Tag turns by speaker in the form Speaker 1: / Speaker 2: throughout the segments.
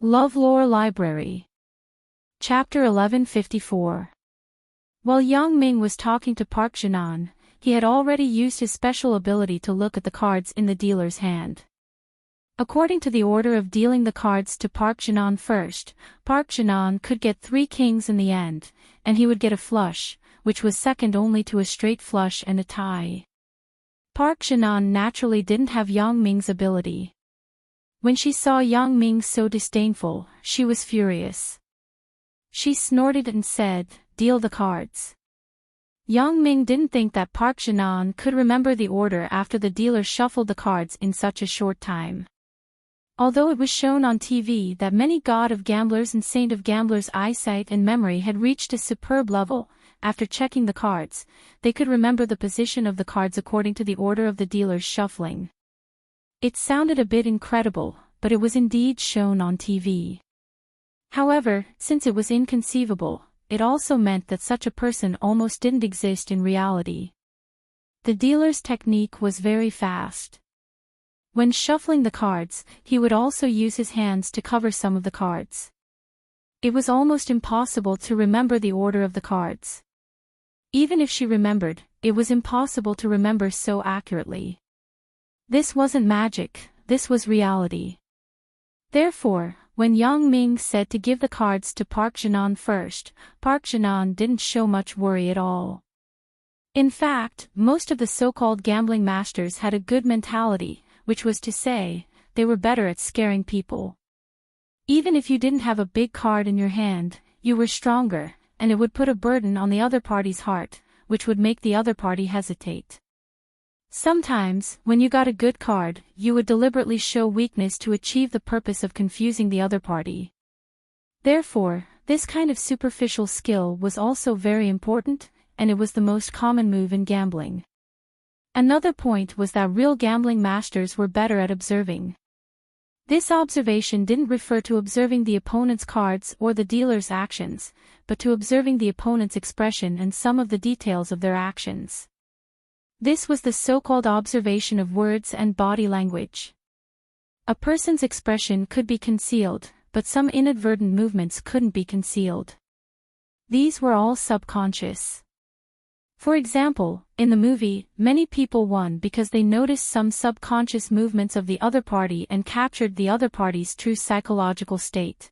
Speaker 1: LoveLore Library. Chapter 1154. While Yang Ming was talking to Park Jinan, he had already used his special ability to look at the cards in the dealer's hand. According to the order of dealing the cards to Park Jinan first, Park Jinan could get 3 kings in the end, and he would get a flush, which was second only to a straight flush and a tie. Park Jinan naturally didn't have Yang Ming's ability. When she saw Yang Ming so disdainful, she was furious. She snorted and said, "Deal the cards." Yang Ming didn't think that Park Jinan could remember the order after the dealer shuffled the cards in such a short time. Although it was shown on TV that many god of gamblers and saint of gamblers' eyesight and memory had reached a superb level, after checking the cards, they could remember the position of the cards according to the order of the dealer's shuffling. It sounded a bit incredible, but it was indeed shown on TV. However, since it was inconceivable, it also meant that such a person almost didn't exist in reality. The dealer's technique was very fast. When shuffling the cards, he would also use his hands to cover some of the cards. It was almost impossible to remember the order of the cards. Even if she remembered, it was impossible to remember so accurately. This wasn't magic, this was reality. Therefore, when Yang Ming said to give the cards to Park Jinan first, Park Jinan didn't show much worry at all. In fact, most of the so-called gambling masters had a good mentality, which was to say, they were better at scaring people. Even if you didn't have a big card in your hand, you were stronger, and it would put a burden on the other party's heart, which would make the other party hesitate. Sometimes, when you got a good card, you would deliberately show weakness to achieve the purpose of confusing the other party. Therefore, this kind of superficial skill was also very important, and it was the most common move in gambling. Another point was that real gambling masters were better at observing. This observation didn't refer to observing the opponent's cards or the dealer's actions, but to observing the opponent's expression and some of the details of their actions. This was the so-called observation of words and body language. A person's expression could be concealed, but some inadvertent movements couldn't be concealed. These were all subconscious. For example, in the movie, many people won because they noticed some subconscious movements of the other party and captured the other party's true psychological state.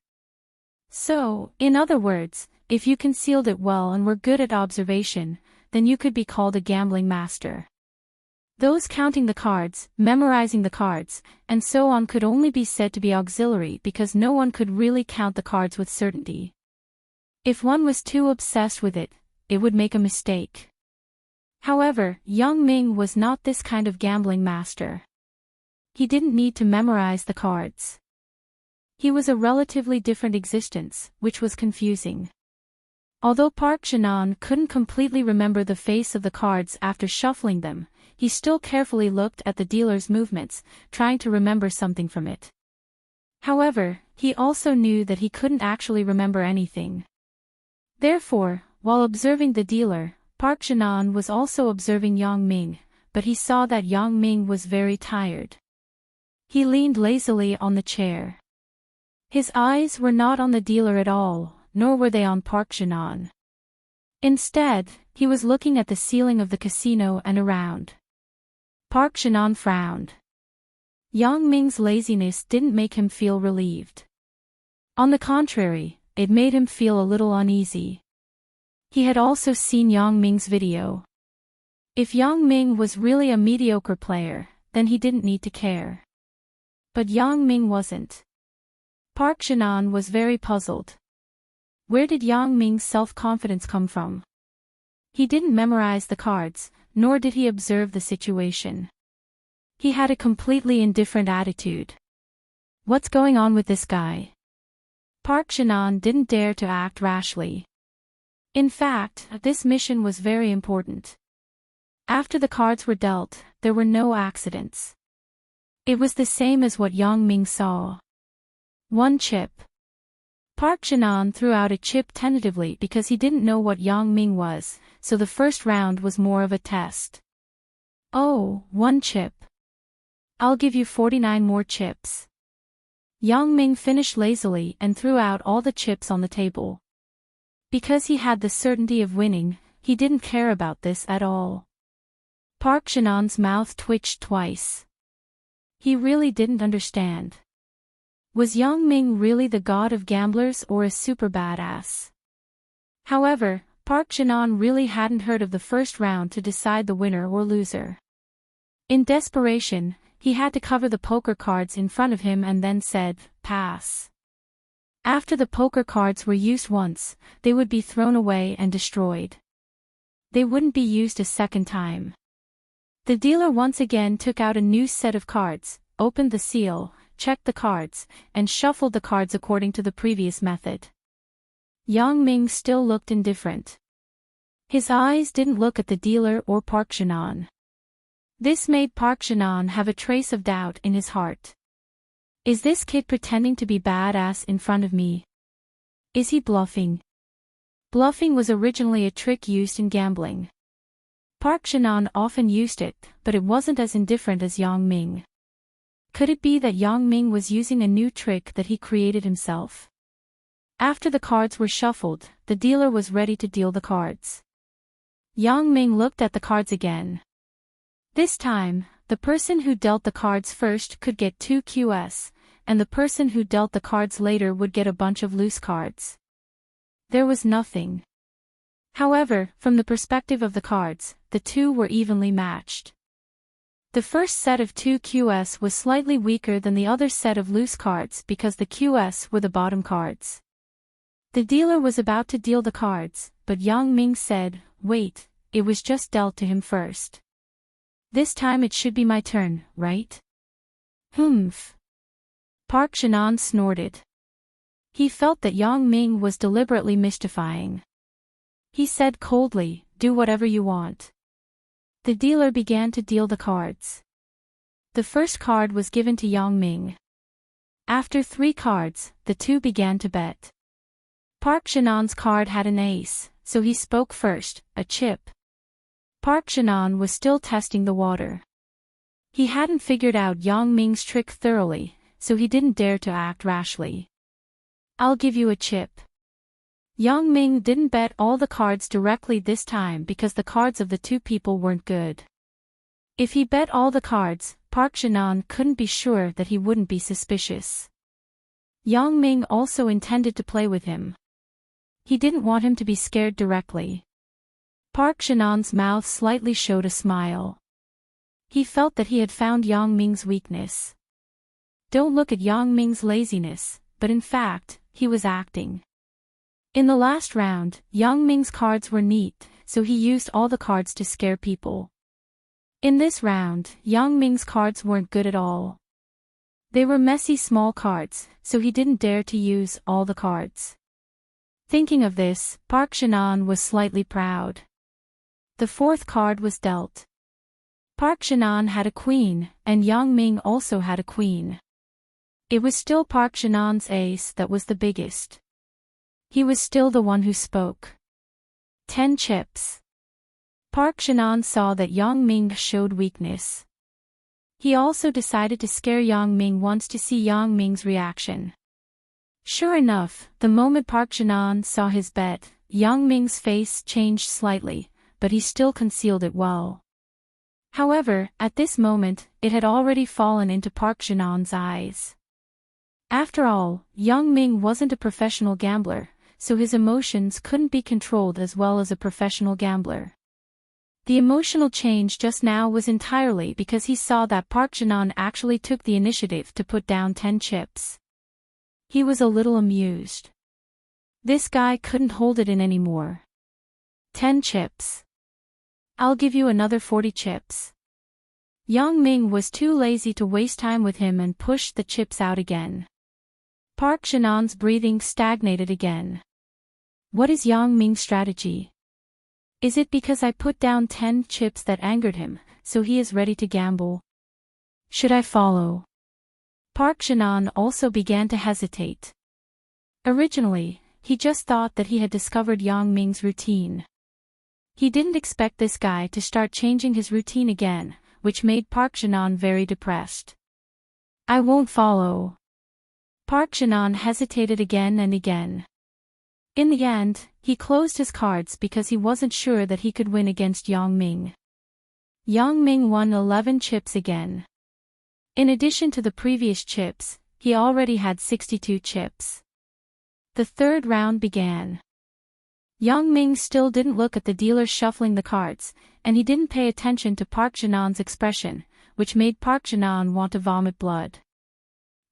Speaker 1: So, in other words, if you concealed it well and were good at observation, then you could be called a gambling master. Those counting the cards, memorizing the cards, and so on could only be said to be auxiliary because no one could really count the cards with certainty. If one was too obsessed with it, it would make a mistake. However, Yang Ming was not this kind of gambling master. He didn't need to memorize the cards. He was a relatively different existence, which was confusing. Although Park Jinan couldn't completely remember the face of the cards after shuffling them, he still carefully looked at the dealer's movements, trying to remember something from it. However, he also knew that he couldn't actually remember anything. Therefore, while observing the dealer, Park Jinan was also observing Yang Ming, but he saw that Yang Ming was very tired. He leaned lazily on the chair. His eyes were not on the dealer at all, nor were they on Park Jinan. Instead, he was looking at the ceiling of the casino and around. Park Jinan frowned. Yang Ming's laziness didn't make him feel relieved. On the contrary, it made him feel a little uneasy. He had also seen Yang Ming's video. If Yang Ming was really a mediocre player, then he didn't need to care. But Yang Ming wasn't. Park Jinan was very puzzled. Where did Yang Ming's self-confidence come from? He didn't memorize the cards, nor did he observe the situation. He had a completely indifferent attitude. What's going on with this guy? Park Jinan didn't dare to act rashly. In fact, this mission was very important. After the cards were dealt, there were no accidents. It was the same as what Yang Ming saw. 1 chip. Park Jinan threw out a chip tentatively because he didn't know what Yang Ming was, so the first round was more of a test. Oh, 1 chip. I'll give you 49 more chips. Yang Ming finished lazily and threw out all the chips on the table. Because he had the certainty of winning, he didn't care about this at all. Park Shanon's mouth twitched twice. He really didn't understand. Was Yang Ming really the god of gamblers or a super badass? However, Park Shannon really hadn't heard of the first round to decide the winner or loser. In desperation, he had to cover the poker cards in front of him and then said, "Pass." After the poker cards were used once, they would be thrown away and destroyed. They wouldn't be used a second time. The dealer once again took out a new set of cards, opened the seal, checked the cards, and shuffled the cards according to the previous method. Yang Ming still looked indifferent. His eyes didn't look at the dealer or Park Shannon. This made Park Shannon have a trace of doubt in his heart. Is this kid pretending to be badass in front of me? Is he bluffing? Bluffing was originally a trick used in gambling. Park Shannon often used it, but it wasn't as indifferent as Yang Ming. Could it be that Yang Ming was using a new trick that he created himself? After the cards were shuffled, the dealer was ready to deal the cards. Yang Ming looked at the cards again. This time, the person who dealt the cards first could get 2 QS, and the person who dealt the cards later would get a bunch of loose cards. There was nothing. However, from the perspective of the cards, the two were evenly matched. The first set of 2 QS was slightly weaker than the other set of loose cards because the QS were the bottom cards. The dealer was about to deal the cards, but Yang Ming said, "Wait, it was just dealt to him first. This time it should be my turn, right?" "Humph." Park Shannon snorted. He felt that Yang Ming was deliberately mystifying. He said coldly, "Do whatever you want." The dealer began to deal the cards. The first card was given to Yang Ming. After 3 cards, the two began to bet. Park Shannon's card had an ace, so he spoke first, a chip. Park Shannon was still testing the water. He hadn't figured out Yang Ming's trick thoroughly, so he didn't dare to act rashly. "I'll give you a chip." Yang Ming didn't bet all the cards directly this time because the cards of the two people weren't good. If he bet all the cards, Park Shannon couldn't be sure that he wouldn't be suspicious. Yang Ming also intended to play with him. He didn't want him to be scared directly. Park Shannon's mouth slightly showed a smile. He felt that he had found Yang Ming's weakness. Don't look at Yang Ming's laziness, but in fact, he was acting. In the last round, Yang Ming's cards were neat, so he used all the cards to scare people. In this round, Yang Ming's cards weren't good at all. They were messy small cards, so he didn't dare to use all the cards. Thinking of this, Park Shannon was slightly proud. The 4th card was dealt. Park Shannon had a queen, and Yang Ming also had a queen. It was still Park Shannon's ace that was the biggest. He was still the one who spoke. 10 chips. Park Shannon saw that Yang Ming showed weakness. He also decided to scare Yang Ming once to see Yang Ming's reaction. Sure enough, the moment Park Shannon saw his bet, Yang Ming's face changed slightly, but he still concealed it well. However, at this moment, it had already fallen into Park Shannon's eyes. After all, Yang Ming wasn't a professional gambler, so his emotions couldn't be controlled as well as a professional gambler. The emotional change just now was entirely because he saw that Park Shannon actually took the initiative to put down 10 chips. He was a little amused. This guy couldn't hold it in anymore. 10 chips. I'll give you another 40 chips. Yang Ming was too lazy to waste time with him and pushed the chips out again. Park Shannon's breathing stagnated again. What is Yang Ming's strategy? Is it because I put down 10 chips that angered him, so he is ready to gamble? Should I follow? Park Shannon also began to hesitate. Originally, he just thought that he had discovered Yang Ming's routine. He didn't expect this guy to start changing his routine again, which made Park Shannon very depressed. I won't follow. Park Shin-on hesitated again and again. In the end, he closed his cards because he wasn't sure that he could win against Yang Ming. Yang Ming won 11 chips again. In addition to the previous chips, he already had 62 chips. The third round began. Yang Ming still didn't look at the dealer shuffling the cards, and he didn't pay attention to Park Shin-on's expression, which made Park Shin-on want to vomit blood.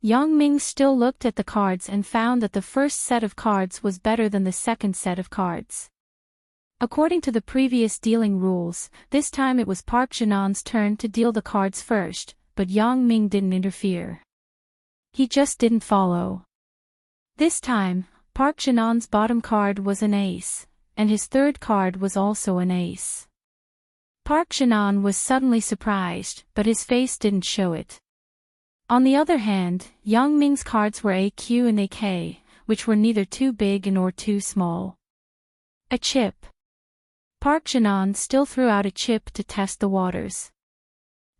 Speaker 1: Yang Ming still looked at the cards and found that the first set of cards was better than the second set of cards. According to the previous dealing rules, this time it was Park Shin-on's turn to deal the cards first, but Yang Ming didn't interfere. He just didn't follow. This time, Park Shin-on's bottom card was an ace, and his third card was also an ace. Park Shin-on was suddenly surprised, but his face didn't show it. On the other hand, Yang Ming's cards were AQ and AK, which were neither too big nor too small. A chip. Park Shin-on still threw out a chip to test the waters.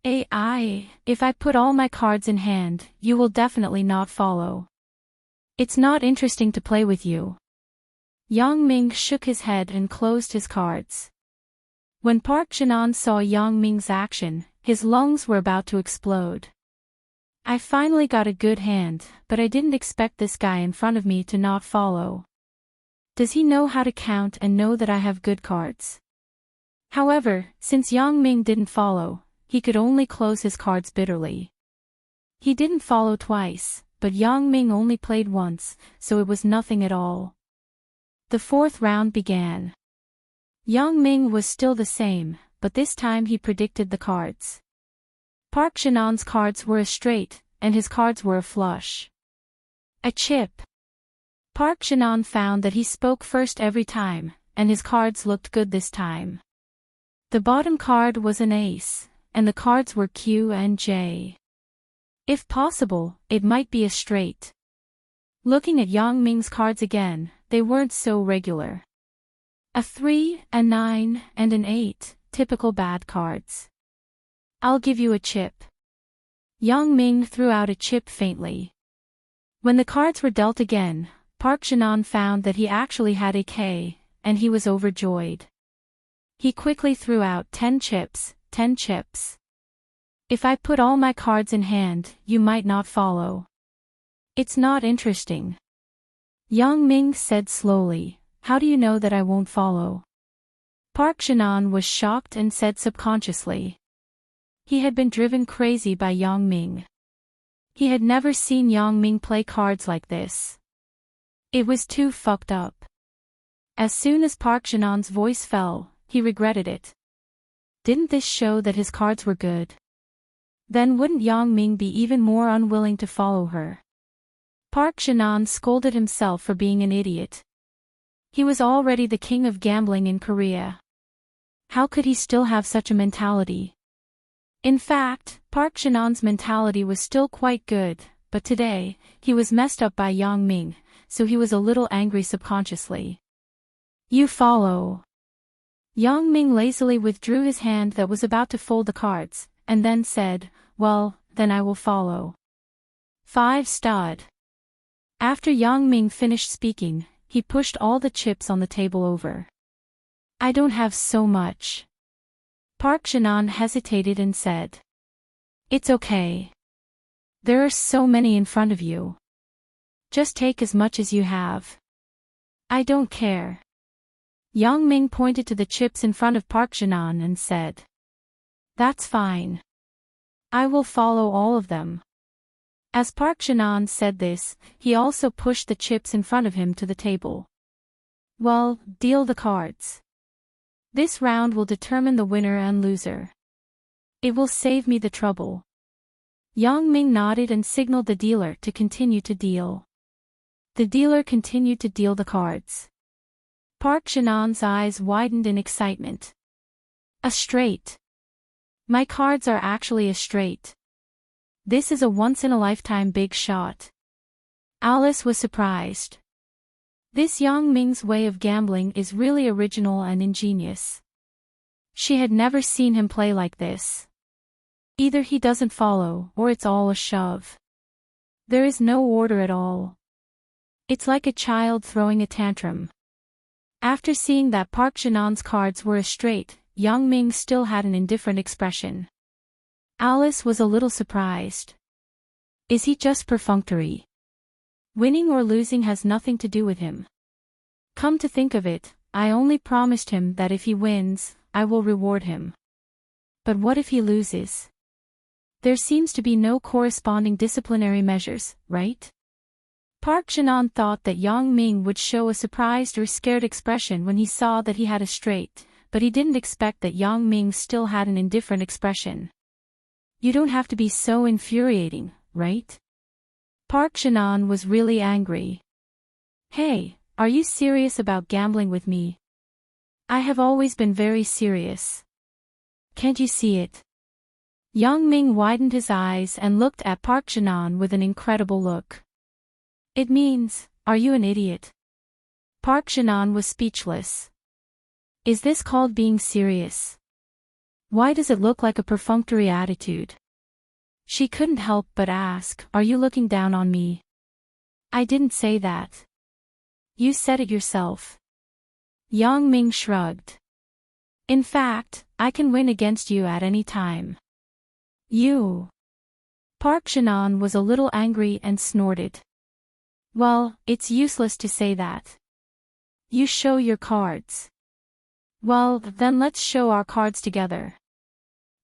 Speaker 1: If I put all my cards in hand, you will definitely not follow. It's not interesting to play with you. Yang Ming shook his head and closed his cards. When Park Shin-on saw Yang Ming's action, his lungs were about to explode. I finally got a good hand, but I didn't expect this guy in front of me to not follow. Does he know how to count and know that I have good cards? However, since Yang Ming didn't follow, he could only close his cards bitterly. He didn't follow twice, but Yang Ming only played once, so it was nothing at all. The fourth round began. Yang Ming was still the same, but this time he predicted the cards. Park Shin-on's cards were a straight, and his cards were a flush. A chip. Park Shin-on found that he spoke first every time, and his cards looked good this time. The bottom card was an ace, and the cards were Q and J. If possible, it might be a straight. Looking at Yang Ming's cards again, they weren't so regular. A 3, a 9, and an 8, typical bad cards. I'll give you a chip. Yang Ming threw out a chip faintly. When the cards were dealt again, Park Shin-on found that he actually had a K, and he was overjoyed. He quickly threw out 10 chips, 10 chips. If I put all my cards in hand, you might not follow. It's not interesting. Yang Ming said slowly, how do you know that I won't follow? Park Shin-on was shocked and said subconsciously. He had been driven crazy by Yang Ming. He had never seen Yang Ming play cards like this. It was too fucked up. As soon as Park Shin-on's voice fell, he regretted it. Didn't this show that his cards were good? Then wouldn't Yang Ming be even more unwilling to follow her? Park Shin-on scolded himself for being an idiot. He was already the king of gambling in Korea. How could he still have such a mentality? In fact, Park Shin-on's mentality was still quite good, but today, he was messed up by Yang Ming, so he was a little angry subconsciously. You follow. Yang Ming lazily withdrew his hand that was about to fold the cards, and then said, well, then I will follow. 5 stud. After Yang Ming finished speaking, he pushed all the chips on the table over. I don't have so much. Park Shin-on hesitated and said. It's okay. There are so many in front of you. Just take as much as you have. I don't care. Yang Ming pointed to the chips in front of Park Shin-on and said. That's fine. I will follow all of them. As Park Shin-on said this, he also pushed the chips in front of him to the table. Well, deal the cards. This round will determine the winner and loser. It will save me the trouble. Yang Ming nodded and signaled the dealer to continue to deal. The dealer continued to deal the cards. Park Shin-on's eyes widened in excitement. A straight. My cards are actually a straight. This is a once-in-a-lifetime big shot. Alice was surprised. This Yang Ming's way of gambling is really original and ingenious. She had never seen him play like this. Either he doesn't follow or it's all a shove. There is no order at all. It's like a child throwing a tantrum. After seeing that Park Shin-on's cards were a straight, Young Ming still had an indifferent expression. Alice was a little surprised. Is he just perfunctory? Winning or losing has nothing to do with him. Come to think of it, I only promised him that if he wins, I will reward him. But what if he loses? There seems to be no corresponding disciplinary measures, right? Park Shin-on thought that Yang Ming would show a surprised or scared expression when he saw that he had a straight, but he didn't expect that Yang Ming still had an indifferent expression. You don't have to be so infuriating, right? Park Shin-on was really angry. Hey, are you serious about gambling with me? I have always been very serious. Can't you see it? Yang Ming widened his eyes and looked at Park Shin-on with an incredible look. It means, are you an idiot? Park Shin-on was speechless. Is this called being serious? Why does it look like a perfunctory attitude? She couldn't help but ask, are you looking down on me? I didn't say that. You said it yourself. Yang Ming shrugged. In fact, I can win against you at any time. You. Park Shin-on was a little angry and snorted. Well, it's useless to say that. You show your cards. Well, then let's show our cards together.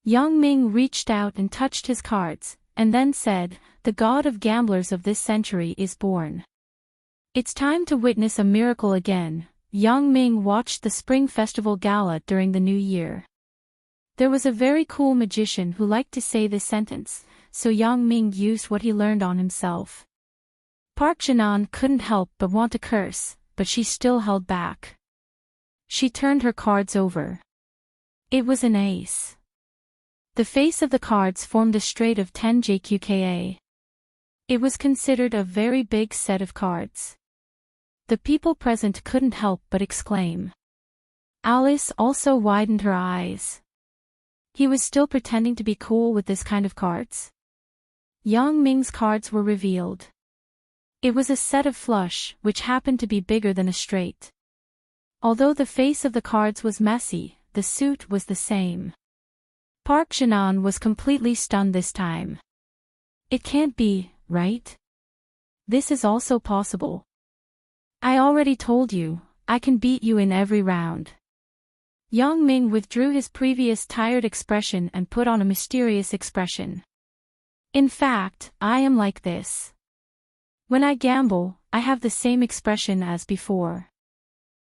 Speaker 1: Yang Ming reached out and touched his cards, and then said, the god of gamblers of this century is born. It's time to witness a miracle again. Yang Ming watched the Spring Festival Gala during the New Year. There was a very cool magician who liked to say this sentence, so Yang Ming used what he learned on himself. Park Shin-on couldn't help but want to curse, but she still held back. She turned her cards over. It was an ace. The face of the cards formed a straight of 10 JQKA. It was considered a very big set of cards. The people present couldn't help but exclaim. Alice also widened her eyes. He was still pretending to be cool with this kind of cards? Yang Ming's cards were revealed. It was a set of flush, which happened to be bigger than a straight. Although the face of the cards was messy, the suit was the same. Park Shin-on was completely stunned this time. It can't be, right? This is also possible. I already told you, I can beat you in every round. Yang Ming withdrew his previous tired expression and put on a mysterious expression. In fact, I am like this. When I gamble, I have the same expression as before.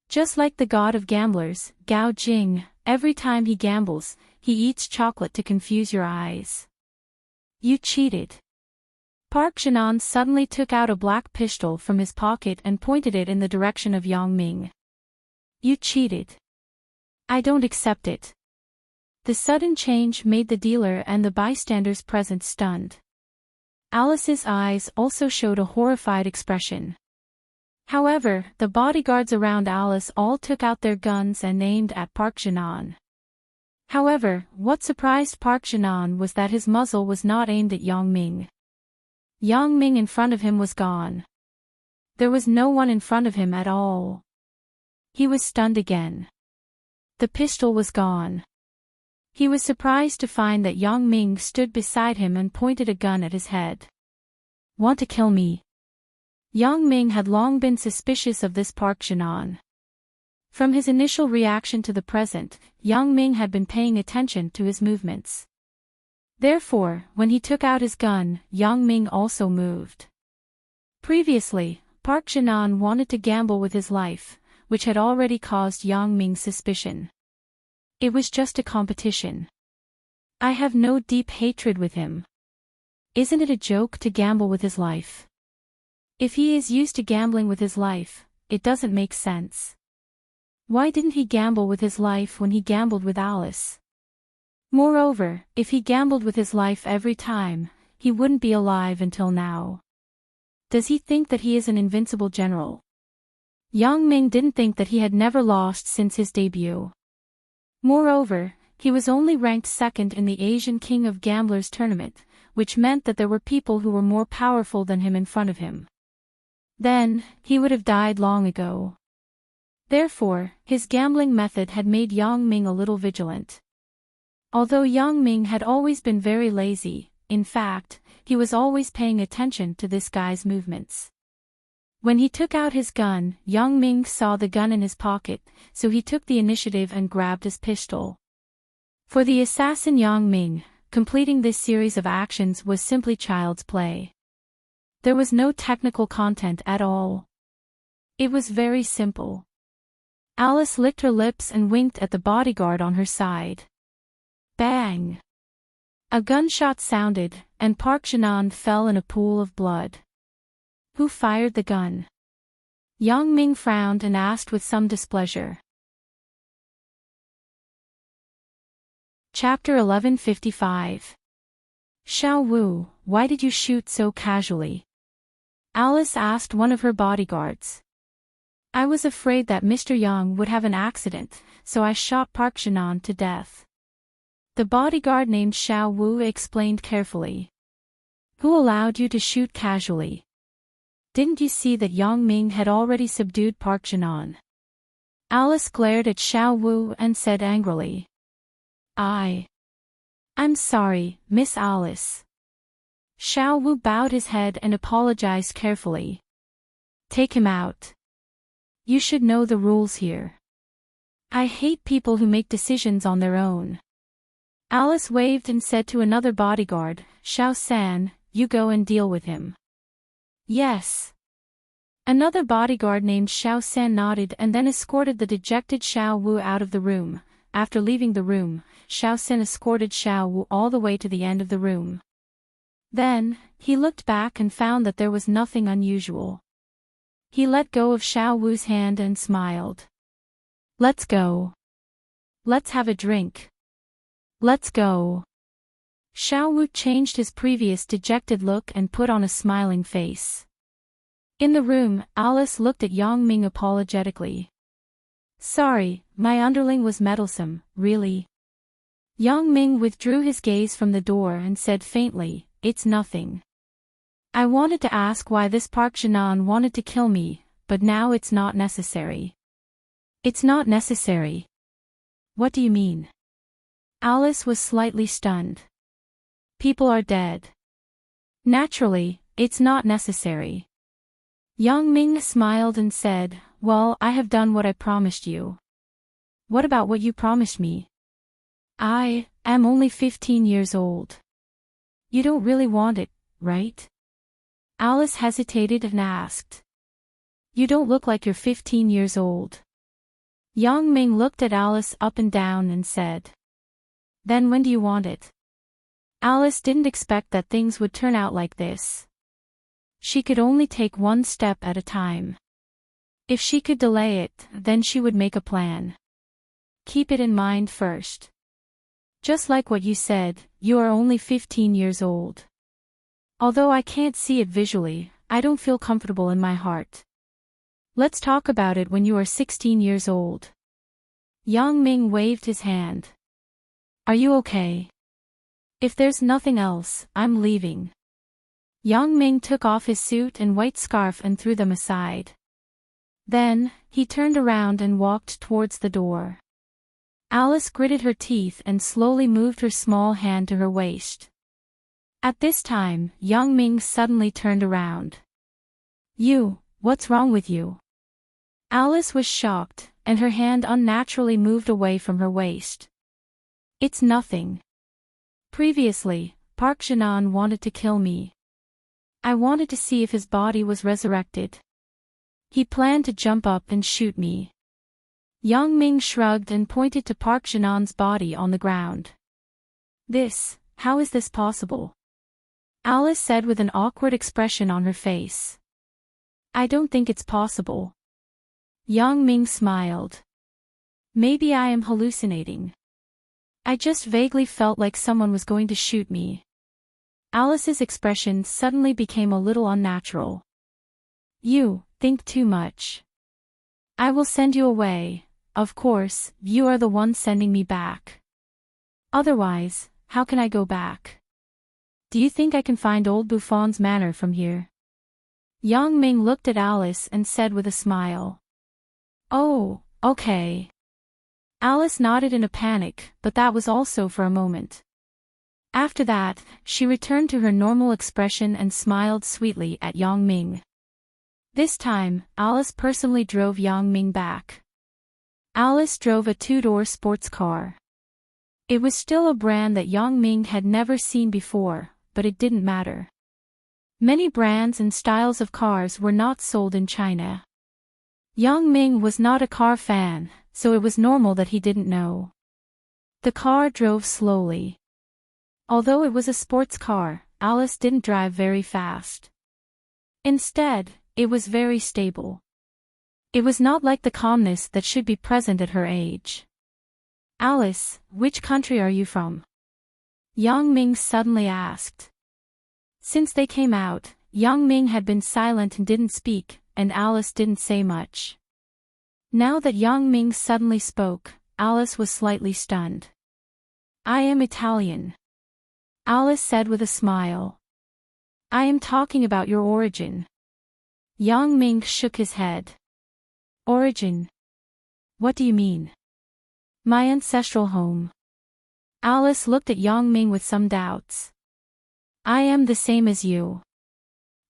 Speaker 1: Just like the god of gamblers, Gao Jing, every time he gambles, he eats chocolate to confuse your eyes. You cheated. Park Shin-on suddenly took out a black pistol from his pocket and pointed it in the direction of Yang Ming. You cheated. I don't accept it. The sudden change made the dealer and the bystanders present stunned. Alice's eyes also showed a horrified expression. However, the bodyguards around Alice all took out their guns and aimed at Park Shin-on. However, what surprised Park Shin-on was that his muzzle was not aimed at Yang Ming. Yang Ming in front of him was gone. There was no one in front of him at all. He was stunned again. The pistol was gone. He was surprised to find that Yang Ming stood beside him and pointed a gun at his head. Want to kill me? Yang Ming had long been suspicious of this Park Shin-on. From his initial reaction to the present, Yang Ming had been paying attention to his movements. Therefore, when he took out his gun, Yang Ming also moved. Previously, Park Shin-on wanted to gamble with his life, which had already caused Yang Ming's suspicion. It was just a competition. I have no deep hatred with him. Isn't it a joke to gamble with his life? If he is used to gambling with his life, it doesn't make sense. Why didn't he gamble with his life when he gambled with Alice? Moreover, if he gambled with his life every time, he wouldn't be alive until now. Does he think that he is an invincible general? Yang Ming didn't think that he had never lost since his debut. Moreover, he was only ranked second in the Asian King of Gamblers tournament, which meant that there were people who were more powerful than him in front of him. Then, he would have died long ago. Therefore, his gambling method had made Yang Ming a little vigilant. Although Yang Ming had always been very lazy, in fact, he was always paying attention to this guy's movements. When he took out his gun, Yang Ming saw the gun in his pocket, so he took the initiative and grabbed his pistol. For the assassin Yang Ming, completing this series of actions was simply child's play. There was no technical content at all. It was very simple. Alice licked her lips and winked at the bodyguard on her side. Bang! A gunshot sounded, and Park Janan fell in a pool of blood. Who fired the gun? Yang Ming frowned and asked with some displeasure. Chapter 1155. Xiao Wu, why did you shoot so casually? Alice asked one of her bodyguards. I was afraid that Mr. Yang would have an accident, so I shot Park Janan to death. The bodyguard named Xiao Wu explained carefully. Who allowed you to shoot casually? Didn't you see that Yang Ming had already subdued Park Janan? Alice glared at Xiao Wu and said angrily. I'm sorry, Miss Alice. Xiao Wu bowed his head and apologized carefully. Take him out. You should know the rules here. I hate people who make decisions on their own. Alice waved and said to another bodyguard, Xiao San, you go and deal with him. Yes. Another bodyguard named Xiao San nodded and then escorted the dejected Xiao Wu out of the room. After leaving the room, Xiao San escorted Xiao Wu all the way to the end of the room. Then, he looked back and found that there was nothing unusual. He let go of Xiao Wu's hand and smiled. Let's go. Let's have a drink. Let's go. Xiao Wu changed his previous dejected look and put on a smiling face. In the room, Alice looked at Yang Ming apologetically. Sorry, my underling was meddlesome, really. Yang Ming withdrew his gaze from the door and said faintly, It's nothing. I wanted to ask why this Park Janan wanted to kill me, but now it's not necessary. It's not necessary. What do you mean? Alice was slightly stunned. People are dead. Naturally, it's not necessary. Yang Ming smiled and said, Well, I have done what I promised you. What about what you promised me? I am only 15 years old. You don't really want it, right? Alice hesitated and asked. You don't look like you're 15 years old. Yang Ming looked at Alice up and down and said. Then when do you want it? Alice didn't expect that things would turn out like this. She could only take one step at a time. If she could delay it, then she would make a plan. Keep it in mind first. Just like what you said, you are only 15 years old. Although I can't see it visually, I don't feel comfortable in my heart. Let's talk about it when you are 16 years old. Yang Ming waved his hand. Are you okay? If there's nothing else, I'm leaving. Yang Ming took off his suit and white scarf and threw them aside. Then, he turned around and walked towards the door. Alice gritted her teeth and slowly moved her small hand to her waist. At this time, Yang Ming suddenly turned around. What's wrong with you? Alice was shocked, and her hand unnaturally moved away from her waist. It's nothing. Previously, Park Janan wanted to kill me. I wanted to see if his body was resurrected. He planned to jump up and shoot me. Yang Ming shrugged and pointed to Park Janan's body on the ground. How is this possible? Alice said with an awkward expression on her face. I don't think it's possible. Yang Ming smiled. Maybe I am hallucinating. I just vaguely felt like someone was going to shoot me. Alice's expression suddenly became a little unnatural. You think too much. I will send you away. Of course, you are the one sending me back. Otherwise, how can I go back? Do you think I can find old Buffon's manor from here? Yang Ming looked at Alice and said with a smile. Oh, okay. Alice nodded in a panic, but that was also for a moment. After that, she returned to her normal expression and smiled sweetly at Yang Ming. This time, Alice personally drove Yang Ming back. Alice drove a two-door sports car. It was still a brand that Yang Ming had never seen before, but it didn't matter. Many brands and styles of cars were not sold in China. Yang Ming was not a car fan, so it was normal that he didn't know. The car drove slowly. Although it was a sports car, Alice didn't drive very fast. Instead, it was very stable. It was not like the calmness that should be present at her age. Alice, which country are you from? Yang Ming suddenly asked. Since they came out, Yang Ming had been silent and didn't speak, and Alice didn't say much. Now that Yang Ming suddenly spoke, Alice was slightly stunned. I am Italian. Alice said with a smile. I am talking about your origin. Yang Ming shook his head. Origin? What do you mean? My ancestral home. Alice looked at Yang Ming with some doubts. I am the same as you.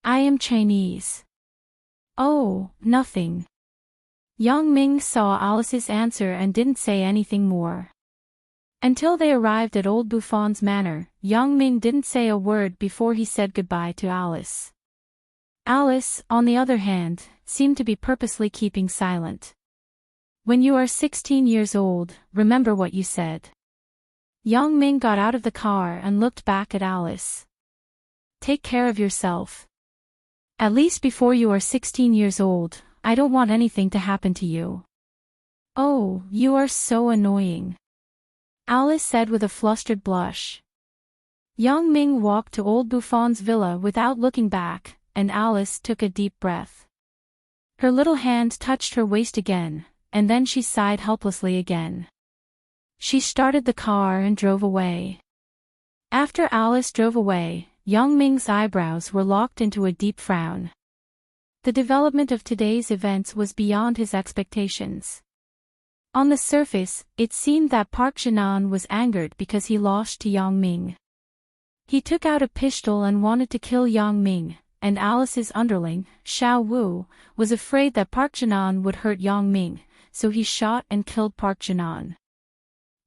Speaker 1: I am Chinese. Oh, nothing. Yang Ming saw Alice's answer and didn't say anything more. Until they arrived at old Buffon's manor, Yang Ming didn't say a word before he said goodbye to Alice. Alice, on the other hand, seemed to be purposely keeping silent. When you are 16 years old, remember what you said. Yang Ming got out of the car and looked back at Alice. Take care of yourself. At least before you are 16 years old, I don't want anything to happen to you. Oh, you are so annoying. Alice said with a flustered blush. Yang Ming walked to old Buffon's villa without looking back, and Alice took a deep breath. Her little hand touched her waist again, and then she sighed helplessly again. She started the car and drove away. After Alice drove away, Yang Ming's eyebrows were locked into a deep frown. The development of today's events was beyond his expectations. On the surface, it seemed that Park Jinan was angered because he lost to Yang Ming. He took out a pistol and wanted to kill Yang Ming, and Alice's underling, Xiao Wu, was afraid that Park Jinan would hurt Yang Ming, so he shot and killed Park Jinan.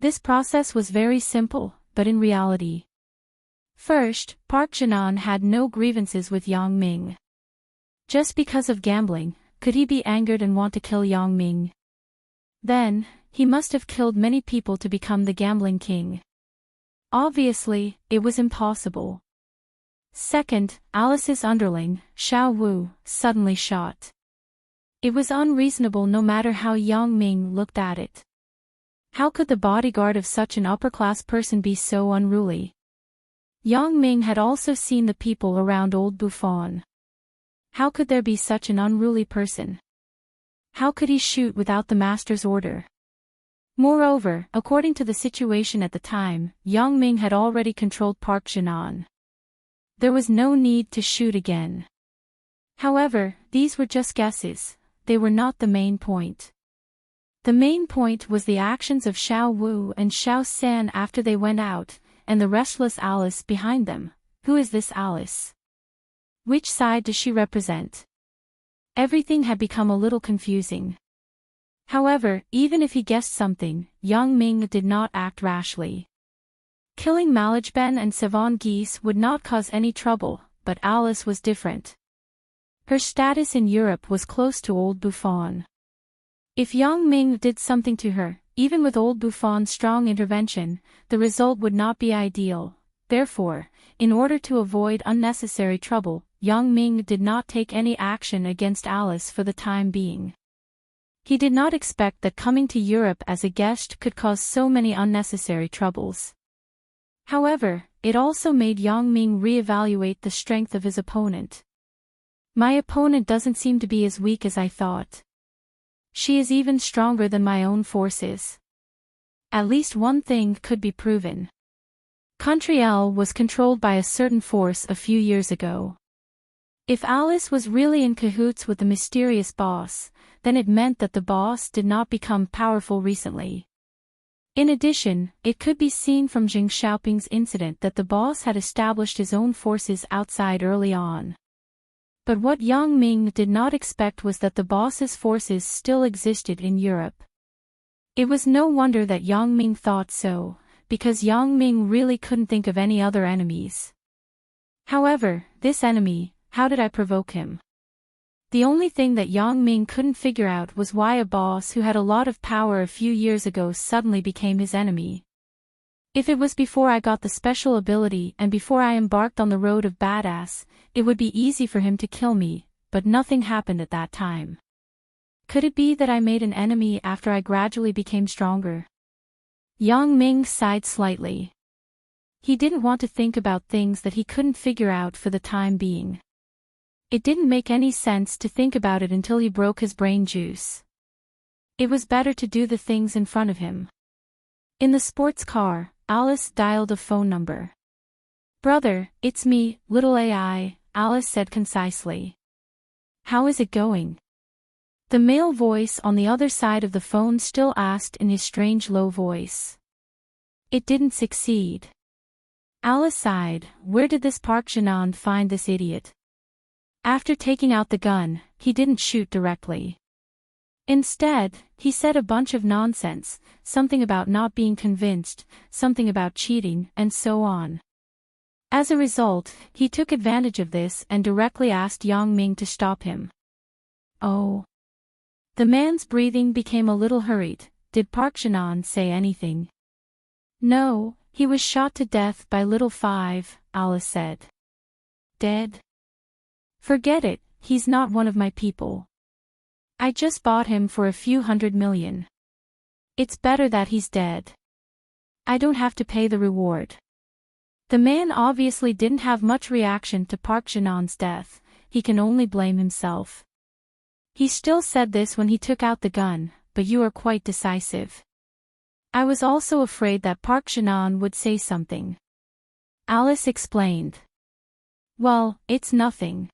Speaker 1: This process was very simple, but in reality. First, Park Jinan had no grievances with Yang Ming. Just because of gambling, could he be angered and want to kill Yang Ming? Then, he must have killed many people to become the gambling king. Obviously, it was impossible. Second, Alice's underling, Xiao Wu, suddenly shot. It was unreasonable no matter how Yang Ming looked at it. How could the bodyguard of such an upper-class person be so unruly? Yang Ming had also seen the people around old Buffon. How could there be such an unruly person? How could he shoot without the master's order? Moreover, according to the situation at the time, Yang Ming had already controlled Park Jinan. There was no need to shoot again. However, these were just guesses, they were not the main point. The main point was the actions of Xiao Wu and Xiao San after they went out, and the restless Alice behind them. Who is this Alice? Which side does she represent? Everything had become a little confusing. However, even if he guessed something, Yang Ming did not act rashly. Killing Malajben and Savon Geese would not cause any trouble, but Alice was different. Her status in Europe was close to old Buffon. If Yang Ming did something to her, even with old Buffon's strong intervention, the result would not be ideal. Therefore, in order to avoid unnecessary trouble, Yang Ming did not take any action against Alice for the time being. He did not expect that coming to Europe as a guest could cause so many unnecessary troubles. However, it also made Yang Ming re-evaluate the strength of his opponent. My opponent doesn't seem to be as weak as I thought. She is even stronger than my own forces. At least one thing could be proven. Country L was controlled by a certain force a few years ago. If Alice was really in cahoots with the mysterious boss, then it meant that the boss did not become powerful recently. In addition, it could be seen from Jing Xiaoping's incident that the boss had established his own forces outside early on. But what Yang Ming did not expect was that the boss's forces still existed in Europe. It was no wonder that Yang Ming thought so, because Yang Ming really couldn't think of any other enemies. However, this enemy, how did I provoke him? The only thing that Yang Ming couldn't figure out was why a boss who had a lot of power a few years ago suddenly became his enemy. If it was before I got the special ability and before I embarked on the road of badass, it would be easy for him to kill me, but nothing happened at that time. Could it be that I made an enemy after I gradually became stronger? Yang Ming sighed slightly. He didn't want to think about things that he couldn't figure out for the time being. It didn't make any sense to think about it until he broke his brain juice. It was better to do the things in front of him. In the sports car, Alice dialed a phone number. "Brother, it's me, little AI," Alice said concisely. "How is it going?" The male voice on the other side of the phone still asked in his strange low voice. It didn't succeed. Alice sighed. Where did this Park Jinan find this idiot? After taking out the gun, he didn't shoot directly. Instead, he said a bunch of nonsense, something about not being convinced, something about cheating, and so on. As a result, he took advantage of this and directly asked Yang Ming to stop him. Oh. The man's breathing became a little hurried. Did Park Jinan say anything? No, he was shot to death by Little Five, Alice said. Dead? Forget it, he's not one of my people. I just bought him for a few $100 million. It's better that he's dead. I don't have to pay the reward. The man obviously didn't have much reaction to Park Jinan's death, he can only blame himself. He still said this when he took out the gun, but you are quite decisive. I was also afraid that Park Jinan would say something. Alice explained. Well, it's nothing.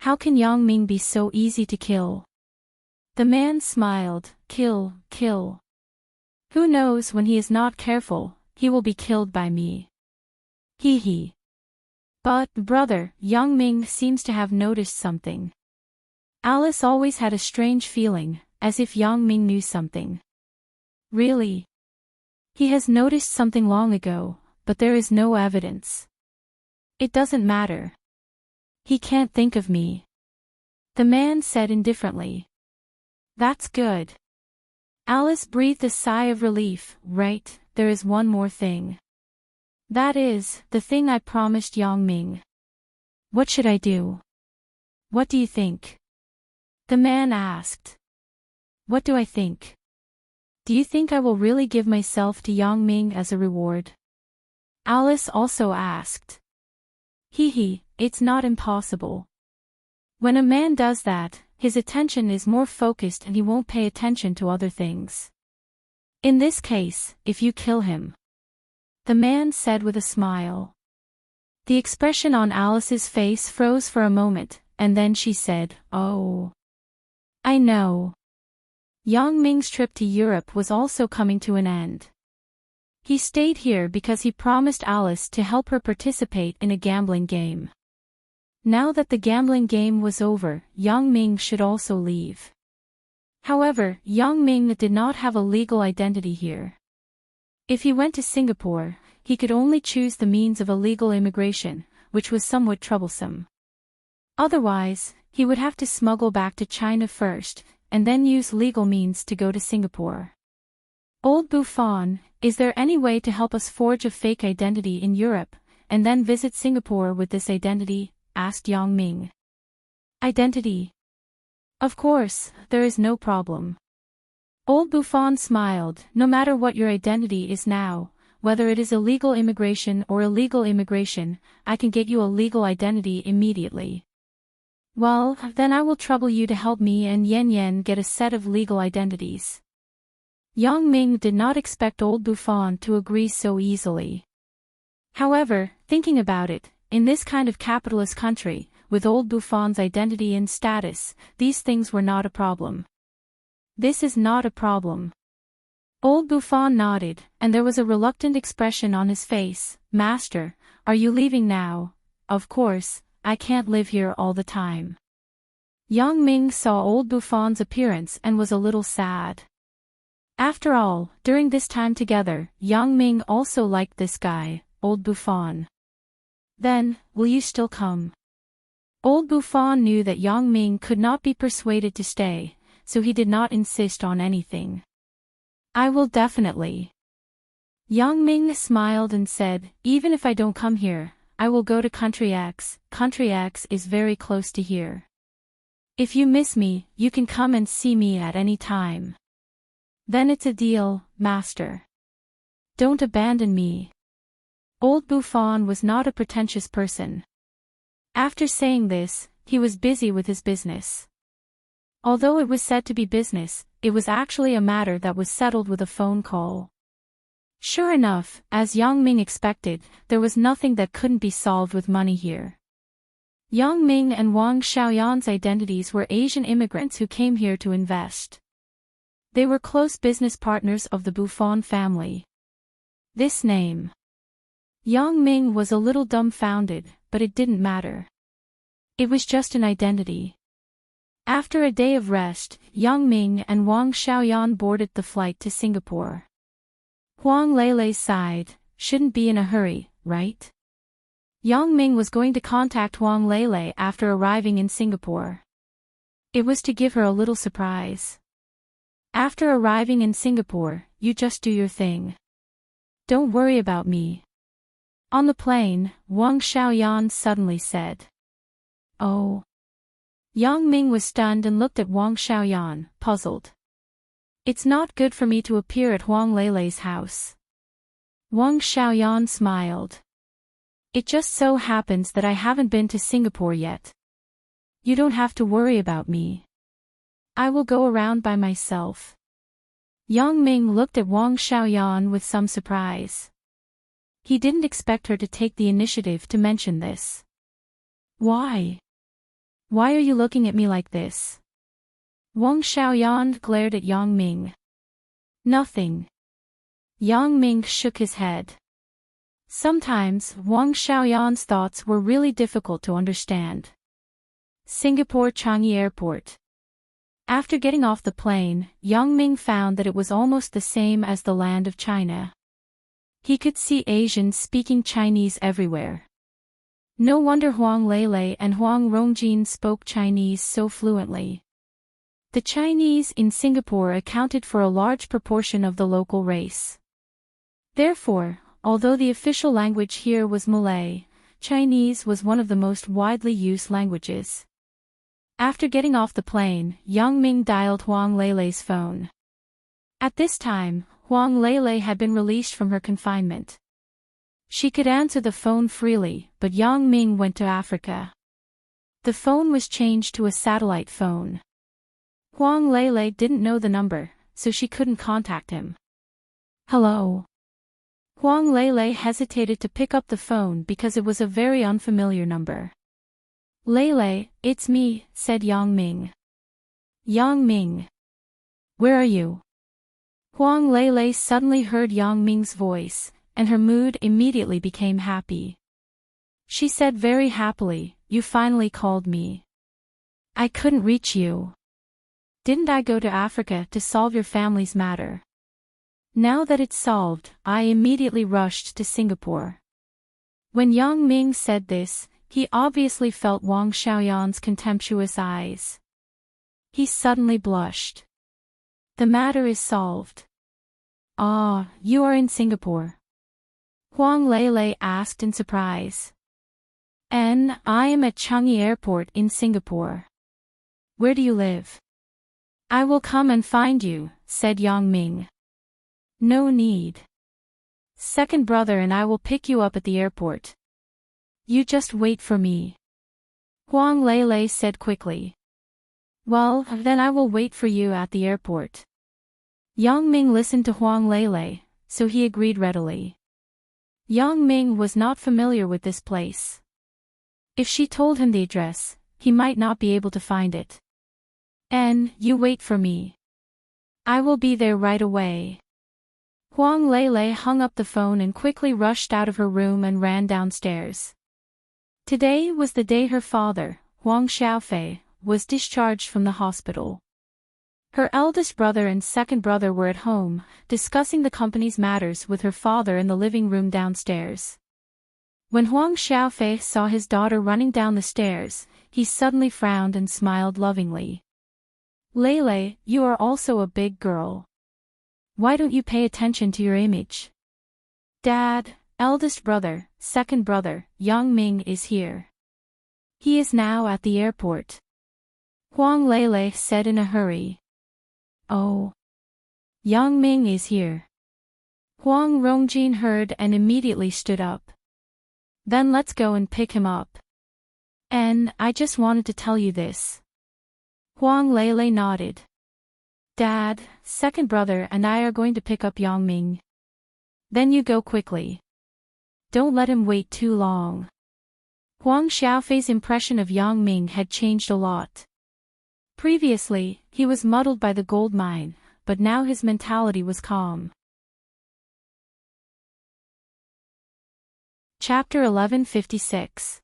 Speaker 1: How can Yang Ming be so easy to kill? The man smiled. Kill. Who knows, when he is not careful, he will be killed by me. Hee hee. But, brother, Yang Ming seems to have noticed something. Alice always had a strange feeling, as if Yang Ming knew something. Really? He has noticed something long ago, but there is no evidence. It doesn't matter. He can't think of me. The man said indifferently. That's good. Alice breathed a sigh of relief. Right, there is one more thing. That is, the thing I promised Yang Ming. What should I do? What do you think? The man asked. What do I think? Do you think I will really give myself to Yang Ming as a reward? Alice also asked. Hee, it's not impossible. When a man does that, his attention is more focused and he won't pay attention to other things. In this case, if you kill him. The man said with a smile. The expression on Alice's face froze for a moment, and then she said, Oh. I know. Yang Ming's trip to Europe was also coming to an end. He stayed here because he promised Alice to help her participate in a gambling game. Now that the gambling game was over, Yang Ming should also leave. However, Yang Ming did not have a legal identity here. If he went to Singapore, he could only choose the means of illegal immigration, which was somewhat troublesome. Otherwise, he would have to smuggle back to China first, and then use legal means to go to Singapore. Old Buffon, is there any way to help us forge a fake identity in Europe, and then visit Singapore with this identity? Asked Yang Ming. Identity? Of course, there is no problem. Old Buffon smiled. No matter what your identity is now, whether it is illegal immigration or illegal immigration, I can get you a legal identity immediately. Well, then I will trouble you to help me and Yen Yen get a set of legal identities. Yang Ming did not expect old Buffon to agree so easily. However, thinking about it, in this kind of capitalist country, with old Buffon's identity and status, these things were not a problem. This is not a problem. Old Buffon nodded, and there was a reluctant expression on his face. Master, are you leaving now? Of course, I can't live here all the time. Yang Ming saw old Buffon's appearance and was a little sad. After all, during this time together, Yang Ming also liked this guy, old Buffon. Then, will you still come? Old Buffon knew that Yang Ming could not be persuaded to stay, so he did not insist on anything. I will definitely. Yang Ming smiled and said, even if I don't come here, I will go to Country X. Country X is very close to here. If you miss me, you can come and see me at any time. Then it's a deal, master. Don't abandon me. Old Buffon was not a pretentious person. After saying this, he was busy with his business. Although it was said to be business, it was actually a matter that was settled with a phone call. Sure enough, as Yang Ming expected, there was nothing that couldn't be solved with money here. Yang Ming and Wang Xiaoyan's identities were Asian immigrants who came here to invest. They were close business partners of the Buffon family. This name. Yang Ming was a little dumbfounded, but it didn't matter. It was just an identity. After a day of rest, Yang Ming and Wang Xiaoyan boarded the flight to Singapore. Huang Lele sighed, shouldn't be in a hurry, right? Yang Ming was going to contact Huang Lele after arriving in Singapore. It was to give her a little surprise. After arriving in Singapore, you just do your thing. Don't worry about me. On the plane, Wang Xiaoyan suddenly said. Oh. Yang Ming was stunned and looked at Wang Xiaoyan, puzzled. It's not good for me to appear at Huang Lele's house. Wang Xiaoyan smiled. It just so happens that I haven't been to Singapore yet. You don't have to worry about me. I will go around by myself. Yang Ming looked at Wang Xiaoyan with some surprise. He didn't expect her to take the initiative to mention this. Why? Why are you looking at me like this? Wang Xiaoyan glared at Yang Ming. Nothing. Yang Ming shook his head. Sometimes, Wang Xiaoyan's thoughts were really difficult to understand. Singapore Changi Airport. After getting off the plane, Yang Ming found that it was almost the same as the land of China. He could see Asians speaking Chinese everywhere. No wonder Huang Lele and Huang Rongjin spoke Chinese so fluently. The Chinese in Singapore accounted for a large proportion of the local race. Therefore, although the official language here was Malay, Chinese was one of the most widely used languages. After getting off the plane, Yang Ming dialed Huang Lele's phone. At this time, Huang Lele had been released from her confinement. She could answer the phone freely, but Yang Ming went to Africa. The phone was changed to a satellite phone. Huang Lele didn't know the number, so she couldn't contact him. Hello. Huang Lele hesitated to pick up the phone because it was a very unfamiliar number. Lele, it's me, said Yang Ming. Yang Ming. Where are you? Huang Lele suddenly heard Yang Ming's voice, and her mood immediately became happy. She said very happily, you finally called me. I couldn't reach you. Didn't I go to Africa to solve your family's matter? Now that it's solved, I immediately rushed to Singapore. When Yang Ming said this, he obviously felt Wang Xiaoyan's contemptuous eyes. He suddenly blushed. The matter is solved. Ah, you are in Singapore? Huang Lele asked in surprise. I am at Changi Airport in Singapore. Where do you live? I will come and find you, said Yang Ming. No need. Second brother and I will pick you up at the airport. You just wait for me. Huang Lele said quickly. Well, then I will wait for you at the airport. Yang Ming listened to Huang Lele, so he agreed readily. Yang Ming was not familiar with this place. If she told him the address, he might not be able to find it. You wait for me. I will be there right away. Huang Lele hung up the phone and quickly rushed out of her room and ran downstairs. Today was the day her father, Huang Xiaofei, was discharged from the hospital. Her eldest brother and second brother were at home, discussing the company's matters with her father in the living room downstairs. When Huang Xiaofei saw his daughter running down the stairs, he suddenly frowned and smiled lovingly. Lele, you are also a big girl. Why don't you pay attention to your image? Dad, eldest brother, second brother, Yang Ming is here. He is now at the airport. Huang Lele said in a hurry. Oh. Yang Ming is here. Huang Rongjin heard and immediately stood up. Then let's go and pick him up. I just wanted to tell you this. Huang Lele nodded. Dad, second brother and I are going to pick up Yang Ming. Then you go quickly. Don't let him wait too long. Huang Xiaofei's impression of Yang Ming had changed a lot. Previously, he was muddled by the gold mine, but now his mentality was calm. Chapter 1156.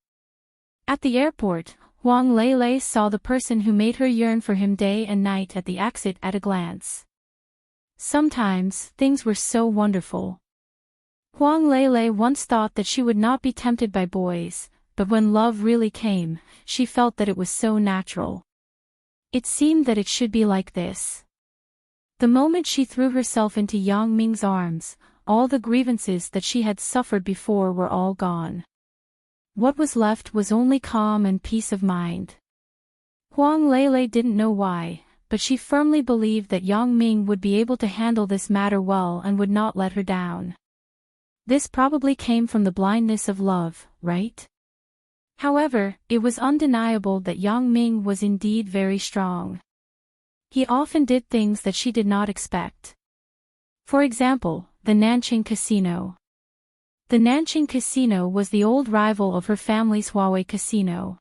Speaker 1: At the airport, Huang Lele saw the person who made her yearn for him day and night at the exit at a glance. Sometimes, things were so wonderful. Huang Lele once thought that she would not be tempted by boys, but when love really came, she felt that it was so natural. It seemed that it should be like this. The moment she threw herself into Yang Ming's arms, all the grievances that she had suffered before were all gone. What was left was only calm and peace of mind. Huang Lele didn't know why, but she firmly believed that Yang Ming would be able to handle this matter well and would not let her down. This probably came from the blindness of love, right? However, it was undeniable that Yang Ming was indeed very strong. He often did things that she did not expect. For example, the Nanqing Casino. The Nanqing Casino was the old rival of her family's Huawei Casino.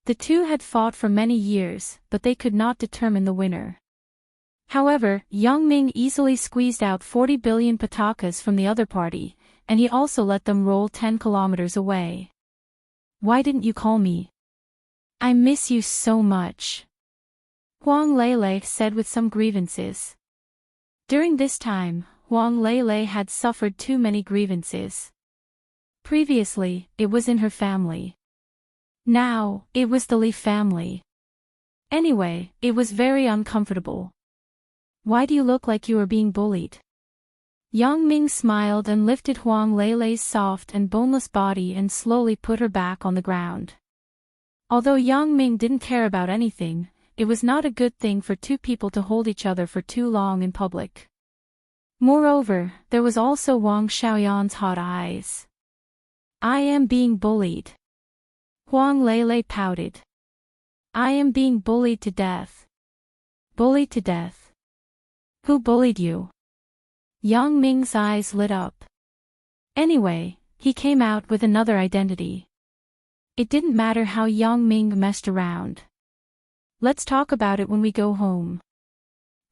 Speaker 1: The two had fought for many years, but they could not determine the winner. However, Yang Ming easily squeezed out 40 billion patakas from the other party, and he also let them roll 10 kilometers away. Why didn't you call me? I miss you so much. Huang Lele said with some grievances. During this time, Huang Lele had suffered too many grievances. Previously, it was in her family. Now, it was the Li family. Anyway, it was very uncomfortable. Why do you look like you are being bullied? Yang Ming smiled and lifted Huang Lele's soft and boneless body and slowly put her back on the ground. Although Yang Ming didn't care about anything, it was not a good thing for two people to hold each other for too long in public. Moreover, there was also Wang Xiaoyan's hot eyes. I am being bullied. Huang Lele pouted. I am being bullied to death. Bullied to death. Who bullied you? Yang Ming's eyes lit up. Anyway, he came out with another identity. It didn't matter how Yang Ming messed around. Let's talk about it when we go home.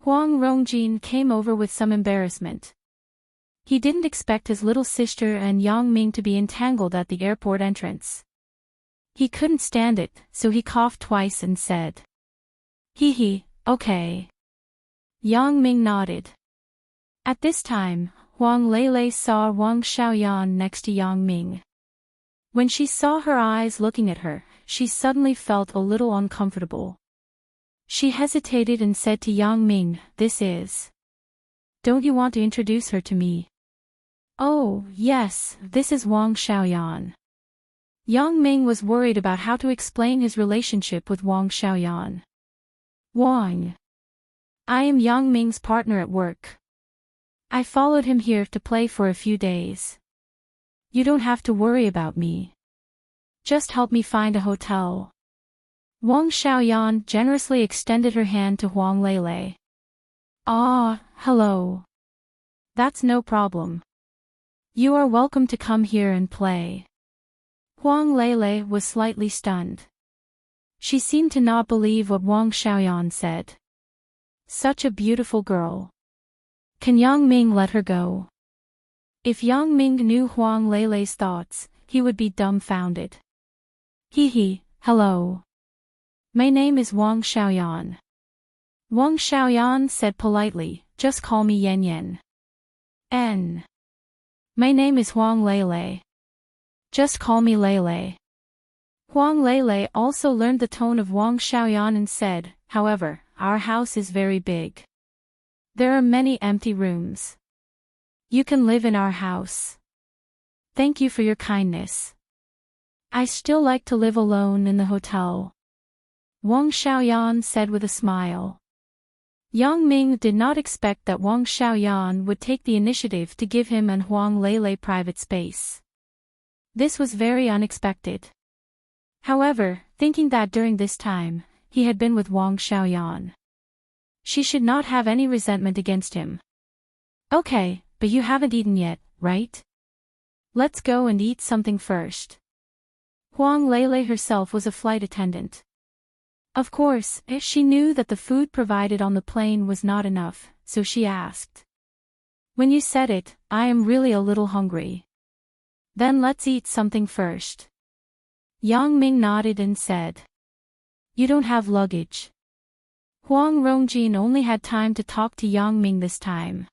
Speaker 1: Huang Rongjin came over with some embarrassment. He didn't expect his little sister and Yang Ming to be entangled at the airport entrance. He couldn't stand it, so he coughed twice and said. Hee, okay. Yang Ming nodded. At this time, Huang Lele saw Wang Xiaoyan next to Yang Ming. When she saw her eyes looking at her, she suddenly felt a little uncomfortable. She hesitated and said to Yang Ming, this is. Don't you want to introduce her to me? Oh, yes, this is Wang Xiaoyan. Yang Ming was worried about how to explain his relationship with Wang Xiaoyan. Wang. I am Yang Ming's partner at work. I followed him here to play for a few days. You don't have to worry about me. Just help me find a hotel. Wang Xiaoyan generously extended her hand to Huang Lele. Ah, hello. That's no problem. You are welcome to come here and play. Huang Lele was slightly stunned. She seemed to not believe what Wang Xiaoyan said. Such a beautiful girl. Can Yang Ming let her go? If Yang Ming knew Huang Lele's thoughts, he would be dumbfounded. Hello. My name is Wang Xiaoyan. Wang Xiaoyan said politely, just call me Yan Yan. My name is Huang Lele. Just call me Lele. Huang Lele also learned the tone of Wang Xiaoyan and said, however, our house is very big. There are many empty rooms. You can live in our house. Thank you for your kindness. I still like to live alone in the hotel. Wang Xiaoyan said with a smile. Yang Ming did not expect that Wang Xiaoyan would take the initiative to give him and Huang Lele private space. This was very unexpected. However, thinking that during this time, he had been with Wang Xiaoyan, she should not have any resentment against him. Okay, but you haven't eaten yet, right? Let's go and eat something first. Huang Lele herself was a flight attendant. Of course, she knew that the food provided on the plane was not enough, so she asked. When you said it, I am really a little hungry. Then let's eat something first. Yang Ming nodded and said. You don't have luggage. Huang Rongjin only had time to talk to Yang Ming this time.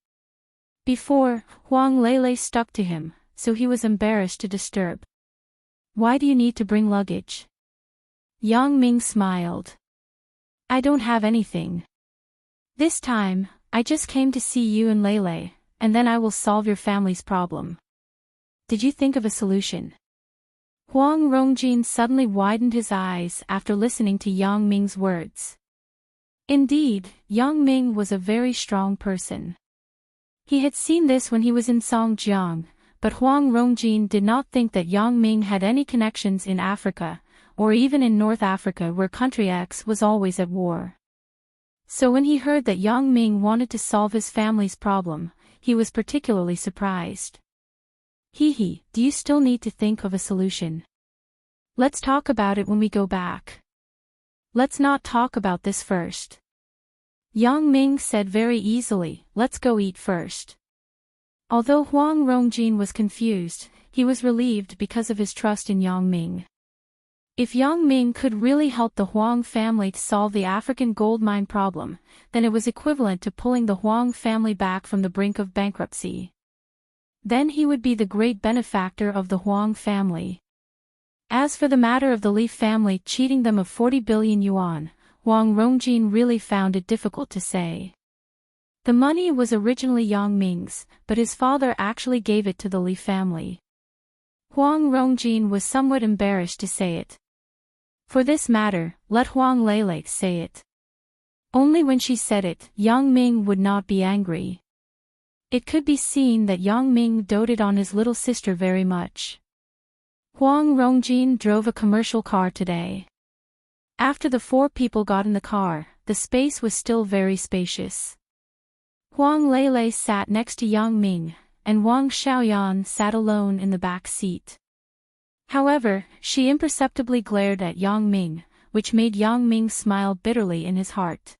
Speaker 1: Before, Huang Lele stuck to him, so he was embarrassed to disturb. Why do you need to bring luggage? Yang Ming smiled. I don't have anything. This time, I just came to see you and Lele, and then I will solve your family's problem. Did you think of a solution? Huang Rongjin suddenly widened his eyes after listening to Yang Ming's words. Indeed, Yang Ming was a very strong person. He had seen this when he was in Songjiang, but Huang Rongjin did not think that Yang Ming had any connections in Africa, or even in North Africa where country X was always at war. So when he heard that Yang Ming wanted to solve his family's problem, he was particularly surprised. Do you still need to think of a solution? Let's talk about it when we go back. Let's not talk about this first. Yang Ming said very easily, let's go eat first. Although Huang Rongjin was confused, he was relieved because of his trust in Yang Ming. If Yang Ming could really help the Huang family to solve the African gold mine problem, then it was equivalent to pulling the Huang family back from the brink of bankruptcy. Then he would be the great benefactor of the Huang family. As for the matter of the Li family cheating them of 40 billion yuan, Huang Rongjin really found it difficult to say. The money was originally Yang Ming's, but his father actually gave it to the Li family. Huang Rongjin was somewhat embarrassed to say it. For this matter, let Huang Lele say it. Only when she said it, Yang Ming would not be angry. It could be seen that Yang Ming doted on his little sister very much. Huang Rongjin drove a commercial car today. After the 4 people got in the car, the space was still very spacious. Huang Lele sat next to Yang Ming, and Wang Xiaoyan sat alone in the back seat. However, she imperceptibly glared at Yang Ming, which made Yang Ming smile bitterly in his heart.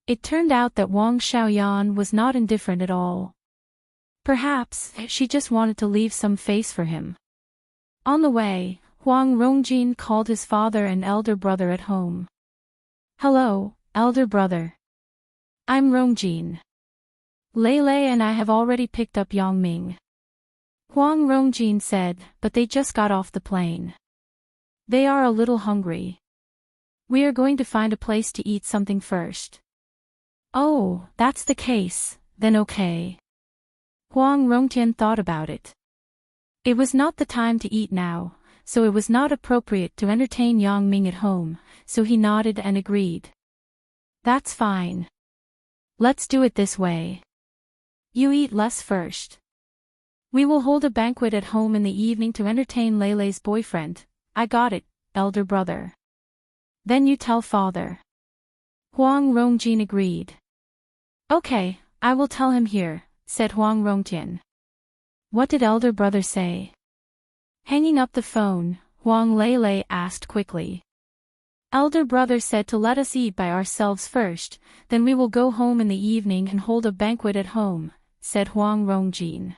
Speaker 1: It turned out that Wang Xiaoyan was not indifferent at all. Perhaps, she just wanted to leave some face for him. On the way, Huang Rongjin called his father and elder brother at home. Hello, elder brother. I'm Rongjin. Lele and I have already picked up Yang Ming. Huang Rongjin said, but they just got off the plane. They are a little hungry. We are going to find a place to eat something first. Oh, that's the case, then okay. Huang Rongtian thought about it. It was not the time to eat now, so it was not appropriate to entertain Yang Ming at home, so he nodded and agreed. That's fine. Let's do it this way. You eat less first. We will hold a banquet at home in the evening to entertain Lele's boyfriend. I got it, elder brother. Then you tell father. Huang Rongjin agreed. Okay, I will tell him here, said Huang Rongtian. What did elder brother say? Hanging up the phone, Huang Lele asked quickly. Elder brother said to let us eat by ourselves first, then we will go home in the evening and hold a banquet at home, said Huang Rongjin.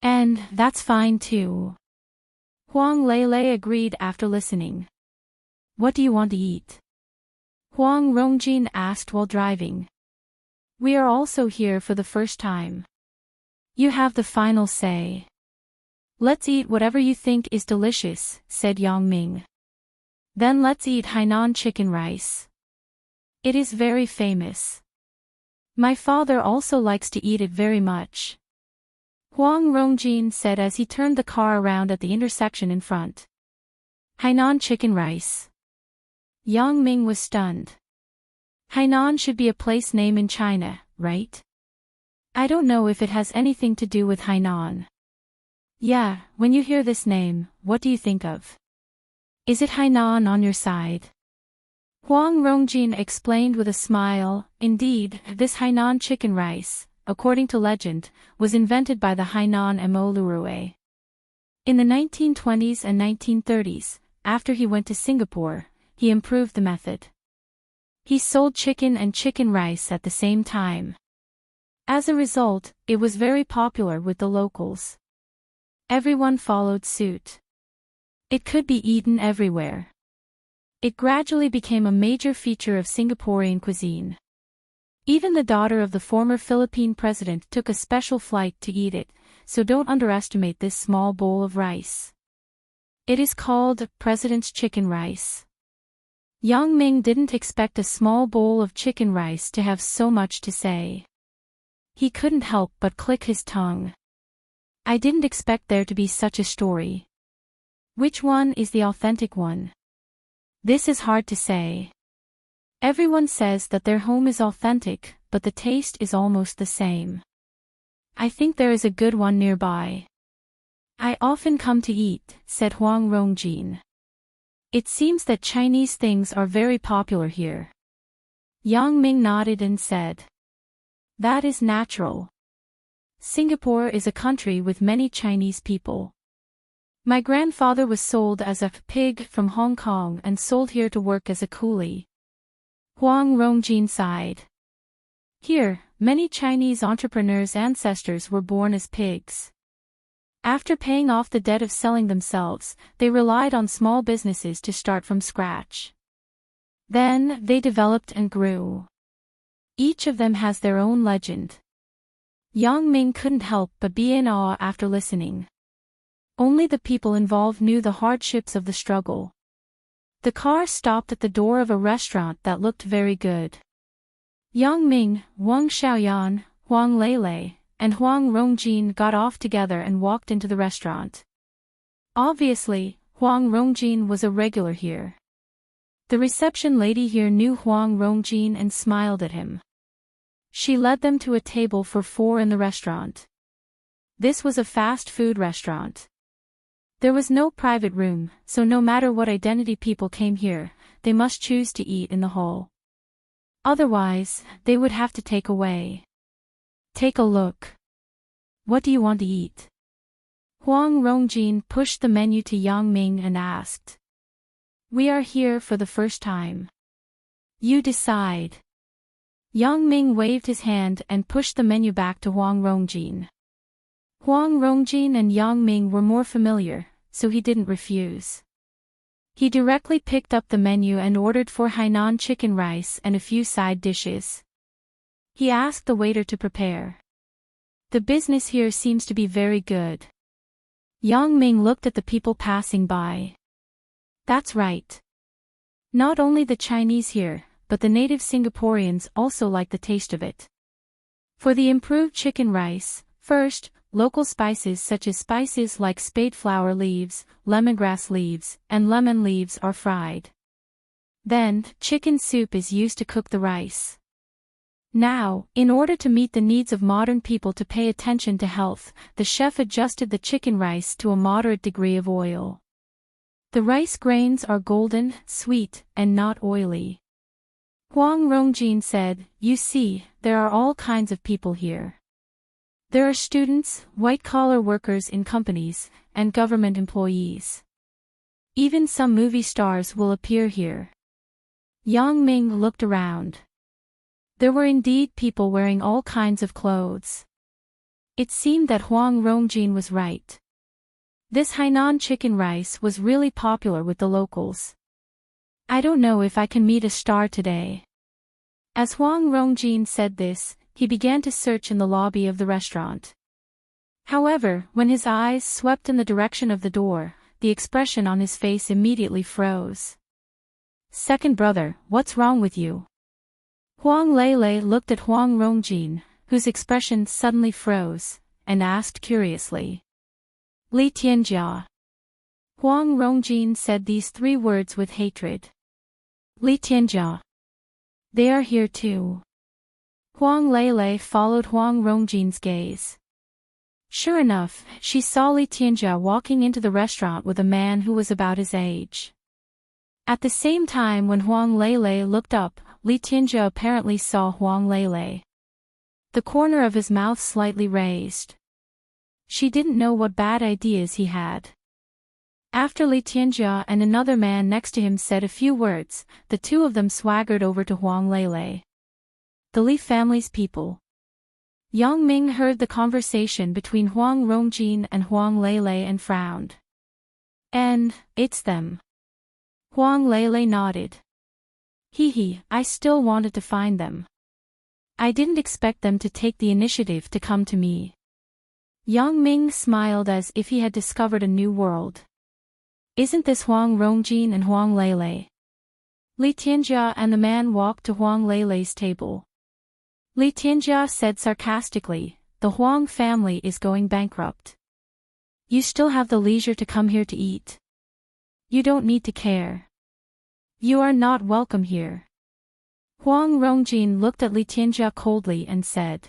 Speaker 1: And that's fine too. Huang Lele agreed after listening. What do you want to eat? Huang Rongjin asked while driving. We are also here for the first time. You have the final say. Let's eat whatever you think is delicious, said Yang Ming. Then let's eat Hainan chicken rice. It is very famous. My father also likes to eat it very much. Huang Rongjin said as he turned the car around at the intersection in front. Hainan chicken rice. Yang Ming was stunned. Hainan should be a place name in China, right? I don't know if it has anything to do with Hainan. Yeah, when you hear this name, what do you think of? Is it Hainan on your side? Huang Rongjin explained with a smile. Indeed, this Hainan chicken rice, according to legend, was invented by the Hainan Mo Lurue. In the 1920s and 1930s, after he went to Singapore, he improved the method. He sold chicken and chicken rice at the same time. As a result, it was very popular with the locals. Everyone followed suit. It could be eaten everywhere. It gradually became a major feature of Singaporean cuisine. Even the daughter of the former Philippine president took a special flight to eat it, so don't underestimate this small bowl of rice. It is called President's Chicken Rice. Yang Ming didn't expect a small bowl of chicken rice to have so much to say. He couldn't help but click his tongue. I didn't expect there to be such a story. Which one is the authentic one? This is hard to say. Everyone says that their home is authentic, but the taste is almost the same. I think there is a good one nearby. I often come to eat, said Huang Rongjin. It seems that Chinese things are very popular here. Yang Ming nodded and said. That is natural. Singapore is a country with many Chinese people. My grandfather was sold as a pig from Hong Kong and sold here to work as a coolie. Huang Rongjin sighed. Here, many Chinese entrepreneurs' ancestors were born as pigs. After paying off the debt of selling themselves, they relied on small businesses to start from scratch. Then, they developed and grew. Each of them has their own legend. Yang Ming couldn't help but be in awe after listening. Only the people involved knew the hardships of the struggle. The car stopped at the door of a restaurant that looked very good. Yang Ming, Wang Xiaoyan, Huang Lele, and Huang Rongjin got off together and walked into the restaurant. Obviously, Huang Rongjin was a regular here. The reception lady here knew Huang Rongjin and smiled at him. She led them to a table for 4 in the restaurant. This was a fast food restaurant. There was no private room, so no matter what identity people came here, they must choose to eat in the hall. Otherwise, they would have to take away. Take a look. What do you want to eat? Huang Rongjin pushed the menu to Yang Ming and asked. We are here for the first time. You decide. Yang Ming waved his hand and pushed the menu back to Huang Rongjin. Huang Rongjin and Yang Ming were more familiar, so he didn't refuse. He directly picked up the menu and ordered 4 Hainan chicken rice and a few side dishes. He asked the waiter to prepare. The business here seems to be very good. Yang Ming looked at the people passing by. That's right. Not only the Chinese here, but the native Singaporeans also like the taste of it. For the improved chicken rice, first, local spices such as spices like spade flower leaves, lemongrass leaves, and lemon leaves are fried. Then, chicken soup is used to cook the rice. Now, in order to meet the needs of modern people to pay attention to health, the chef adjusted the chicken rice to a moderate degree of oil. The rice grains are golden, sweet, and not oily. Huang Rongjin said, You see, there are all kinds of people here. There are students, white-collar workers in companies, and government employees. Even some movie stars will appear here. Yang Ming looked around. There were indeed people wearing all kinds of clothes. It seemed that Huang Rongjin was right. This Hainan chicken rice was really popular with the locals. I don't know if I can meet a star today. As Huang Rongjin said this, he began to search in the lobby of the restaurant. However, when his eyes swept in the direction of the door, the expression on his face immediately froze. Second brother, what's wrong with you? Huang Lele looked at Huang Rongjin, whose expression suddenly froze, and asked curiously. Li Tianjia. Huang Rongjin said these three words with hatred. Li Tianjia. They are here too. Huang Lele followed Huang Rongjin's gaze. Sure enough, she saw Li Tianjia walking into the restaurant with a man who was about his age. At the same time when Huang Lele looked up, Li Tianjia apparently saw Huang Lele. The corner of his mouth slightly raised. She didn't know what bad ideas he had. After Li Tianjia and another man next to him said a few words, the two of them swaggered over to Huang Lele. The Li family's people. Yang Ming heard the conversation between Huang Rongjin and Huang Lele and frowned. And, it's them. Huang Lele nodded. Hee, I still wanted to find them. I didn't expect them to take the initiative to come to me. Yang Ming smiled as if he had discovered a new world. Isn't this Huang Rongjin and Huang Lele? Li Tianjia and the man walked to Huang Lele's table. Li Tianjia said sarcastically, the Huang family is going bankrupt. You still have the leisure to come here to eat. You don't need to care. You are not welcome here. Huang Rongjin looked at Li Tianjia coldly and said.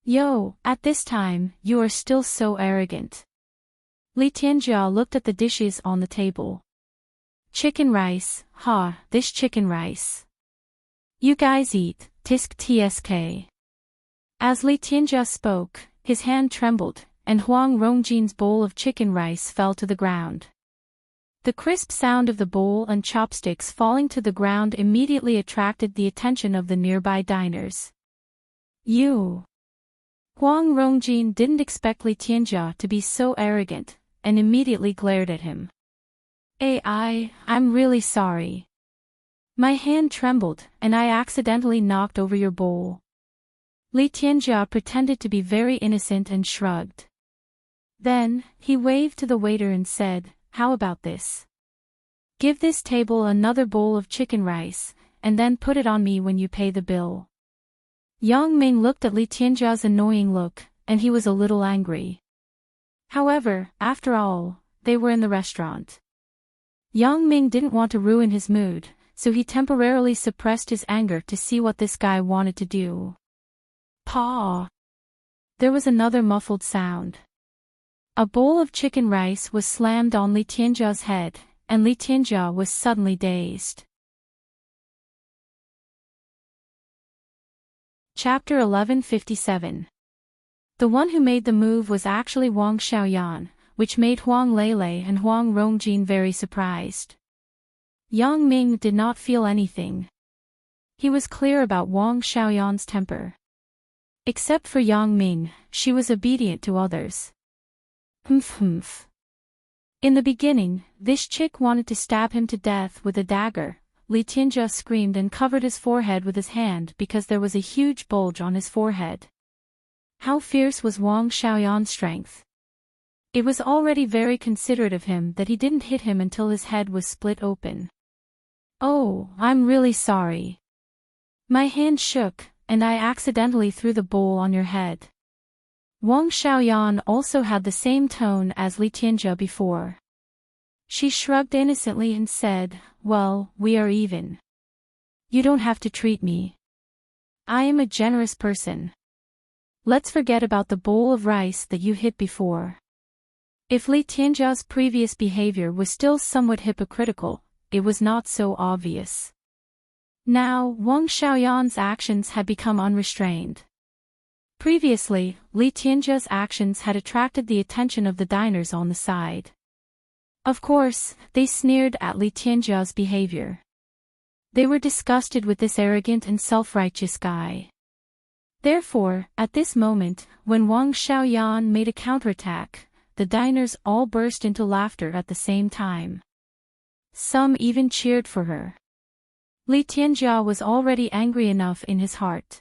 Speaker 1: Yo, at this time, you are still so arrogant. Li Tianjia looked at the dishes on the table. Chicken rice, this chicken rice. You guys eat, tisk tsk. As Li Tianjia spoke, his hand trembled, and Huang Rongjin's bowl of chicken rice fell to the ground. The crisp sound of the bowl and chopsticks falling to the ground immediately attracted the attention of the nearby diners. You. Huang Rongjin didn't expect Li Tianjia to be so arrogant, and immediately glared at him. I'm really sorry. My hand trembled, and I accidentally knocked over your bowl. Li Tianjia pretended to be very innocent and shrugged. Then, he waved to the waiter and said, how about this? Give this table another bowl of chicken rice, and then put it on me when you pay the bill. Yang Ming looked at Li Tianjia's annoying look, and he was a little angry. However, after all, they were in the restaurant. Yang Ming didn't want to ruin his mood, so he temporarily suppressed his anger to see what this guy wanted to do. Paw! There was another muffled sound. A bowl of chicken rice was slammed on Li Tianjia's head, and Li Tianjia was suddenly dazed. Chapter 1157. The one who made the move was actually Wang Xiaoyan, which made Huang Lele and Huang Rongjin very surprised. Yang Ming did not feel anything. He was clear about Wang Xiaoyan's temper. Except for Yang Ming, she was obedient to others. Humph. In the beginning, this chick wanted to stab him to death with a dagger. Li Tianjia screamed and covered his forehead with his hand because there was a huge bulge on his forehead. How fierce was Wang Xiaoyan's strength! It was already very considerate of him that he didn't hit him until his head was split open. Oh, I'm really sorry. My hand shook, and I accidentally threw the bowl on your head. Wang Xiaoyan also had the same tone as Li Tianjia before. She shrugged innocently and said, well, we are even. You don't have to treat me. I am a generous person. Let's forget about the bowl of rice that you hit before. If Li Tianjia's previous behavior was still somewhat hypocritical, it was not so obvious. Now, Wang Xiaoyan's actions had become unrestrained. Previously, Li Tianjia's actions had attracted the attention of the diners on the side. Of course, they sneered at Li Tianjia's behavior. They were disgusted with this arrogant and self-righteous guy. Therefore, at this moment, when Wang Xiaoyan made a counterattack, the diners all burst into laughter at the same time. Some even cheered for her. Li Tianjia was already angry enough in his heart.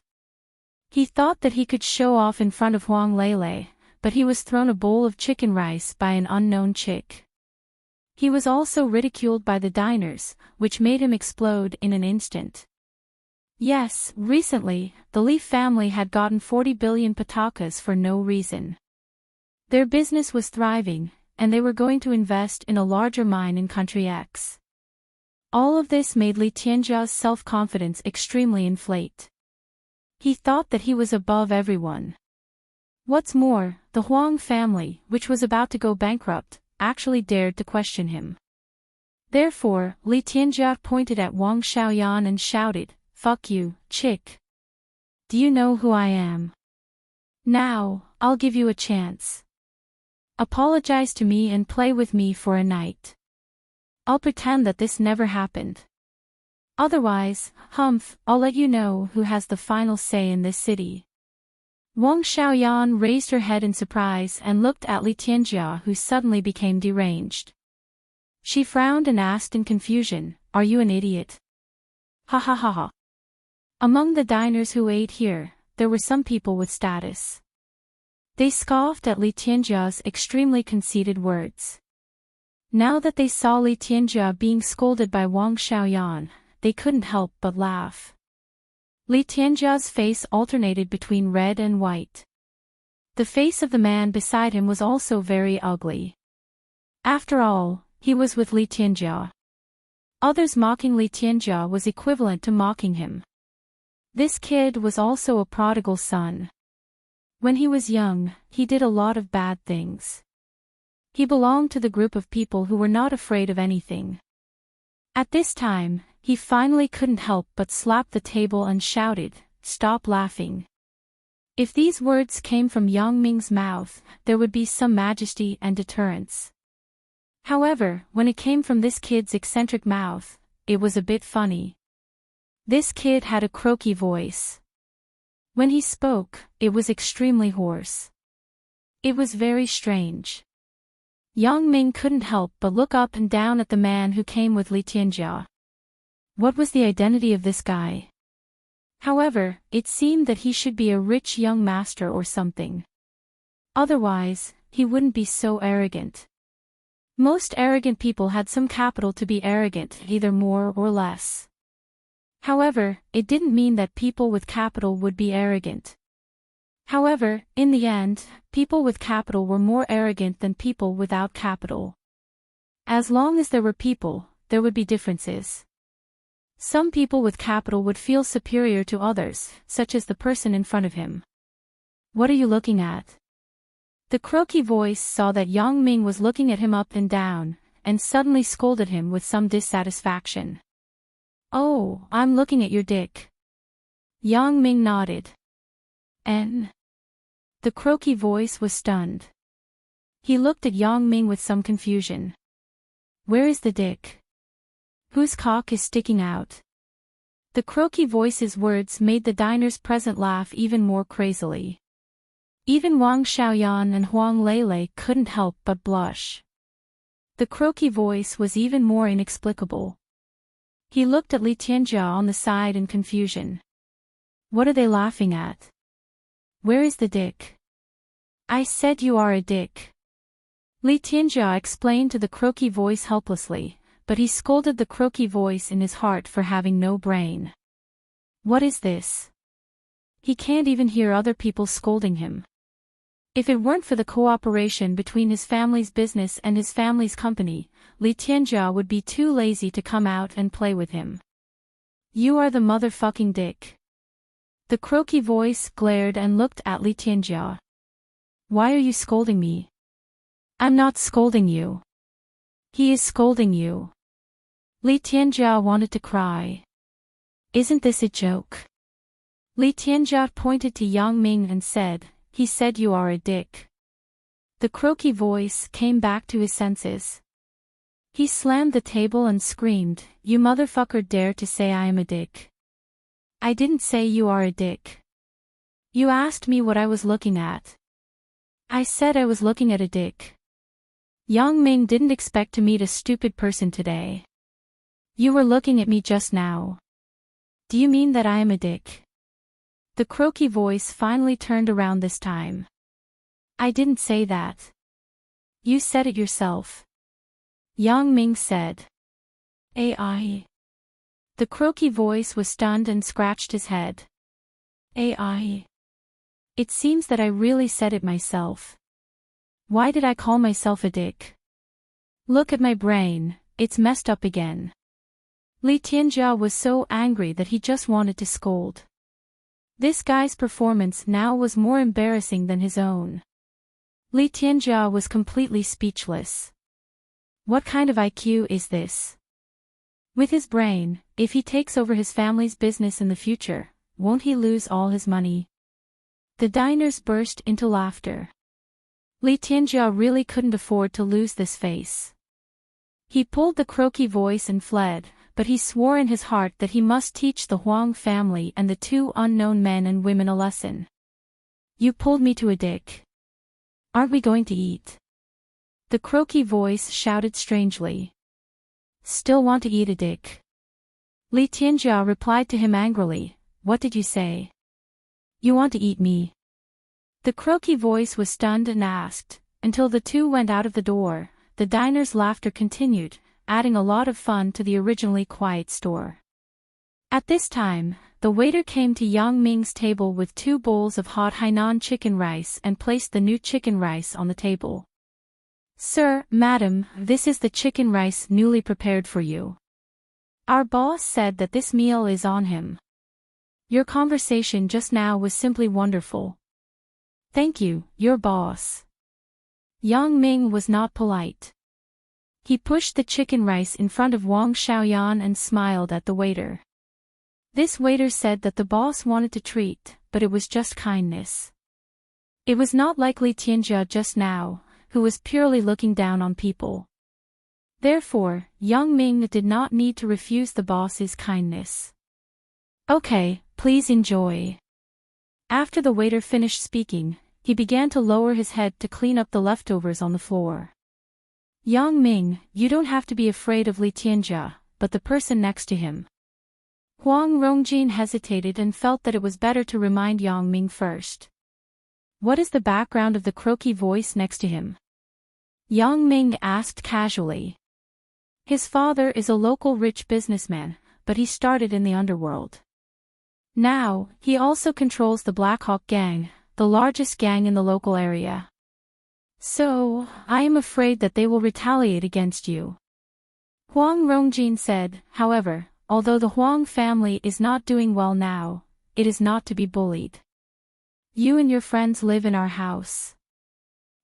Speaker 1: He thought that he could show off in front of Huang Lele, but he was thrown a bowl of chicken rice by an unknown chick. He was also ridiculed by the diners, which made him explode in an instant. Yes, recently, the Li family had gotten 40 billion patakas for no reason. Their business was thriving, and they were going to invest in a larger mine in Country X. All of this made Li Tianjia's self-confidence extremely inflate. He thought that he was above everyone. What's more, the Huang family, which was about to go bankrupt, actually dared to question him. Therefore, Li Tianjia pointed at Wang Xiaoyan and shouted, "Fuck you, chick. Do you know who I am? Now, I'll give you a chance. Apologize to me and play with me for a night. I'll pretend that this never happened. Otherwise, I'll let you know who has the final say in this city." Wang Xiaoyan raised her head in surprise and looked at Li Tianjia, who suddenly became deranged. She frowned and asked in confusion, "Are you an idiot?" Ha ha ha ha. Among the diners who ate here, there were some people with status. They scoffed at Li Tianjia's extremely conceited words. Now that they saw Li Tianjia being scolded by Wang Xiaoyan, they couldn't help but laugh. Li Tianjia's face alternated between red and white. The face of the man beside him was also very ugly. After all, he was with Li Tianjia. Others mocking Li Tianjia was equivalent to mocking him. This kid was also a prodigal son. When he was young, he did a lot of bad things. He belonged to the group of people who were not afraid of anything. At this time, he finally couldn't help but slap the table and shouted, "Stop laughing." If these words came from Yang Ming's mouth, there would be some majesty and deterrence. However, when it came from this kid's eccentric mouth, it was a bit funny. This kid had a croaky voice. When he spoke, it was extremely hoarse. It was very strange. Yang Ming couldn't help but look up and down at the man who came with Li Tianjia. What was the identity of this guy? However, it seemed that he should be a rich young master or something. Otherwise, he wouldn't be so arrogant. Most arrogant people had some capital to be arrogant, either more or less. However, it didn't mean that people with capital would be arrogant. However, in the end, people with capital were more arrogant than people without capital. As long as there were people, there would be differences. Some people with capital would feel superior to others, such as the person in front of him. What are you looking at? The croaky voice saw that Yang Ming was looking at him up and down, and suddenly scolded him with some dissatisfaction. Oh, I'm looking at your dick. Yang Ming nodded. And? The croaky voice was stunned. He looked at Yang Ming with some confusion. Where is the dick? Whose cock is sticking out? The croaky voice's words made the diners present laugh even more crazily. Even Wang Xiaoyan and Huang Lele couldn't help but blush. The croaky voice was even more inexplicable. He looked at Li Tianjia on the side in confusion. What are they laughing at? Where is the dick? I said you are a dick. Li Tianjia explained to the croaky voice helplessly, but he scolded the croaky voice in his heart for having no brain. What is this? He can't even hear other people scolding him. If it weren't for the cooperation between his family's business and his family's company, Li Tianjia would be too lazy to come out and play with him. You are the motherfucking dick. The croaky voice glared and looked at Li Tianjia. Why are you scolding me? I'm not scolding you. He is scolding you. Li Tianjia wanted to cry. Isn't this a joke? Li Tianjia pointed to Yang Ming and said, "He said you are a dick." The croaky voice came back to his senses. He slammed the table and screamed, "You motherfucker dare to say I am a dick. I didn't say you are a dick. You asked me what I was looking at. I said I was looking at a dick. Yang Ming didn't expect to meet a stupid person today. You were looking at me just now. Do you mean that I am a dick?" The croaky voice finally turned around this time. "I didn't say that. You said it yourself," Yang Ming said. "AI." The croaky voice was stunned and scratched his head. "AI. It seems that I really said it myself. Why did I call myself a dick? Look at my brain, it's messed up again." Li Tianjia was so angry that he just wanted to scold. This guy's performance now was more embarrassing than his own. Li Tianjia was completely speechless. What kind of IQ is this? With his brain, if he takes over his family's business in the future, won't he lose all his money? The diners burst into laughter. Li Tianjia really couldn't afford to lose this face. He pulled the croaky voice and fled, but he swore in his heart that he must teach the Huang family and the two unknown men and women a lesson. "You pulled me to a dick. Aren't we going to eat?" The croaky voice shouted strangely. "Still want to eat a dick?" Li Tianjia replied to him angrily, "What did you say? You want to eat me?" The croaky voice was stunned and asked, until the two went out of the door. The diner's laughter continued, adding a lot of fun to the originally quiet store. At this time, the waiter came to Yang Ming's table with 2 bowls of hot Hainan chicken rice and placed the new chicken rice on the table. "Sir, madam, this is the chicken rice newly prepared for you. Our boss said that this meal is on him. Your conversation just now was simply wonderful. Thank you, your boss." Yang Ming was not polite. He pushed the chicken rice in front of Wang Xiaoyan and smiled at the waiter. This waiter said that the boss wanted to treat, but it was just kindness. It was not like Li Tianjia just now, who was purely looking down on people. Therefore, Yang Ming did not need to refuse the boss's kindness. "Okay, please enjoy." After the waiter finished speaking, he began to lower his head to clean up the leftovers on the floor. "Yang Ming, you don't have to be afraid of Li Tianjia, but the person next to him." Huang Rongjin hesitated and felt that it was better to remind Yang Ming first. "What is the background of the croaky voice next to him?" Yang Ming asked casually. "His father is a local rich businessman, but he started in the underworld. Now, he also controls the Black Hawk Gang, the largest gang in the local area. So, I am afraid that they will retaliate against you." Huang Rongjin said, "However, although the Huang family is not doing well now, it is not to be bullied. You and your friends live in our house.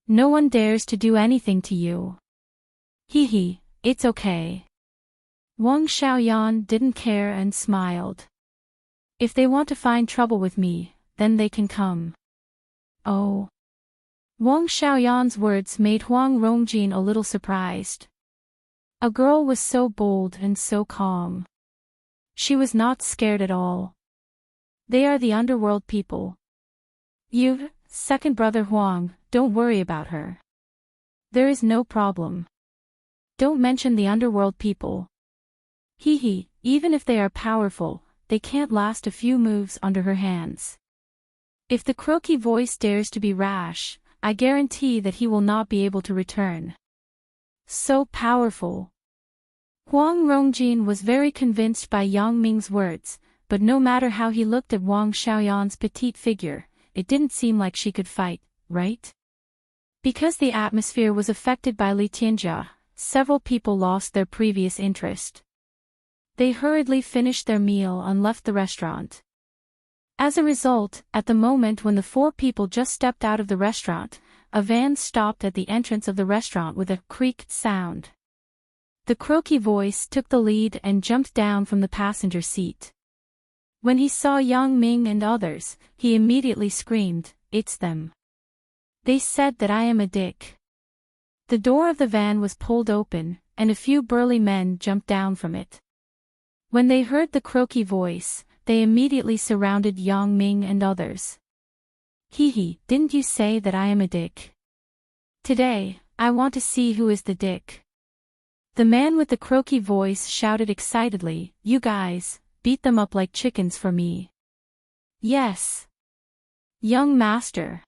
Speaker 1: No one dares to do anything to you. Hee, it's okay." Wang Xiaoyan didn't care and smiled. "If they want to find trouble with me, then they can come." "Oh." Wang Xiaoyan's words made Huang Rongjin a little surprised. A girl was so bold and so calm. She was not scared at all. They are the underworld people. "You, second brother Huang, don't worry about her. There is no problem. Don't mention the underworld people. Hee, even if they are powerful, they can't last a few moves under her hands. If the croaky voice dares to be rash, I guarantee that he will not be able to return. So powerful." Huang Rongjin was very convinced by Yang Ming's words, but no matter how he looked at Wang Xiaoyan's petite figure, it didn't seem like she could fight, right? Because the atmosphere was affected by Li Tianjia, several people lost their previous interest. They hurriedly finished their meal and left the restaurant. As a result, at the moment when the 4 people just stepped out of the restaurant, a van stopped at the entrance of the restaurant with a creaked sound. The croaky voice took the lead and jumped down from the passenger seat. When he saw Yang Ming and others, he immediately screamed, "It's them. They said that I am a dick." The door of the van was pulled open, and a few burly men jumped down from it. When they heard the croaky voice, they immediately surrounded Yang Ming and others. "Hee, didn't you say that I am a dick? Today, I want to see who is the dick." The man with the croaky voice shouted excitedly, "You guys, beat them up like chickens for me." "Yes, young master."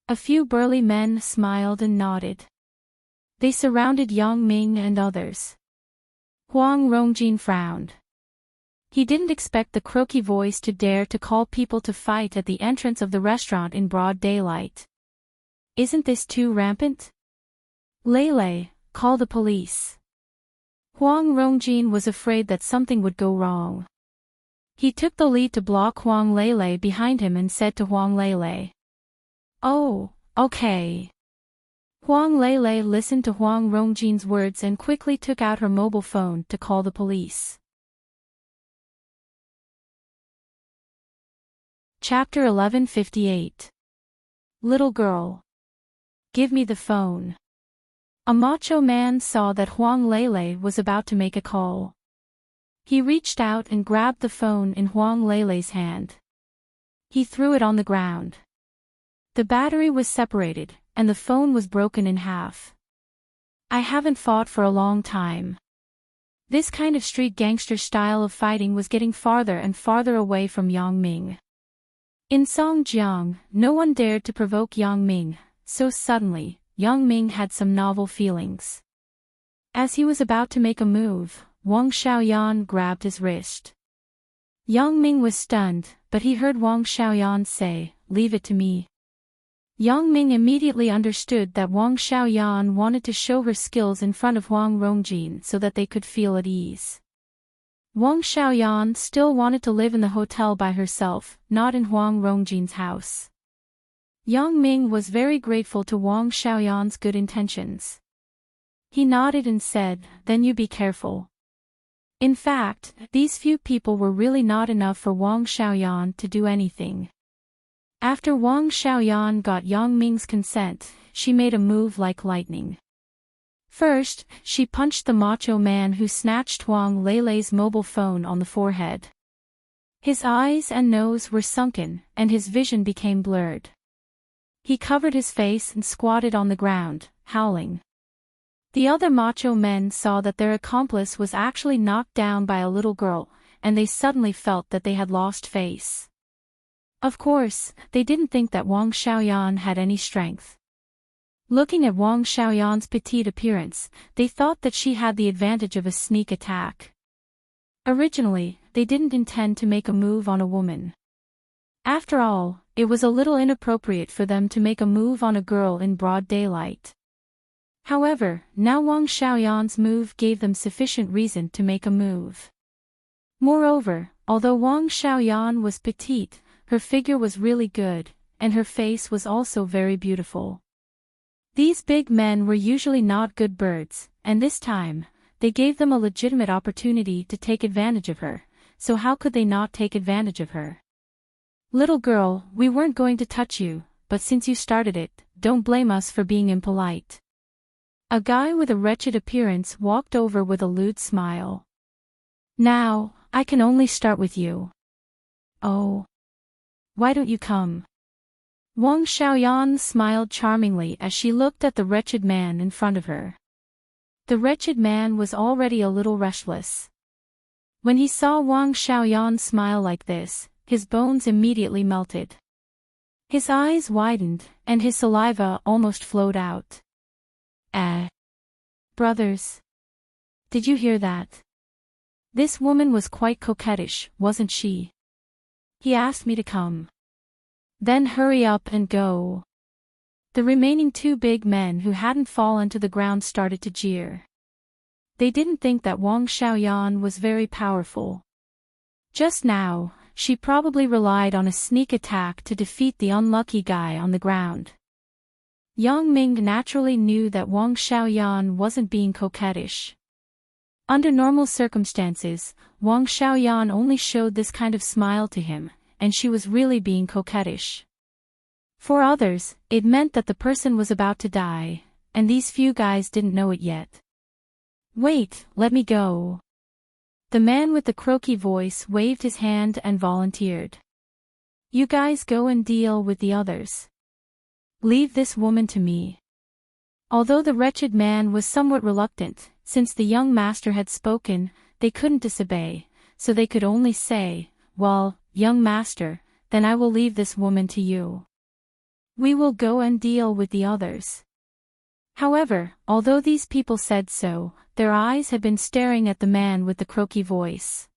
Speaker 1: A few burly men smiled and nodded. They surrounded Yang Ming and others. Huang Rongjin frowned. He didn't expect the croaky voice to dare to call people to fight at the entrance of the restaurant in broad daylight. Isn't this too rampant? Lele, call the police. Huang Rongjin was afraid that something would go wrong. He took the lead to block Huang Lele behind him and said to Huang Lele, "Oh, okay." Huang Lele listened to Huang Rongjin's words and quickly took out her mobile phone to call the police. Chapter 1158. Little girl. Give me the phone. A macho man saw that Huang Lele was about to make a call. He reached out and grabbed the phone in Huang Lele's hand. He threw it on the ground. The battery was separated, and the phone was broken in half. I haven't fought for a long time. This kind of street gangster style of fighting was getting farther and farther away from Yang Ming. In Songjiang, no one dared to provoke Yang Ming, so suddenly, Yang Ming had some novel feelings. As he was about to make a move, Wang Xiaoyan grabbed his wrist. Yang Ming was stunned, but he heard Wang Xiaoyan say, "Leave it to me." Yang Ming immediately understood that Wang Xiaoyan wanted to show her skills in front of Huang Rongjin so that they could feel at ease. Wang Xiaoyan still wanted to live in the hotel by herself, not in Huang Rongjin's house. Yang Ming was very grateful to Wang Xiaoyan's good intentions. He nodded and said, "Then you be careful." In fact, these few people were really not enough for Wang Xiaoyan to do anything. After Wang Xiaoyan got Yang Ming's consent, she made a move like lightning. First, she punched the macho man who snatched Huang Lele's mobile phone on the forehead. His eyes and nose were sunken, and his vision became blurred. He covered his face and squatted on the ground, howling. The other macho men saw that their accomplice was actually knocked down by a little girl, and they suddenly felt that they had lost face. Of course, they didn't think that Wang Xiaoyan had any strength. Looking at Wang Xiaoyan's petite appearance, they thought that she had the advantage of a sneak attack. Originally, they didn't intend to make a move on a woman. After all, it was a little inappropriate for them to make a move on a girl in broad daylight. However, now Wang Xiaoyan's move gave them sufficient reason to make a move. Moreover, although Wang Xiaoyan was petite, her figure was really good, and her face was also very beautiful. These big men were usually not good birds, and this time, they gave them a legitimate opportunity to take advantage of her, so how could they not take advantage of her? "Little girl, we weren't going to touch you, but since you started it, don't blame us for being impolite." A guy with a wretched appearance walked over with a lewd smile. "Now, I can only start with you." "Oh. Why don't you come?" Wang Xiaoyan smiled charmingly as she looked at the wretched man in front of her. The wretched man was already a little restless. When he saw Wang Xiaoyan smile like this, his bones immediately melted. His eyes widened, and his saliva almost flowed out. Brothers. Did you hear that? This woman was quite coquettish, wasn't she? He asked me to come. Then hurry up and go." The remaining two big men who hadn't fallen to the ground started to jeer. They didn't think that Wang Xiaoyan was very powerful. Just now, she probably relied on a sneak attack to defeat the unlucky guy on the ground. Yang Ming naturally knew that Wang Xiaoyan wasn't being coquettish. Under normal circumstances, Wang Xiaoyan only showed this kind of smile to him, and she was really being coquettish. For others, it meant that the person was about to die, and these few guys didn't know it yet. Wait, let me go. The man with the croaky voice waved his hand and volunteered. You guys go and deal with the others. Leave this woman to me. Although the wretched man was somewhat reluctant, since the young master had spoken, they couldn't disobey, so they could only say, well, young master, then I will leave this woman to you. We will go and deal with the others. However, although these people said so, their eyes had been staring at the man with the croaky voice.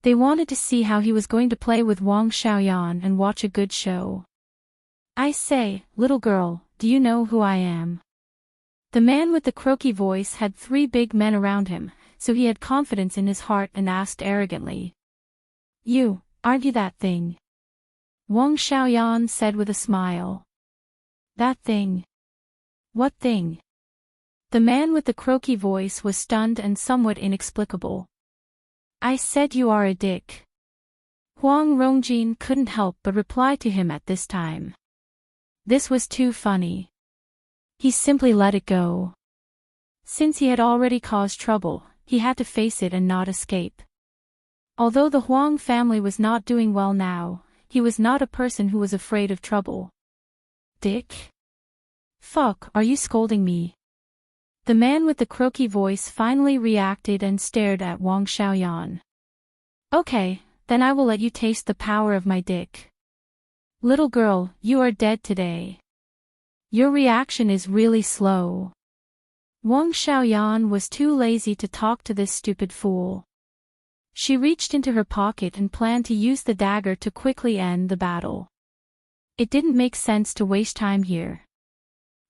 Speaker 1: They wanted to see how he was going to play with Wang Xiaoyan and watch a good show. I say, little girl, do you know who I am? The man with the croaky voice had 3 big men around him, so he had confidence in his heart and asked arrogantly. You, aren't you that thing? Wang Xiaoyan said with a smile. That thing? What thing? The man with the croaky voice was stunned and somewhat inexplicable. I said you are a dick. Huang Rongjin couldn't help but reply to him at this time. This was too funny. He simply let it go. Since he had already caused trouble, he had to face it and not escape. Although the Huang family was not doing well now, he was not a person who was afraid of trouble. Dick? Fuck, are you scolding me? The man with the croaky voice finally reacted and stared at Wang Xiaoyan. Okay, then I will let you taste the power of my dick. Little girl, you are dead today. Your reaction is really slow. Wang Xiaoyan was too lazy to talk to this stupid fool. She reached into her pocket and planned to use the dagger to quickly end the battle. It didn't make sense to waste time here.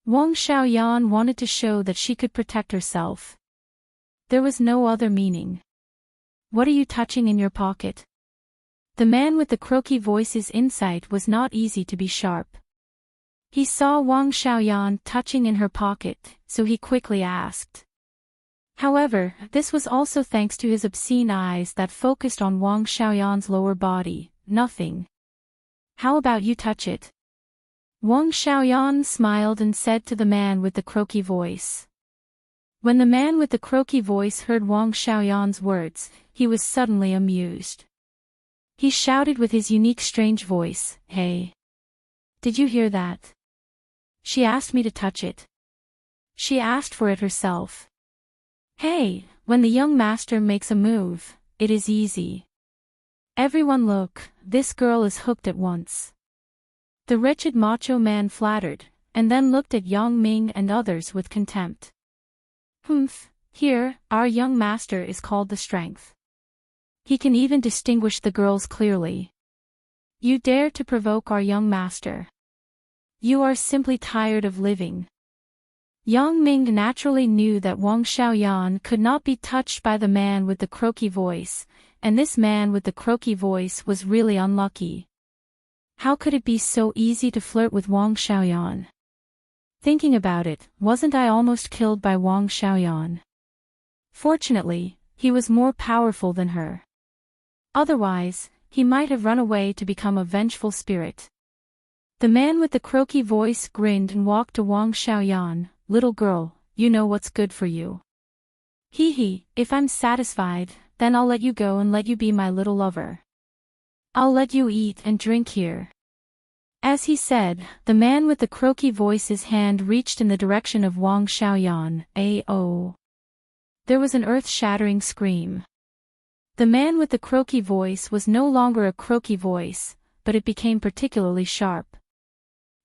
Speaker 1: Wang Xiaoyan wanted to show that she could protect herself. There was no other meaning. What are you touching in your pocket? The man with the croaky voice's insight was not easy to be sharp. He saw Wang Xiaoyan touching in her pocket, so he quickly asked. However, this was also thanks to his obscene eyes that focused on Wang Xiaoyan's lower body. Nothing. How about you touch it? Wang Xiaoyan smiled and said to the man with the croaky voice. When the man with the croaky voice heard Wang Xiaoyan's words, he was suddenly amused. He shouted with his unique strange voice, Hey! Did you hear that? She asked me to touch it. She asked for it herself. Hey, when the young master makes a move, it is easy. Everyone look, this girl is hooked at once. The wretched macho man flattered, and then looked at Yang Ming and others with contempt. Humph, here, our young master is called the Strength. He can even distinguish the girls clearly. You dare to provoke our young master. You are simply tired of living. Yang Ming naturally knew that Wang Xiaoyan could not be touched by the man with the croaky voice, and this man with the croaky voice was really unlucky. How could it be so easy to flirt with Wang Xiaoyan? Thinking about it, wasn't I almost killed by Wang Xiaoyan? Fortunately, he was more powerful than her. Otherwise, he might have run away to become a vengeful spirit. The man with the croaky voice grinned and walked to Wang Xiaoyan. Little girl, you know what's good for you. Hee hee, if I'm satisfied, then I'll let you go and let you be my little lover. I'll let you eat and drink here. As he said, the man with the croaky voice's hand reached in the direction of Wang Xiaoyan. A-oh. There was an earth-shattering scream. The man with the croaky voice was no longer a croaky voice, but it became particularly sharp.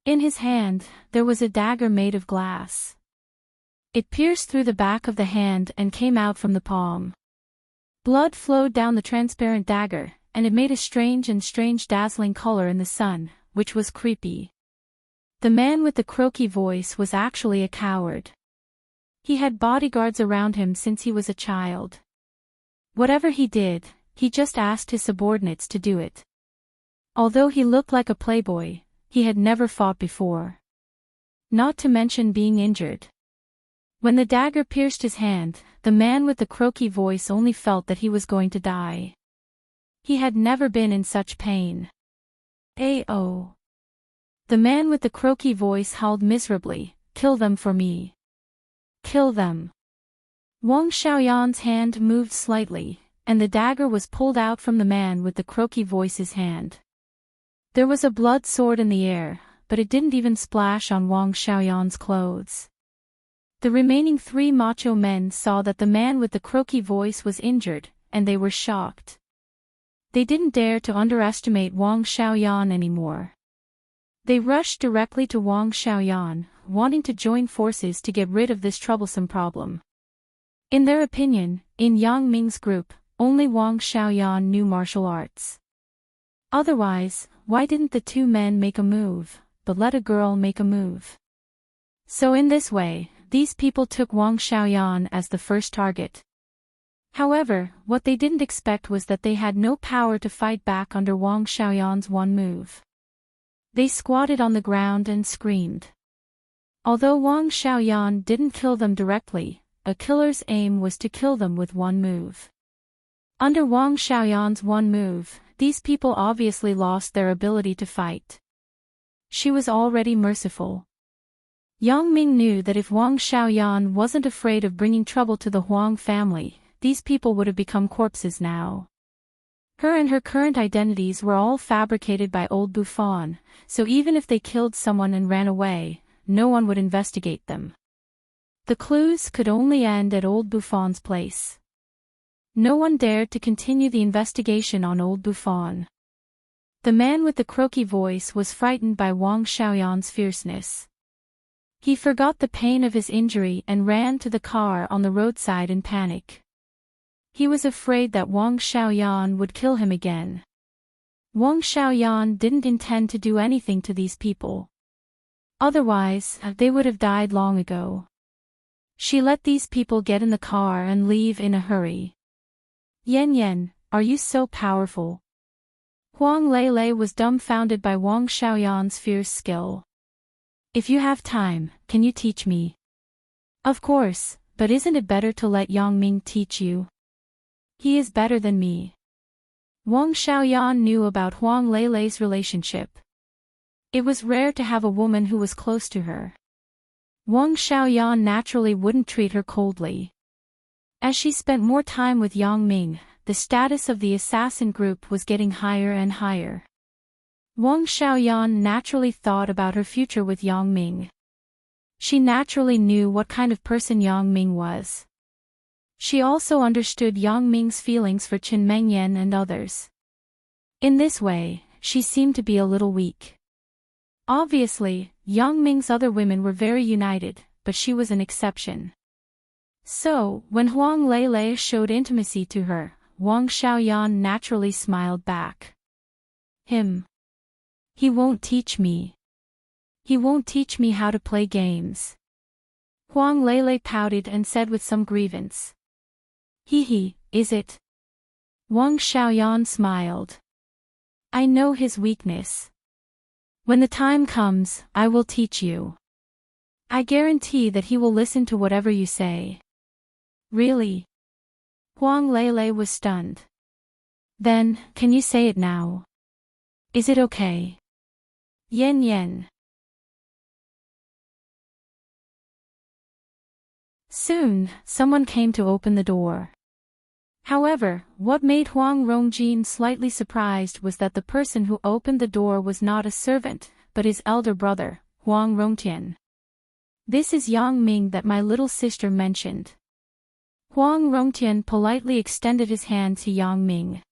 Speaker 1: In his hand, there was a dagger made of glass. It pierced through the back of the hand and came out from the palm. Blood flowed down the transparent dagger, and it made a strange dazzling color in the sun, which was creepy. The man with the croaky voice was actually a coward. He had bodyguards around him since he was a child. Whatever he did, he just asked his subordinates to do it. Although he looked like a playboy, he had never fought before. Not to mention being injured. When the dagger pierced his hand, the man with the croaky voice only felt that he was going to die. He had never been in such pain. "Oh." The man with the croaky voice howled miserably, "Kill them for me. Kill them." Wang Xiaoyan's hand moved slightly, and the dagger was pulled out from the man with the croaky voice's hand. There was a blood sword in the air, but it didn't even splash on Wang Xiaoyan's clothes. The remaining 3 macho men saw that the man with the croaky voice was injured, and they were shocked. They didn't dare to underestimate Wang Xiaoyan anymore. They rushed directly to Wang Xiaoyan, wanting to join forces to get rid of this troublesome problem. In their opinion, in Yang Ming's group, only Wang Xiaoyan knew martial arts. Otherwise, why didn't the 2 men make a move, but let a girl make a move? So in this way, these people took Wang Xiaoyan as the first target. However, what they didn't expect was that they had no power to fight back under Wang Xiaoyan's one move. They squatted on the ground and screamed. Although Wang Xiaoyan didn't kill them directly, a killer's aim was to kill them with one move. Under Wang Xiaoyan's one move, these people obviously lost their ability to fight. She was already merciful. Yang Ming knew that if Wang Xiaoyan wasn't afraid of bringing trouble to the Huang family, these people would have become corpses now. Her and her current identities were all fabricated by old Buffon, so even if they killed someone and ran away, no one would investigate them. The clues could only end at old Buffon's place. No one dared to continue the investigation on old Buffon. The man with the croaky voice was frightened by Wang Xiaoyan's fierceness. He forgot the pain of his injury and ran to the car on the roadside in panic. He was afraid that Wang Xiaoyan would kill him again. Wang Xiaoyan didn't intend to do anything to these people. Otherwise, they would have died long ago. She let these people get in the car and leave in a hurry. "Yan Yan, are you so powerful?" Huang Lei was dumbfounded by Wang Xiaoyan's fierce skill. "If you have time, can you teach me?" "Of course, but isn't it better to let Yang Ming teach you? He is better than me." Wang Xiaoyan knew about Huang Lei's relationship. It was rare to have a woman who was close to her. Wang Xiaoyan naturally wouldn't treat her coldly. As she spent more time with Yang Ming, the status of the assassin group was getting higher and higher. Wang Xiaoyan naturally thought about her future with Yang Ming. She naturally knew what kind of person Yang Ming was. She also understood Yang Ming's feelings for Chen Mengyan and others. In this way, she seemed to be a little weak. Obviously, Yang Ming's other women were very united, but she was an exception. So, when Huang Lei showed intimacy to her, Wang Xiaoyan naturally smiled back. He won't teach me. He won't teach me how to play games." Huang Lei pouted and said with some grievance. Is it?" Wang Xiaoyan smiled. "I know his weakness. When the time comes, I will teach you. I guarantee that he will listen to whatever you say." "Really?" Huang Lei was stunned. "Then, can you say it now? Is it okay?" "Yan Yan." Soon, someone came to open the door. However, what made Huang Rongjin slightly surprised was that the person who opened the door was not a servant, but his elder brother, Huang Rongtian. "This is Yang Ming that my little sister mentioned." Huang Rongtian politely extended his hand to Yang Ming.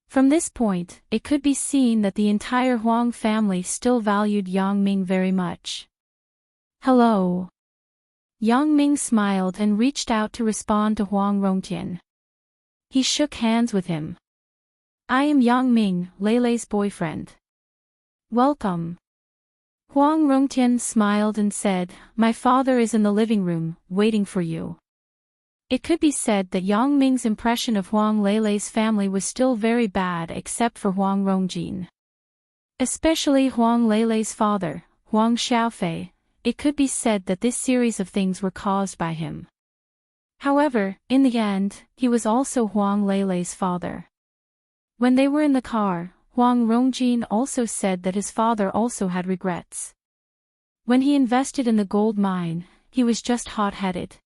Speaker 1: From this point, it could be seen that the entire Huang family still valued Yang Ming very much. "Hello." Yang Ming smiled and reached out to respond to Huang Rongtian. He shook hands with him. "I am Yang Ming, Lei's boyfriend." "Welcome." Huang Rongtian smiled and said, "My father is in the living room, waiting for you." It could be said that Yang Ming's impression of Huang Lei's family was still very bad except for Huang Rongjin. Especially Huang Lei's father, Huang Xiaofei, it could be said that this series of things were caused by him. However, in the end, he was also Huang Leilei's father. When they were in the car, Huang Rongjin also said that his father also had regrets. When he invested in the gold mine, he was just hot-headed.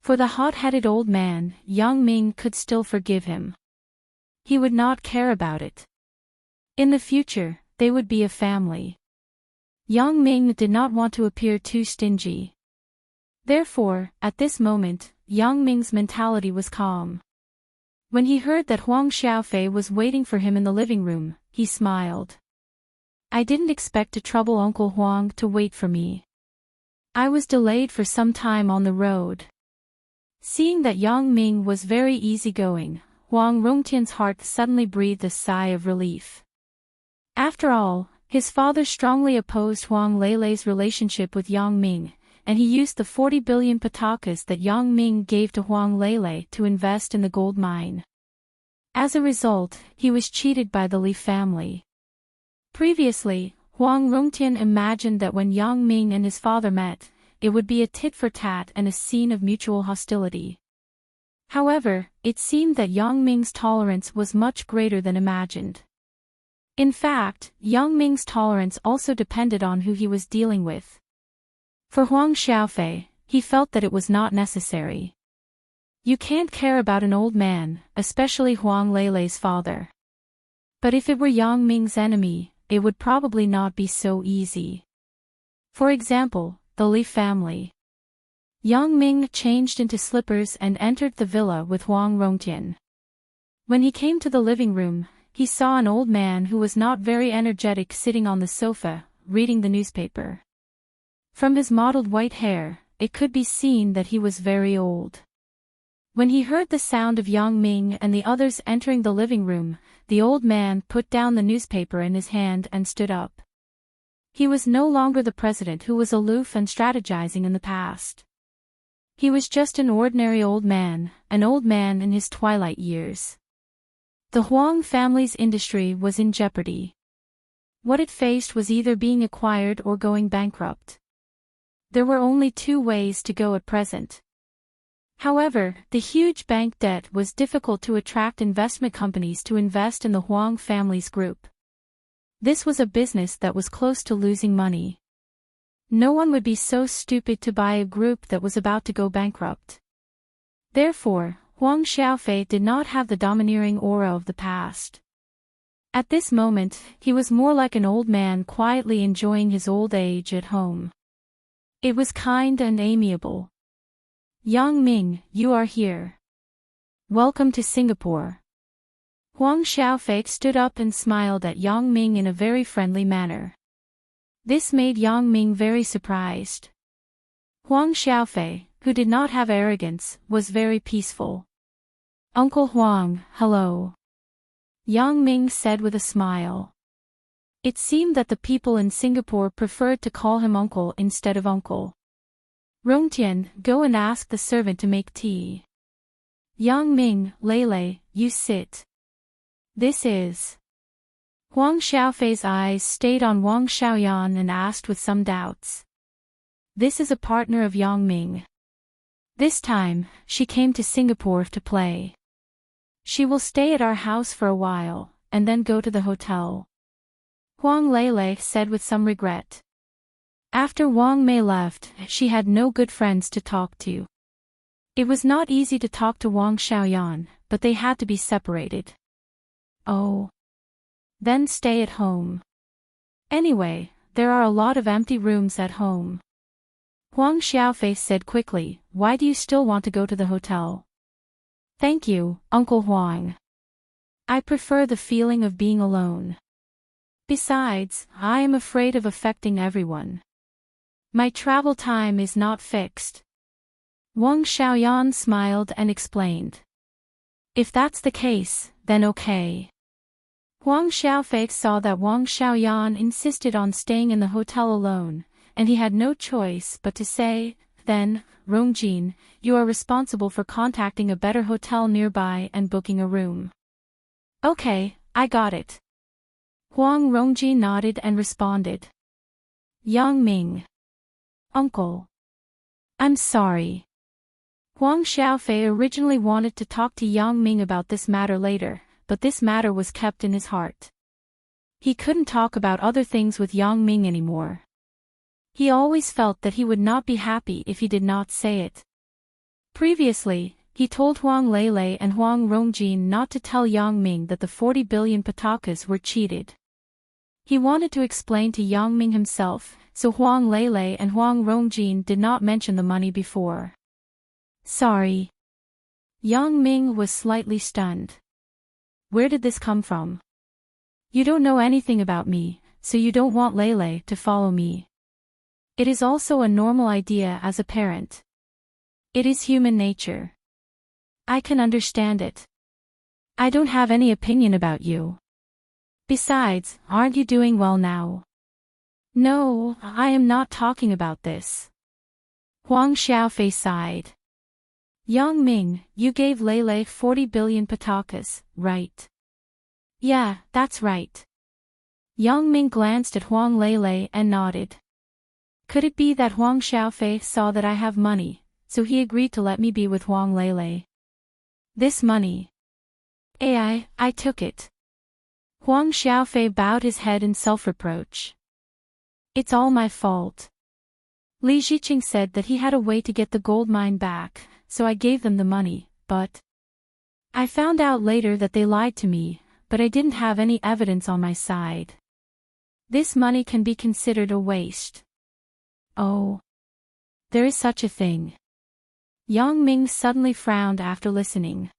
Speaker 1: For the hot-headed old man, Yang Ming could still forgive him. He would not care about it. In the future, they would be a family. Yang Ming did not want to appear too stingy. Therefore, at this moment, Yang Ming's mentality was calm. When he heard that Huang Xiaofei was waiting for him in the living room, he smiled. I didn't expect to trouble Uncle Huang to wait for me. I was delayed for some time on the road. Seeing that Yang Ming was very easygoing, Huang Rongtian's heart suddenly breathed a sigh of relief. After all, his father strongly opposed Huang Leilei's relationship with Yang Ming, and he used the 40 billion patakas that Yang Ming gave to Huang Leilei to invest in the gold mine. As a result, he was cheated by the Li family. Previously, Huang Rongtian imagined that when Yang Ming and his father met, it would be a tit-for-tat and a scene of mutual hostility. However, it seemed that Yang Ming's tolerance was much greater than imagined. In fact, Yang Ming's tolerance also depended on who he was dealing with. For Huang Xiaofei, he felt that it was not necessary. You can't care about an old man, especially Huang Leilei's father. But if it were Yang Ming's enemy, it would probably not be so easy. For example, the Li family. Yang Ming changed into slippers and entered the villa with Huang Rongtian. When he came to the living room, he saw an old man who was not very energetic sitting on the sofa, reading the newspaper. From his mottled white hair, it could be seen that he was very old. When he heard the sound of Yang Ming and the others entering the living room, the old man put down the newspaper in his hand and stood up. He was no longer the president who was aloof and strategizing in the past. He was just an ordinary old man in his twilight years. The Huang family's industry was in jeopardy. What it faced was either being acquired or going bankrupt. There were only two ways to go at present. However, the huge bank debt was difficult to attract investment companies to invest in the Huang family's group. This was a business that was close to losing money. No one would be so stupid to buy a group that was about to go bankrupt. Therefore, Huang Xiaofei did not have the domineering aura of the past. At this moment, he was more like an old man quietly enjoying his old age at home. It was kind and amiable. Yang Ming, you are here. Welcome to Singapore. Huang Xiaofei stood up and smiled at Yang Ming in a very friendly manner. This made Yang Ming very surprised. Huang Xiaofei, who did not have arrogance, was very peaceful. Uncle Huang, hello. Yang Ming said with a smile. It seemed that the people in Singapore preferred to call him uncle instead of uncle. Rongtian, go and ask the servant to make tea. Yang Ming, Leilei, you sit. This is. Huang Xiaofei's eyes stayed on Wang Xiaoyan and asked with some doubts. This is a partner of Yang Ming. This time, she came to Singapore to play. She will stay at our house for a while, and then go to the hotel. Huang Leilei said with some regret. After Wang Mei left, she had no good friends to talk to. It was not easy to talk to Wang Xiaoyan, but they had to be separated. Oh. Then stay at home. Anyway, there are a lot of empty rooms at home. Huang Xiaofei said quickly, why do you still want to go to the hotel? Thank you, Uncle Huang. I prefer the feeling of being alone. Besides, I am afraid of affecting everyone. My travel time is not fixed. Wang Xiaoyan smiled and explained. If that's the case, then okay. Huang Xiaofei saw that Wang Xiaoyan insisted on staying in the hotel alone, and he had no choice but to say, then, Rongjin, you are responsible for contacting a better hotel nearby and booking a room. Okay, I got it. Huang Rongjin nodded and responded. Yang Ming. Uncle. I'm sorry. Huang Xiaofei originally wanted to talk to Yang Ming about this matter later, but this matter was kept in his heart. He couldn't talk about other things with Yang Ming anymore. He always felt that he would not be happy if he did not say it. Previously, he told Huang Leilei and Huang Rongjin not to tell Yang Ming that the 40 billion patakas were cheated. He wanted to explain to Yang Ming himself, so Huang Leilei and Huang Rongjin did not mention the money before. Sorry. Yang Ming was slightly stunned. Where did this come from? You don't know anything about me, so you don't want Leilei to follow me. It is also a normal idea as a parent. It is human nature. I can understand it. I don't have any opinion about you. Besides, aren't you doing well now? No, I am not talking about this. Huang Xiaofei sighed. Yang Ming, you gave Leilei 40 billion patakas, right? Yeah, that's right. Yang Ming glanced at Huang Leilei and nodded. Could it be that Huang Xiaofei saw that I have money, so he agreed to let me be with Huang Leilei? This money. I took it. Huang Xiaofei bowed his head in self-reproach. It's all my fault. Li Ziqing said that he had a way to get the gold mine back, so I gave them the money, but I found out later that they lied to me, but I didn't have any evidence on my side. This money can be considered a waste. Oh. There is such a thing. Yang Ming suddenly frowned after listening.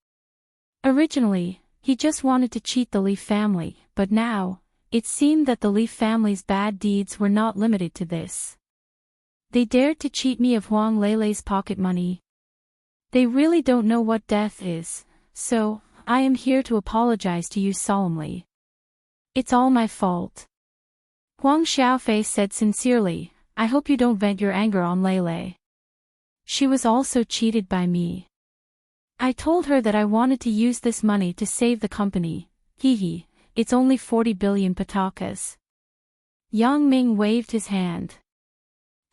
Speaker 1: Originally, he just wanted to cheat the Li family, but now, it seemed that the Li family's bad deeds were not limited to this. They dared to cheat me of Huang Leilei's pocket money. They really don't know what death is, so I am here to apologize to you solemnly. It's all my fault. Huang Xiaofei said sincerely, I hope you don't vent your anger on Leilei. She was also cheated by me. I told her that I wanted to use this money to save the company. It's only 40 billion patakas. Yang Ming waved his hand.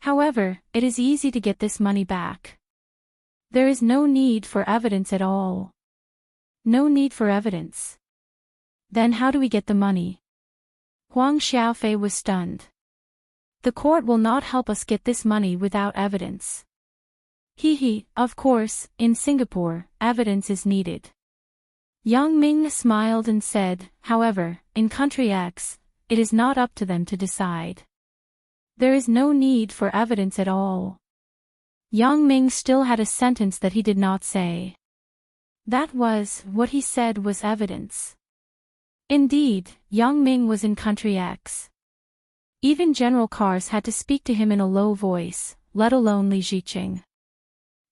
Speaker 1: However, it is easy to get this money back. There is no need for evidence at all. No need for evidence. Then how do we get the money? Huang Xiaofei was stunned. The court will not help us get this money without evidence. Of course, in Singapore, evidence is needed. Yang Ming smiled and said, however, in country X, it is not up to them to decide. There is no need for evidence at all. Yang Ming still had a sentence that he did not say. That was, what he said was evidence. Indeed, Yang Ming was in country X. Even General Cars had to speak to him in a low voice, let alone Li Ziqing.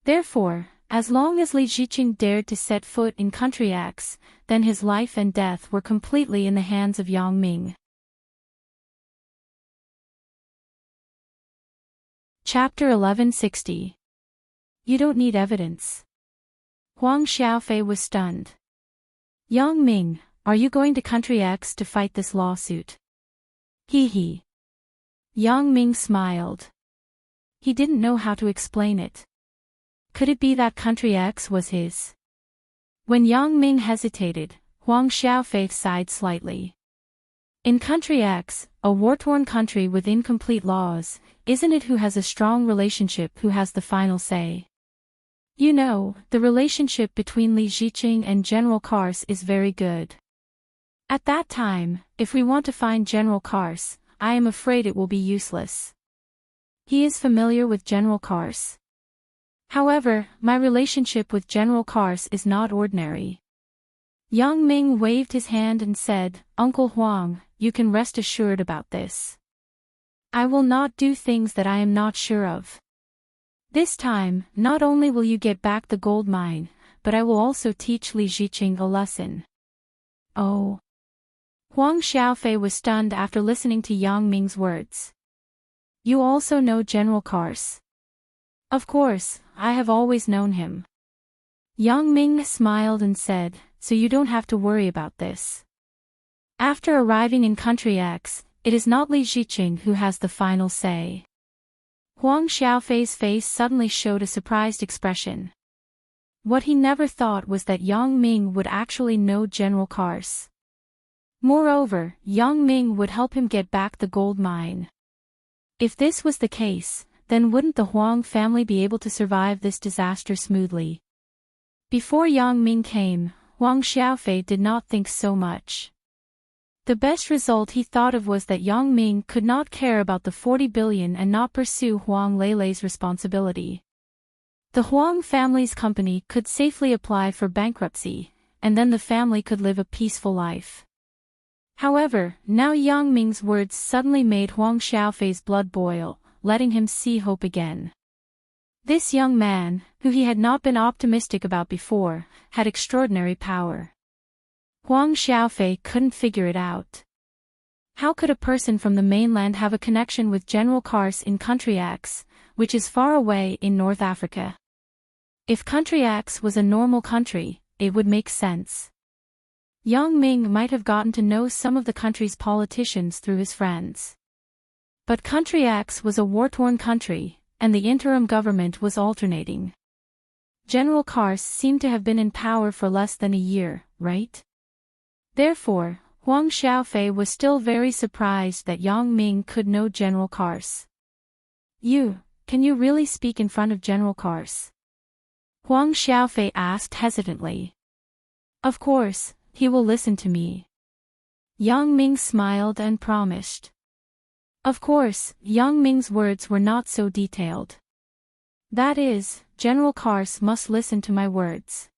Speaker 1: Therefore, as long as Li Ziqing dared to set foot in country X, then his life and death were completely in the hands of Yang Ming. Chapter 1160. You don't need evidence. Huang Xiaofei was stunned. Yang Ming, are you going to country X to fight this lawsuit? Yang Ming smiled. He didn't know how to explain it. Could it be that country X was his? When Yang Ming hesitated, Huang Xiaofei sighed slightly. In country X, a war-torn country with incomplete laws, isn't it who has a strong relationship who has the final say? You know, the relationship between Li Ziqing and General Kars is very good. At that time, if we want to find General Kars, I am afraid it will be useless. He is familiar with General Kars. However, my relationship with General Kars is not ordinary. Yang Ming waved his hand and said, Uncle Huang, you can rest assured about this. I will not do things that I am not sure of. This time, not only will you get back the gold mine, but I will also teach Li Ziqing a lesson. Oh. Huang Xiaofei was stunned after listening to Yang Ming's words. You also know General Kars? Of course, I have always known him. Yang Ming smiled and said, so you don't have to worry about this. After arriving in country X, it is not Li Ziqing who has the final say. Huang Xiaofei's face suddenly showed a surprised expression. What he never thought was that Yang Ming would actually know General Kars. Moreover, Yang Ming would help him get back the gold mine. If this was the case, then wouldn't the Huang family be able to survive this disaster smoothly? Before Yang Ming came, Huang Xiaofei did not think so much. The best result he thought of was that Yang Ming could not care about the 40 billion and not pursue Huang Leilei's responsibility. The Huang family's company could safely apply for bankruptcy, and then the family could live a peaceful life. However, now Yang Ming's words suddenly made Huang Xiaofei's blood boil, letting him see hope again. This young man, who he had not been optimistic about before, had extraordinary power. Huang Xiaofei couldn't figure it out. How could a person from the mainland have a connection with General Kars in Country X, which is far away in North Africa? If Country X was a normal country, it would make sense. Yang Ming might have gotten to know some of the country's politicians through his friends. But Country X was a war-torn country, and the interim government was alternating. General Kars seemed to have been in power for less than a year, right? Therefore, Huang Xiaofei was still very surprised that Yang Ming could know General Kars. Can you really speak in front of General Kars? Huang Xiaofei asked hesitantly. Of course, he will listen to me. Yang Ming smiled and promised. Of course, Yang Ming's words were not so detailed. That is, General Kars must listen to my words.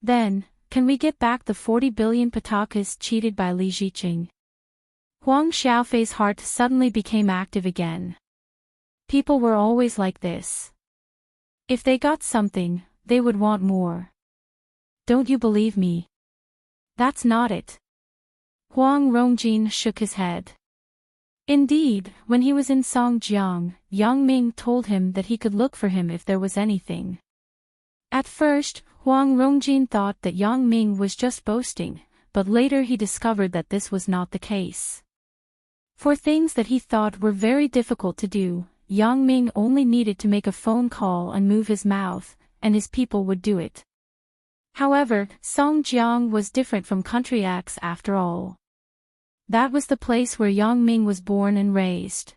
Speaker 1: Then, can we get back the 40 billion patakas cheated by Li Ziqing? Huang Xiaofei's heart suddenly became active again. People were always like this. If they got something, they would want more. Don't you believe me? That's not it. Huang Rongjin shook his head. Indeed, when he was in Songjiang, Yang Ming told him that he could look for him if there was anything. At first, Huang Rongjin thought that Yang Ming was just boasting, but later he discovered that this was not the case. For things that he thought were very difficult to do, Yang Ming only needed to make a phone call and move his mouth, and his people would do it. However, Songjiang was different from Country X after all. That was the place where Yang Ming was born and raised.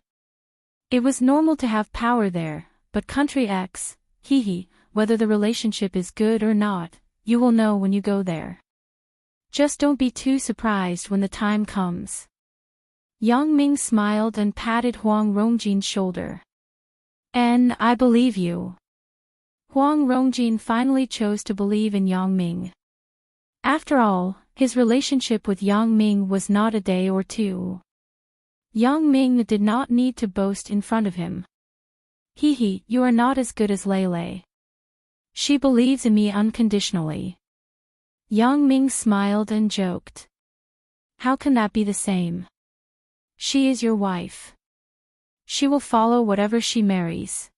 Speaker 1: It was normal to have power there, but Country X, whether the relationship is good or not, you will know when you go there. Just don't be too surprised when the time comes. Yang Ming smiled and patted Huang Rongjin's shoulder. And I believe you. Huang Rongjin finally chose to believe in Yang Ming. After all, his relationship with Yang Ming was not a day or two. Yang Ming did not need to boast in front of him. You are not as good as Leilei. She believes in me unconditionally. Yang Ming smiled and joked. How can that be the same? She is your wife. She will follow whatever she marries.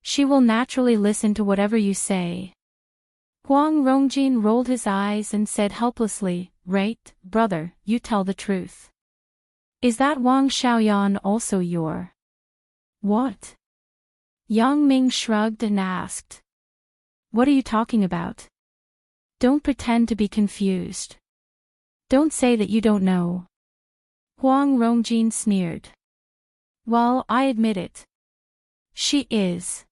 Speaker 1: She will naturally listen to whatever you say. Huang Rongjin rolled his eyes and said helplessly, right, brother, you tell the truth. Is that Wang Xiaoyan also your? What? Yang Ming shrugged and asked. What are you talking about? Don't pretend to be confused. Don't say that you don't know. Huang Rongjin sneered. Well, I admit it. She is.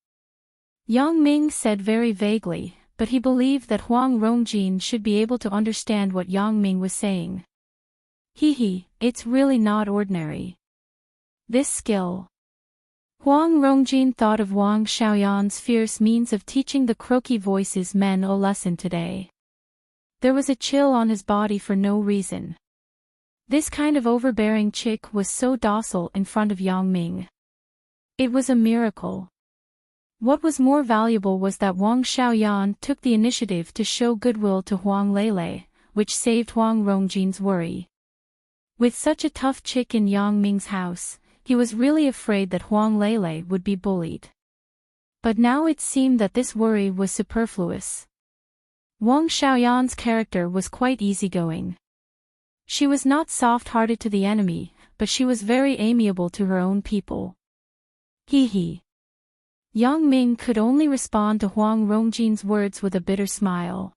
Speaker 1: Yang Ming said very vaguely, but he believed that Huang Rongjin should be able to understand what Yang Ming was saying. It's really not ordinary. This skill. Huang Rongjin thought of Wang Xiaoyan's fierce means of teaching the croaky voices men a lesson today. There was a chill on his body for no reason. This kind of overbearing chick was so docile in front of Yang Ming. It was a miracle. What was more valuable was that Wang Xiaoyan took the initiative to show goodwill to Huang Leilei, which saved Huang Rongjin's worry. With such a tough chick in Yang Ming's house, he was really afraid that Huang Leilei would be bullied. But now it seemed that this worry was superfluous. Wang Xiaoyan's character was quite easygoing. She was not soft-hearted to the enemy, but she was very amiable to her own people. Hee hee. Yang Ming could only respond to Huang Rongjin's words with a bitter smile.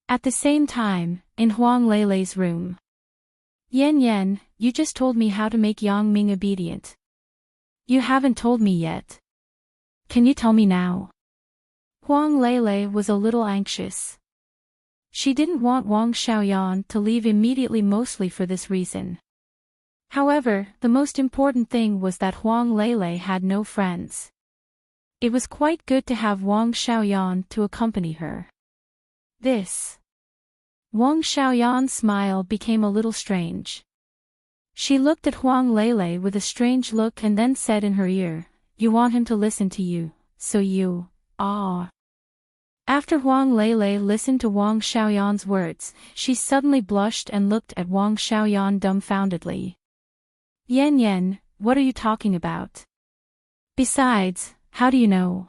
Speaker 1: At the same time, in Huang Leilei's room. Yan Yan, you just told me how to make Yang Ming obedient. You haven't told me yet. Can you tell me now? Huang Leilei was a little anxious. She didn't want Wang Xiaoyan to leave immediately, mostly for this reason. However, the most important thing was that Huang Leilei had no friends. It was quite good to have Wang Xiaoyan to accompany her. Wang Xiaoyan's smile became a little strange. She looked at Huang Leilei with a strange look and then said in her ear, "You want him to listen to you, so you, After Huang Leilei listened to Wang Xiaoyan's words, she suddenly blushed and looked at Wang Xiaoyan dumbfoundedly. Yan Yan, what are you talking about? Besides, how do you know?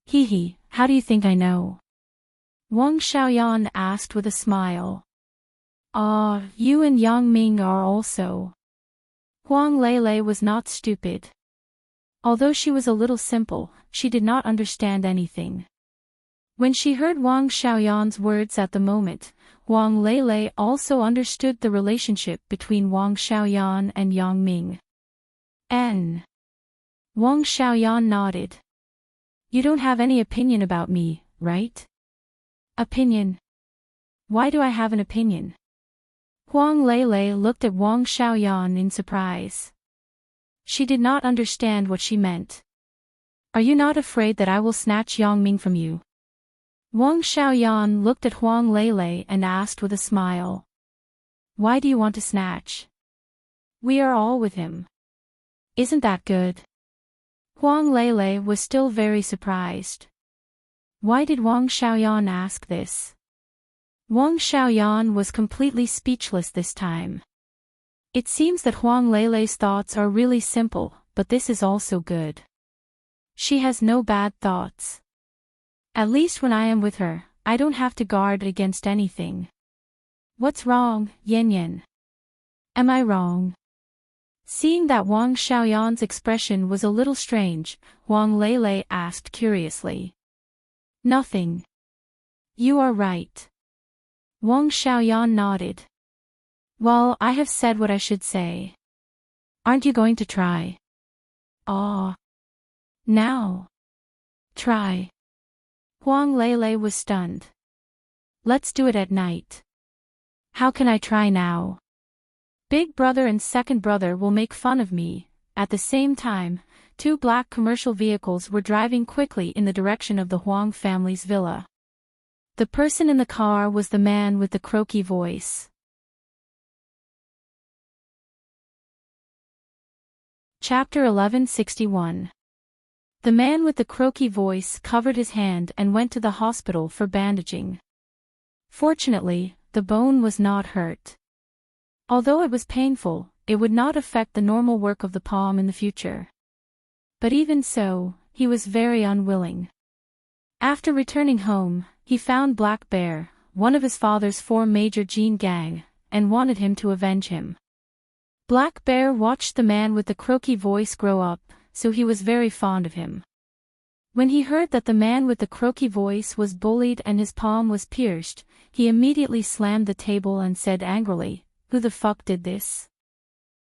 Speaker 1: Hee hee, how do you think I know? Wang Xiaoyan asked with a smile. You and Yang Ming are also. Huang Leilei was not stupid. Although she was a little simple, she did not understand anything. When she heard Wang Xiaoyan's words at the moment, Huang Leilei also understood the relationship between Wang Xiaoyan and Yang Ming. Wang Xiaoyan nodded. You don't have any opinion about me, right? Opinion? Why do I have an opinion? Huang Leilei looked at Wang Xiaoyan in surprise. She did not understand what she meant. Are you not afraid that I will snatch Yang Ming from you? Wang Xiaoyan looked at Huang Leilei and asked with a smile. Why do you want to snatch? We are all with him. Isn't that good? Huang Leilei was still very surprised. Why did Wang Xiaoyan ask this? Wang Xiaoyan was completely speechless this time. It seems that Huang Leilei's thoughts are really simple, but this is also good. She has no bad thoughts. At least when I am with her, I don't have to guard against anything. What's wrong, Yan Yan? Am I wrong? Seeing that Wang Xiaoyan's expression was a little strange, Huang Leilei asked curiously. Nothing. You are right. Wang Xiaoyan nodded. Well, I have said what I should say. Aren't you going to try? Now. Try. Huang Leilei was stunned. Let's do it at night. How can I try now? Big brother and second brother will make fun of me. At the same time, two black commercial vehicles were driving quickly in the direction of the Huang family's villa. The person in the car was the man with the croaky voice. Chapter 1161. The man with the croaky voice covered his hand and went to the hospital for bandaging. Fortunately, the bone was not hurt. Although it was painful, it would not affect the normal work of the palm in the future. But even so, he was very unwilling. After returning home, he found Black Bear, one of his father's 4 major Jin gang, and wanted him to avenge him. Black Bear watched the man with the croaky voice grow up, so he was very fond of him. When he heard that the man with the croaky voice was bullied and his palm was pierced, he immediately slammed the table and said angrily, "Who the fuck did this?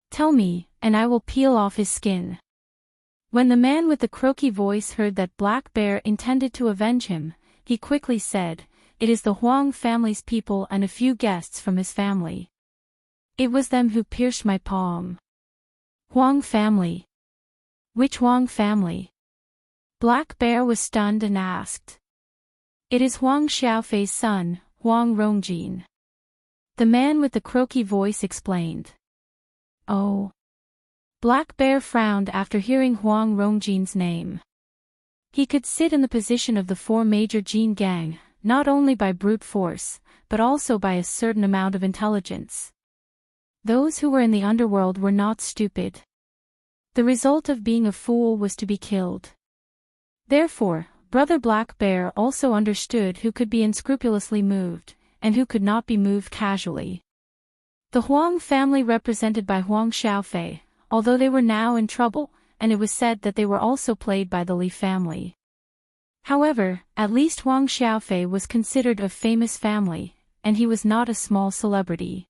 Speaker 1: Tell me, and I will peel off his skin." When the man with the croaky voice heard that Black Bear intended to avenge him, he quickly said, "It is the Huang family's people and a few guests from his family. It was them who pierced my palm." Huang family? Which Huang family? Black Bear was stunned and asked. It is Huang Xiaofei's son, Huang Rongjin. The man with the croaky voice explained. Oh. Black Bear frowned after hearing Huang Rongjin's name. He could sit in the position of the 4 major Jin gang, not only by brute force, but also by a certain amount of intelligence. Those who were in the underworld were not stupid. The result of being a fool was to be killed. Therefore, Brother Black Bear also understood who could be unscrupulously moved, and who could not be moved casually. The Huang family represented by Huang Xiaofei, although they were now in trouble, and it was said that they were also played by the Li family. However, at least Huang Xiaofei was considered a famous family, and he was not a small celebrity.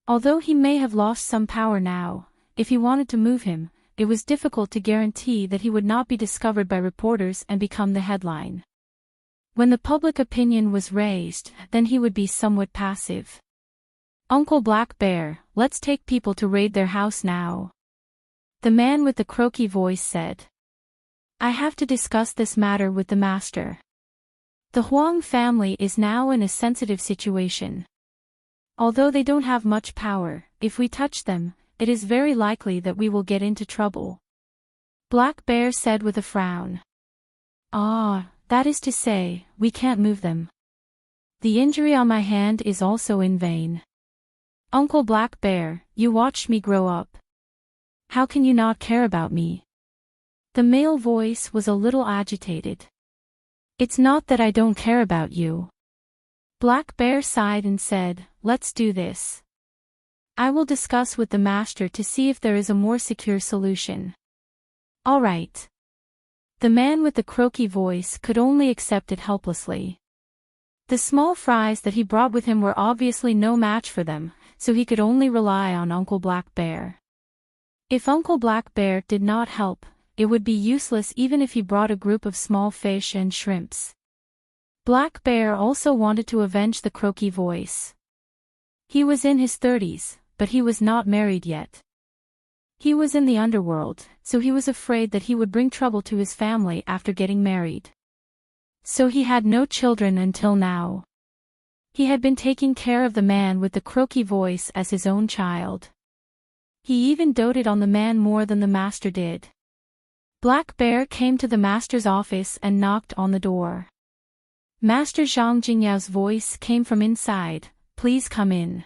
Speaker 1: Although he may have lost some power now, if he wanted to move him, it was difficult to guarantee that he would not be discovered by reporters and become the headline. When the public opinion was raised, then he would be somewhat passive. "Uncle Black Bear, let's take people to raid their house now," the man with the croaky voice said. "I have to discuss this matter with the master. The Huang family is now in a sensitive situation. Although they don't have much power, if we touch them, it is very likely that we will get into trouble," Black Bear said with a frown. "Ah, that is to say, we can't move them. The injury on my hand is also in vain. Uncle Black Bear, you watched me grow up. How can you not care about me?" The male voice was a little agitated. "It's not that I don't care about you." Black Bear sighed and said, "Let's do this. I will discuss with the master to see if there is a more secure solution." "All right." The man with the croaky voice could only accept it helplessly. The small fries that he brought with him were obviously no match for them, so he could only rely on Uncle Black Bear. If Uncle Black Bear did not help, it would be useless even if he brought a group of small fish and shrimps. Black Bear also wanted to avenge the croaky voice. He was in his 30s, but he was not married yet. He was in the underworld, so he was afraid that he would bring trouble to his family after getting married. So he had no children until now. He had been taking care of the man with the croaky voice as his own child. He even doted on the man more than the master did. Black Bear came to the master's office and knocked on the door. Master Zhang Jingyao's voice came from inside, "Please come in."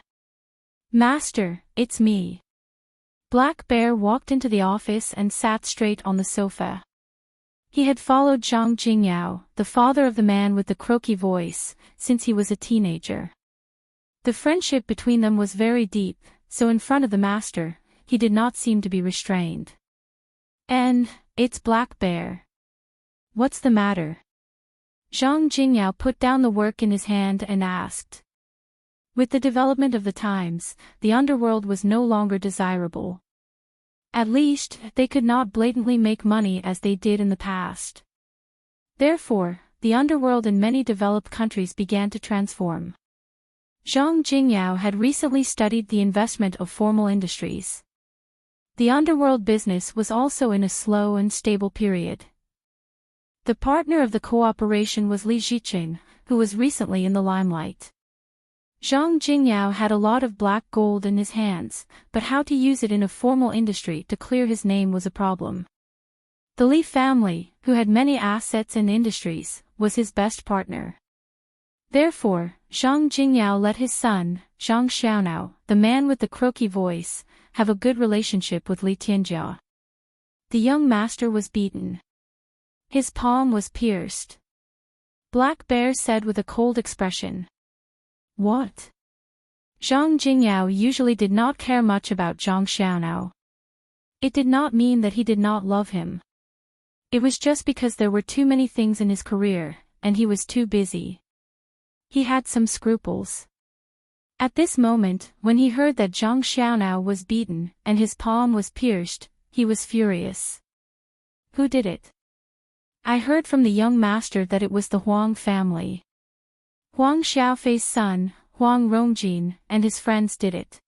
Speaker 1: "Master, it's me." Black Bear walked into the office and sat straight on the sofa. He had followed Zhang Jingyao, the father of the man with the croaky voice, since he was a teenager. The friendship between them was very deep, so in front of the master, he did not seem to be restrained. "And, it's Black Bear. What's the matter?" Zhang Jingyao put down the work in his hand and asked. With the development of the times, the underworld was no longer desirable. At least, they could not blatantly make money as they did in the past. Therefore, the underworld in many developed countries began to transform. Zhang Jingyao had recently studied the investment of formal industries. The underworld business was also in a slow and stable period. The partner of the cooperation was Li Ziqing, who was recently in the limelight. Zhang Jingyao had a lot of black gold in his hands, but how to use it in a formal industry to clear his name was a problem. The Li family, who had many assets and industries, was his best partner. Therefore, Zhang Jingyao let his son, Zhang Xiaonao, the man with the croaky voice, have a good relationship with Li Tianjia. The young master was beaten. His palm was pierced. Black Bear said with a cold expression. "What?" Zhang Jingyao usually did not care much about Zhang Xiaonao. It did not mean that he did not love him. It was just because there were too many things in his career, and he was too busy. He had some scruples. At this moment, when he heard that Zhang Xiaonao was beaten and his palm was pierced, he was furious. "Who did it?" "I heard from the young master that it was the Huang family. Huang Xiaofei's son, Huang Rongjin, and his friends did it."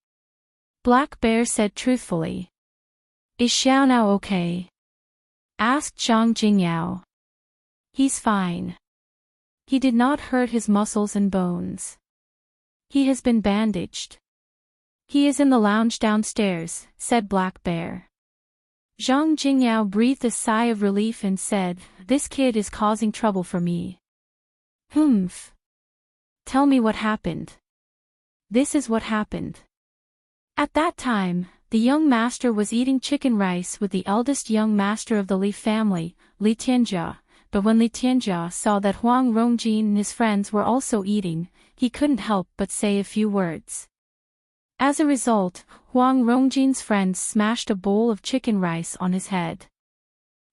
Speaker 1: Black Bear said truthfully. "Is Xiaonao okay?" asked Zhang Jingyao. "He's fine. He did not hurt his muscles and bones. He has been bandaged. He is in the lounge downstairs," said Black Bear. Zhang Jingyao breathed a sigh of relief and said, "This kid is causing trouble for me." "Humph. Tell me what happened." This is what happened. At that time, the young master was eating chicken rice with the eldest young master of the Li family, Li Tianjia, but when Li Tianjia saw that Huang Rongjin and his friends were also eating, he couldn't help but say a few words. As a result, Huang Rongjin's friends smashed a bowl of chicken rice on his head.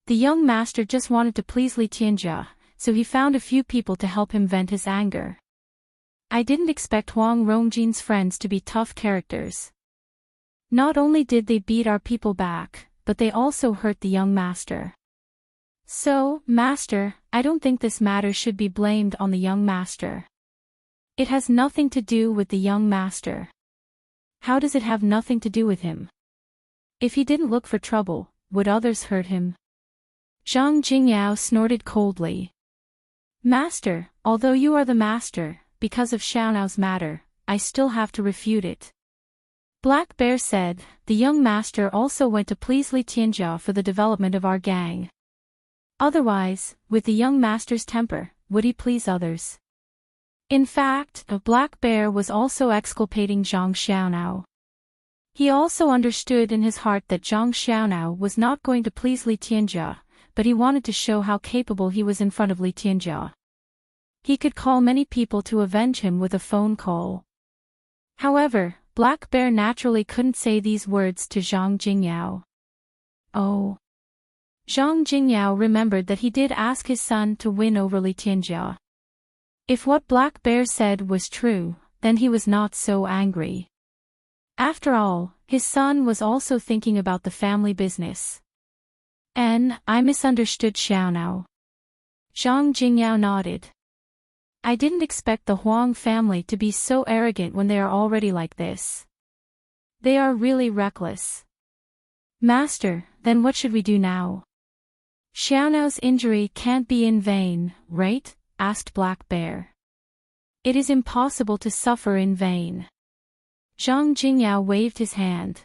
Speaker 1: The young master just wanted to please Li Tianjia, so he found a few people to help him vent his anger. I didn't expect Huang Rongjin's friends to be tough characters. Not only did they beat our people back, but they also hurt the young master. So, master, I don't think this matter should be blamed on the young master. It has nothing to do with the young master. How does it have nothing to do with him? If he didn't look for trouble, would others hurt him? Zhang Jingyao snorted coldly. Master, although you are the master, because of Xiaonao's matter, I still have to refute it. Black Bear said, the young master also went to please Li Tianjia for the development of our gang. Otherwise, with the young master's temper, would he please others? In fact, Black Bear was also exculpating Zhang Xiaonao. He also understood in his heart that Zhang Xiaonao was not going to please Li Tianjia, but he wanted to show how capable he was in front of Li Tianjia. He could call many people to avenge him with a phone call. However, Black Bear naturally couldn't say these words to Zhang Jingyao. Oh. Zhang Jingyao remembered that he did ask his son to win over Li Tianjia. If what Black Bear said was true, then he was not so angry. After all, his son was also thinking about the family business. I misunderstood Xiaonao. Zhang Jingyao nodded. I didn't expect the Huang family to be so arrogant when they are already like this. They are really reckless. Master, then what should we do now? Xiaonao's injury can't be in vain, right? Asked Black Bear. It is impossible to suffer in vain. Zhang Jingyao waved his hand.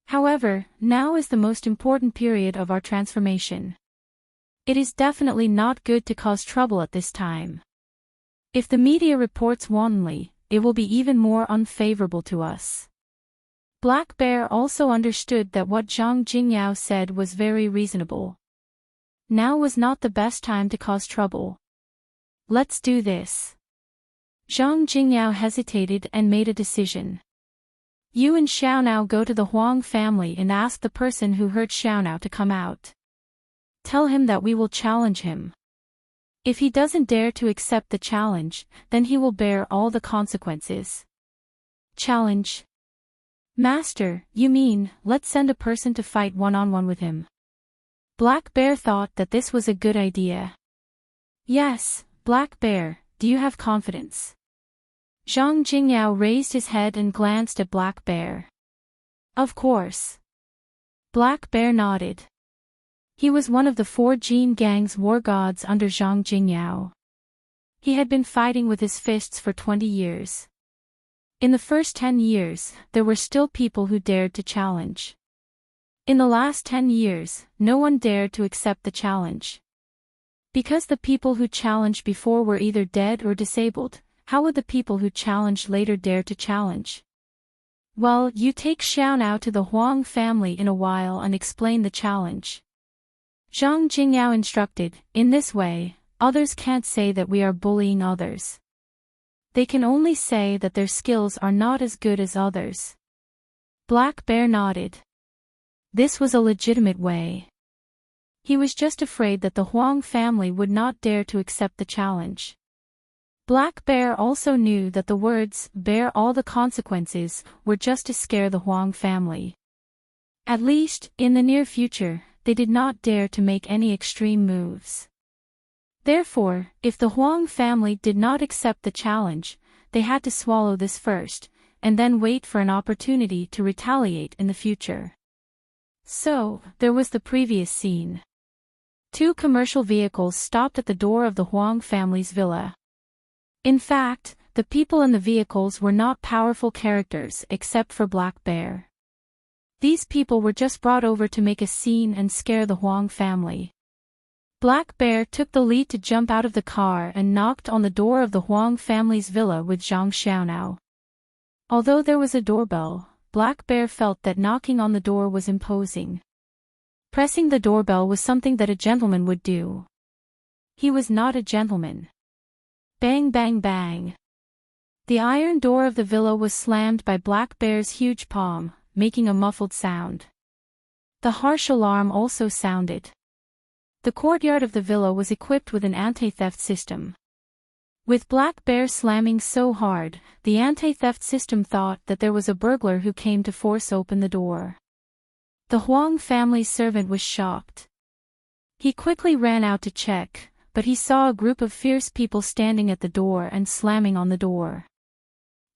Speaker 1: However, now is the most important period of our transformation. It is definitely not good to cause trouble at this time. If the media reports wantonly, it will be even more unfavorable to us. Black Bear also understood that what Zhang Jingyao said was very reasonable. Now was not the best time to cause trouble. Let's do this. Zhang Jingyao hesitated and made a decision. You and Xiaonao go to the Huang family and ask the person who hurt Xiaonao to come out. Tell him that we will challenge him. If he doesn't dare to accept the challenge, then he will bear all the consequences. Challenge? Master, you mean, let's send a person to fight one-on-one with him? Black Bear thought that this was a good idea. Yes, Black Bear, do you have confidence? Zhang Jingyao raised his head and glanced at Black Bear. Of course. Black Bear nodded. He was one of the 4 Jin gang's war gods under Zhang Jingyao. He had been fighting with his fists for 20 years. In the first 10 years, there were still people who dared to challenge. In the last 10 years, no one dared to accept the challenge. Because the people who challenged before were either dead or disabled, how would the people who challenged later dare to challenge? Well, you take Xiaonao to the Huang family in a while and explain the challenge. Zhang Jingyao instructed, in this way, others can't say that we are bullying others. They can only say that their skills are not as good as others. Black Bear nodded. This was a legitimate way. He was just afraid that the Huang family would not dare to accept the challenge. Black Bear also knew that the words, bear all the consequences, were just to scare the Huang family. At least, in the near future, they did not dare to make any extreme moves. Therefore, if the Huang family did not accept the challenge, they had to swallow this first, and then wait for an opportunity to retaliate in the future. So, there was the previous scene. 2 commercial vehicles stopped at the door of the Huang family's villa. In fact, the people in the vehicles were not powerful characters except for Black Bear. These people were just brought over to make a scene and scare the Huang family. Black Bear took the lead to jump out of the car and knocked on the door of the Huang family's villa with Zhang Xiaonao. Although there was a doorbell, Black Bear felt that knocking on the door was imposing. Pressing the doorbell was something that a gentleman would do. He was not a gentleman. Bang bang bang. The iron door of the villa was slammed by Black Bear's huge palm, making a muffled sound. The harsh alarm also sounded. The courtyard of the villa was equipped with an anti-theft system. With Black Bear slamming so hard, the anti-theft system thought that there was a burglar who came to force open the door. The Huang family's servant was shocked. He quickly ran out to check, but he saw a group of fierce people standing at the door and slamming on the door.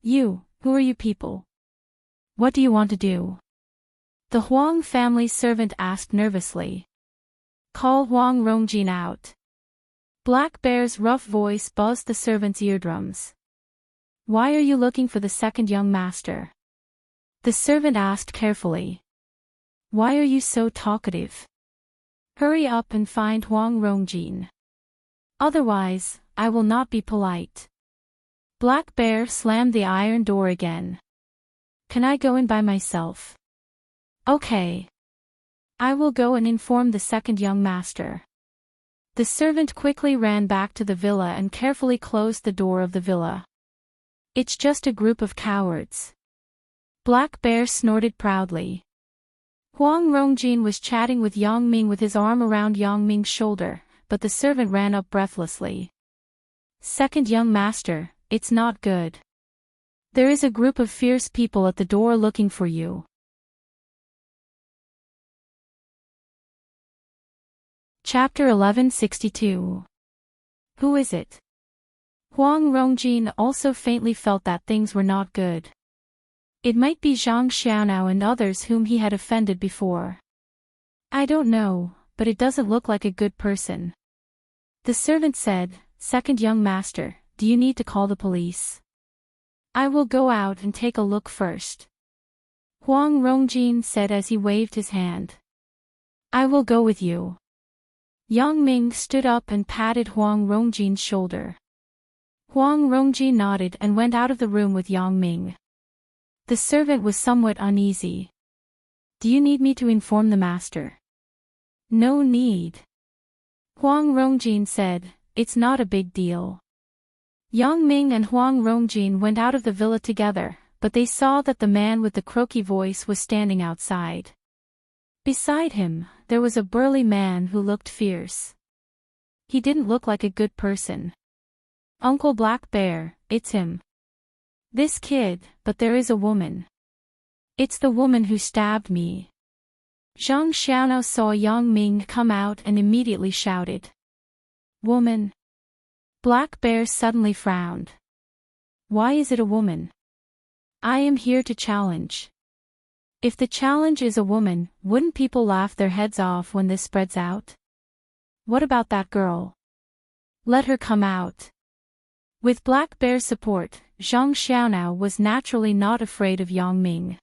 Speaker 1: "You, who are you people? What do you want to do?" The Huang family's servant asked nervously. "Call Huang Rongjin out." Black Bear's rough voice buzzed the servant's eardrums. "Why are you looking for the second young master?" The servant asked carefully. "Why are you so talkative? Hurry up and find Huang Rongjin. Otherwise, I will not be polite." Black Bear slammed the iron door again. "Can I go in by myself?" "Okay. I will go and inform the second young master." The servant quickly ran back to the villa and carefully closed the door of the villa. "It's just a group of cowards." Black Bear snorted proudly. Huang Rongjin was chatting with Yang Ming with his arm around Yang Ming's shoulder, but the servant ran up breathlessly. "Second young master, it's not good. There is a group of fierce people at the door looking for you." Chapter 1162. Who is it? Huang Rongjin also faintly felt that things were not good. It might be Zhang Xiaonao and others whom he had offended before. "I don't know, but it doesn't look like a good person." The servant said, "Second young master, do you need to call the police?" "I will go out and take a look first," Huang Rongjin said as he waved his hand. "I will go with you." Yang Ming stood up and patted Huang Rongjin's shoulder. Huang Rongjin nodded and went out of the room with Yang Ming. The servant was somewhat uneasy. "Do you need me to inform the master?" "No need," Huang Rongjin said, "it's not a big deal." Yang Ming and Huang Rongjin went out of the villa together, but they saw that the man with the croaky voice was standing outside. Beside him, there was a burly man who looked fierce. He didn't look like a good person. "Uncle Black Bear, it's him. This kid, but there is a woman. It's the woman who stabbed me." Zhang Xiaonao saw Yang Ming come out and immediately shouted. "Woman?" Black Bear suddenly frowned. "Why is it a woman? I am here to challenge." "If the challenge is a woman, wouldn't people laugh their heads off when this spreads out? What about that girl? Let her come out." With Black Bear's support, Zhang Xiaonao was naturally not afraid of Yang Ming.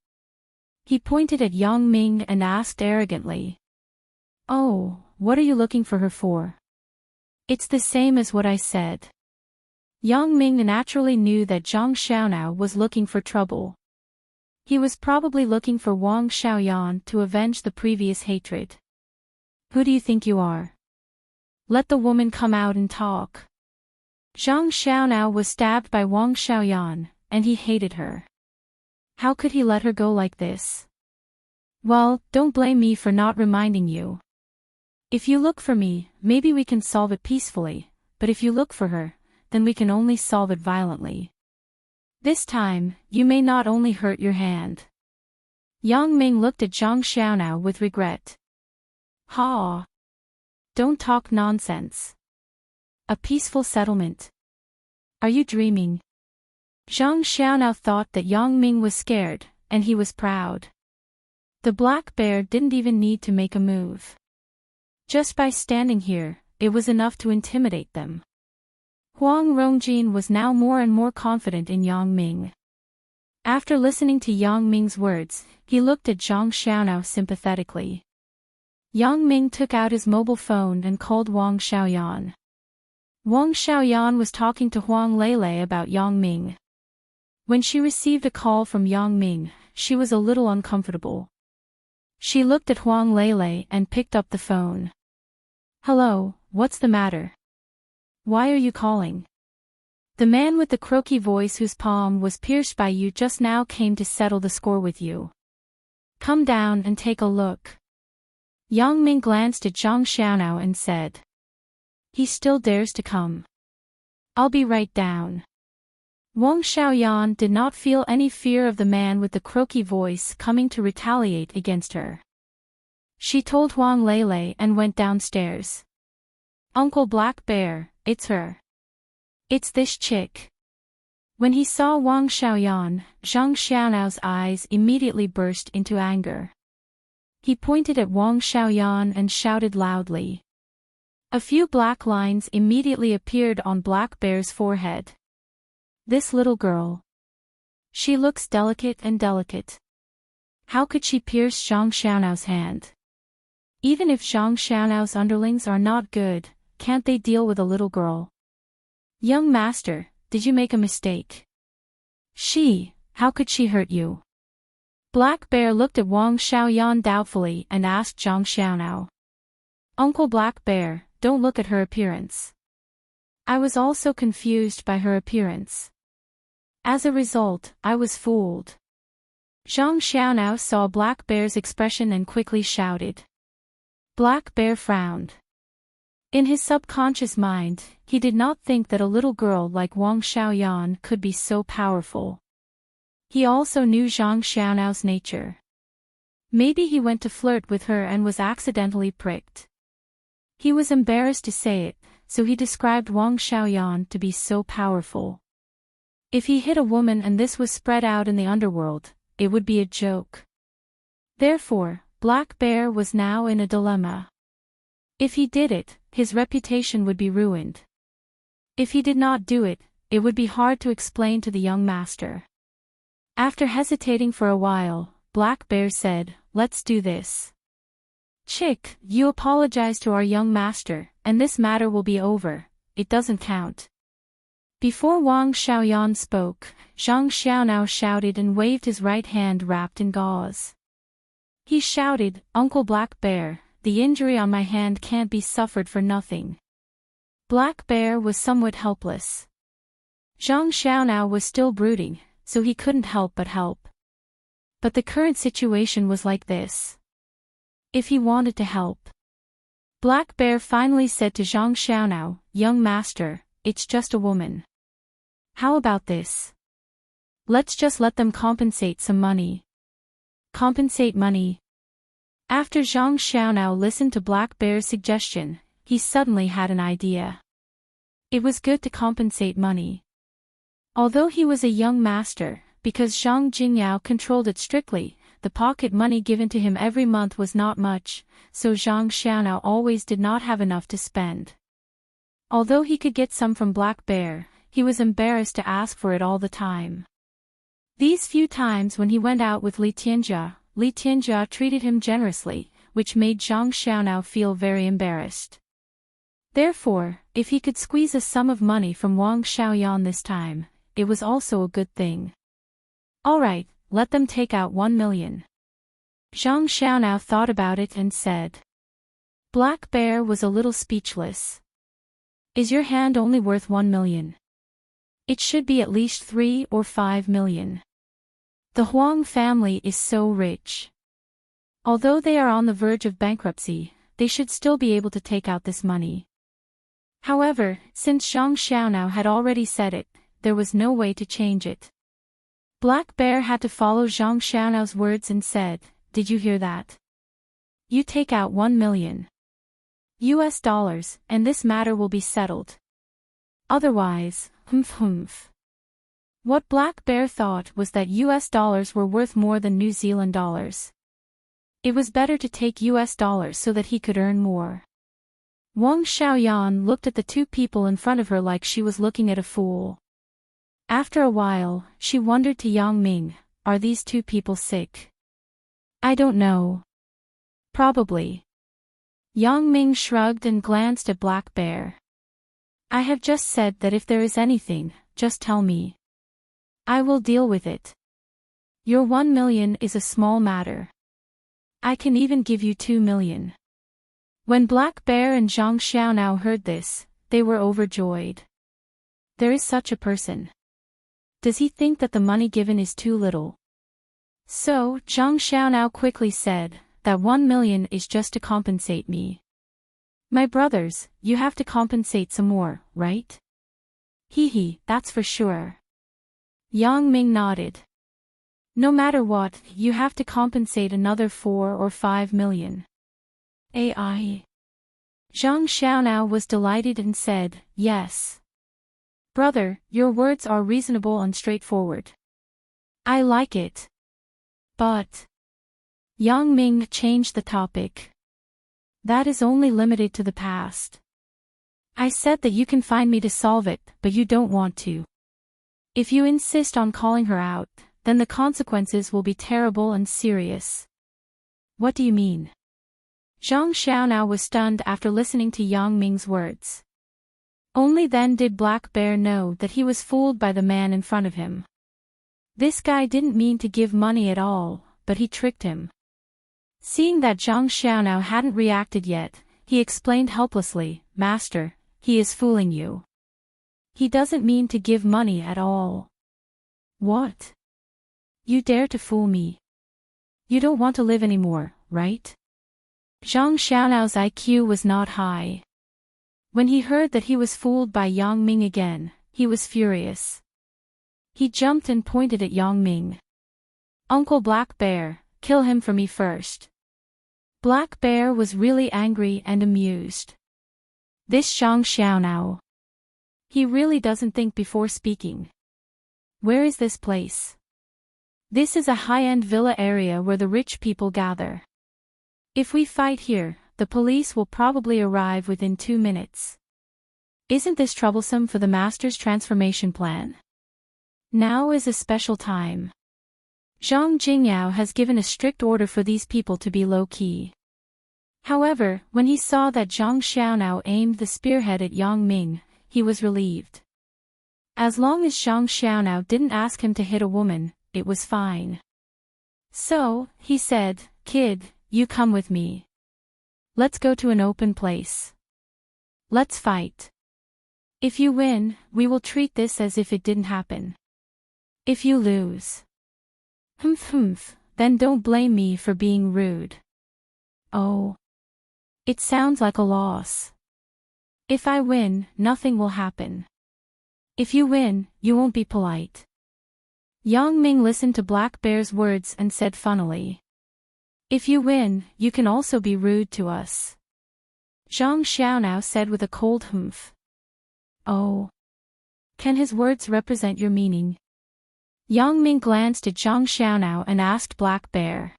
Speaker 1: He pointed at Yang Ming and asked arrogantly, "Oh, what are you looking for her for?" "It's the same as what I said." Yang Ming naturally knew that Zhang Xiaonao was looking for trouble. He was probably looking for Wang Xiaoyan to avenge the previous hatred. "Who do you think you are? Let the woman come out and talk." Zhang Xiaonao was stabbed by Wang Xiaoyan, and he hated her. How could he let her go like this? "Well, don't blame me for not reminding you. If you look for me, maybe we can solve it peacefully, but if you look for her, then we can only solve it violently. This time, you may not only hurt your hand." Yang Ming looked at Zhang Xiaonao with regret. "Ha! Don't talk nonsense. A peaceful settlement. Are you dreaming?" Zhang Xiaonao thought that Yang Ming was scared, and he was proud. The Black Bear didn't even need to make a move. Just by standing here, it was enough to intimidate them. Huang Rongjin was now more and more confident in Yang Ming. After listening to Yang Ming's words, he looked at Zhang Xiaonao sympathetically. Yang Ming took out his mobile phone and called Wang Xiaoyan. Wang Xiaoyan was talking to Huang Lele about Yang Ming. When she received a call from Yang Ming, she was a little uncomfortable. She looked at Huang Lele and picked up the phone. "Hello, what's the matter? Why are you calling?" "The man with the croaky voice whose palm was pierced by you just now came to settle the score with you." Come down and take a look. Yang Ming glanced at Zhang Xiaonao and said. He still dares to come. I'll be right down. Wang Xiaoyan did not feel any fear of the man with the croaky voice coming to retaliate against her. She told Huang Lele and went downstairs. Uncle Black Bear, it's her. It's this chick. When he saw Wang Xiaoyan, Zhang Xiaonao's eyes immediately burst into anger. He pointed at Wang Xiaoyan and shouted loudly. A few black lines immediately appeared on Black Bear's forehead. This little girl. She looks delicate and delicate. How could she pierce Zhang Xiaonao's hand? Even if Zhang Xiaonao's underlings are not good, can't they deal with a little girl? Young master, did you make a mistake? How could she hurt you? Black Bear looked at Wang Xiaoyan doubtfully and asked Zhang Xiaonao. Uncle Black Bear, don't look at her appearance. I was also confused by her appearance. As a result, I was fooled. Zhang Xiaonao saw Black Bear's expression and quickly shouted. Black Bear frowned. In his subconscious mind, he did not think that a little girl like Wang Xiaoyan could be so powerful. He also knew Zhang Xiaonao's nature. Maybe he went to flirt with her and was accidentally pricked. He was embarrassed to say it, so he described Wang Xiaoyan to be so powerful. If he hit a woman and this was spread out in the underworld, it would be a joke. Therefore, Black Bear was now in a dilemma. If he did it, his reputation would be ruined. If he did not do it, it would be hard to explain to the young master. After hesitating for a while, Black Bear said, let's do this. Chick, you apologize to our young master, and this matter will be over. It doesn't count. Before Wang Xiaoyan spoke, Zhang Xiaonao shouted and waved his right hand wrapped in gauze. He shouted, Uncle Black Bear, the injury on my hand can't be suffered for nothing. Black Bear was somewhat helpless. Zhang Xiaonao was still brooding, so he couldn't help but help. But the current situation was like this. If he wanted to help. Black Bear finally said to Zhang Xiaonao, young master, it's just a woman. How about this? Let's just let them compensate some money. Compensate money. After Zhang Xiaonao listened to Black Bear's suggestion, he suddenly had an idea. It was good to compensate money. Although he was a young master, because Zhang Jingyao controlled it strictly, the pocket money given to him every month was not much, so Zhang Xiaonao always did not have enough to spend. Although he could get some from Black Bear, he was embarrassed to ask for it all the time. These few times when he went out with Li Tianjia treated him generously, which made Zhang Xiaonao feel very embarrassed. Therefore, if he could squeeze a sum of money from Wang Xiaoyan this time, it was also a good thing. Alright, let them take out 1 million. Zhang Xiaonao thought about it and said. Black Bear was a little speechless. Is your hand only worth 1 million? It should be at least 3 or 5 million. The Huang family is so rich. Although they are on the verge of bankruptcy, they should still be able to take out this money. However, since Zhang Xiaonao had already said it, there was no way to change it. Black Bear had to follow Zhang Xiaonao's words and said, did you hear that? You take out 1 million US dollars, and this matter will be settled. Otherwise, humph. What Black Bear thought was that US dollars were worth more than New Zealand dollars. It was better to take US dollars so that he could earn more. Wang Xiaoyan looked at the two people in front of her like she was looking at a fool. After a while, she wondered to Yang Ming, are these two people sick? I don't know. Probably. Yang Ming shrugged and glanced at Black Bear. I have just said that if there is anything, just tell me. I will deal with it. Your 1 million is a small matter. I can even give you 2 million. When Black Bear and Zhang Xiaonao heard this, they were overjoyed. There is such a person. Does he think that the money given is too little? So, Zhang Xiaonao quickly said, that 1 million is just to compensate me. My brothers, you have to compensate some more, right? Hee, that's for sure. Yang Ming nodded. No matter what, you have to compensate another 4 or 5 million. AI. Zhang Xiaonao was delighted and said, yes. Brother, your words are reasonable and straightforward. I like it. But Yang Ming changed the topic. That is only limited to the past. I said that you can find me to solve it, but you don't want to. If you insist on calling her out, then the consequences will be terrible and serious. What do you mean? Zhang Xiaonao was stunned after listening to Yang Ming's words. Only then did Black Bear know that he was fooled by the man in front of him. This guy didn't mean to give money at all, but he tricked him. Seeing that Zhang Xiaonao hadn't reacted yet, he explained helplessly, Master, he is fooling you. He doesn't mean to give money at all. What? You dare to fool me? You don't want to live anymore, right? Zhang Xiaonao's IQ was not high. When he heard that he was fooled by Yang Ming again, he was furious. He jumped and pointed at Yang Ming. Uncle Black Bear, kill him for me first. Black Bear was really angry and amused. This Zhang Xiaonao. He really doesn't think before speaking. Where is this place? This is a high-end villa area where the rich people gather. If we fight here, the police will probably arrive within 2 minutes. Isn't this troublesome for the master's transformation plan? Now is a special time. Zhang Jingyao has given a strict order for these people to be low-key. However, when he saw that Zhang Xiaonao aimed the spearhead at Yang Ming, he was relieved. As long as Zhang Xiaonao didn't ask him to hit a woman, it was fine. So, he said, Kid, you come with me. Let's go to an open place. Let's fight. If you win, we will treat this as if it didn't happen. If you lose, then don't blame me for being rude. Oh. It sounds like a loss. If I win, nothing will happen. If you win, you won't be polite. Yang Ming listened to Black Bear's words and said funnily. If you win, you can also be rude to us. Zhang Xiaonao said with a cold humph. Oh. Can his words represent your meaning? Yang Ming glanced at Zhang Xiaonao and asked Black Bear.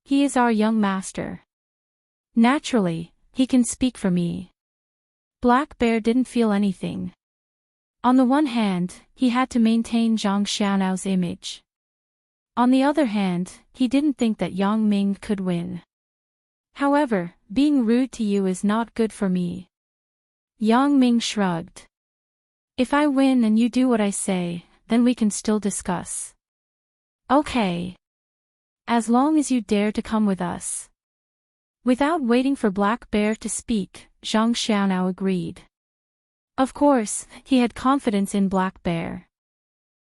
Speaker 1: He is our young master. Naturally, he can speak for me. Black Bear didn't feel anything. On the one hand, he had to maintain Zhang Xiaonao's image. On the other hand, he didn't think that Yang Ming could win. However, being rude to you is not good for me. Yang Ming shrugged. If I win and you do what I say, then we can still discuss. Okay. As long as you dare to come with us. Without waiting for Black Bear to speak, Zhang Xiaonao agreed. Of course, he had confidence in Black Bear.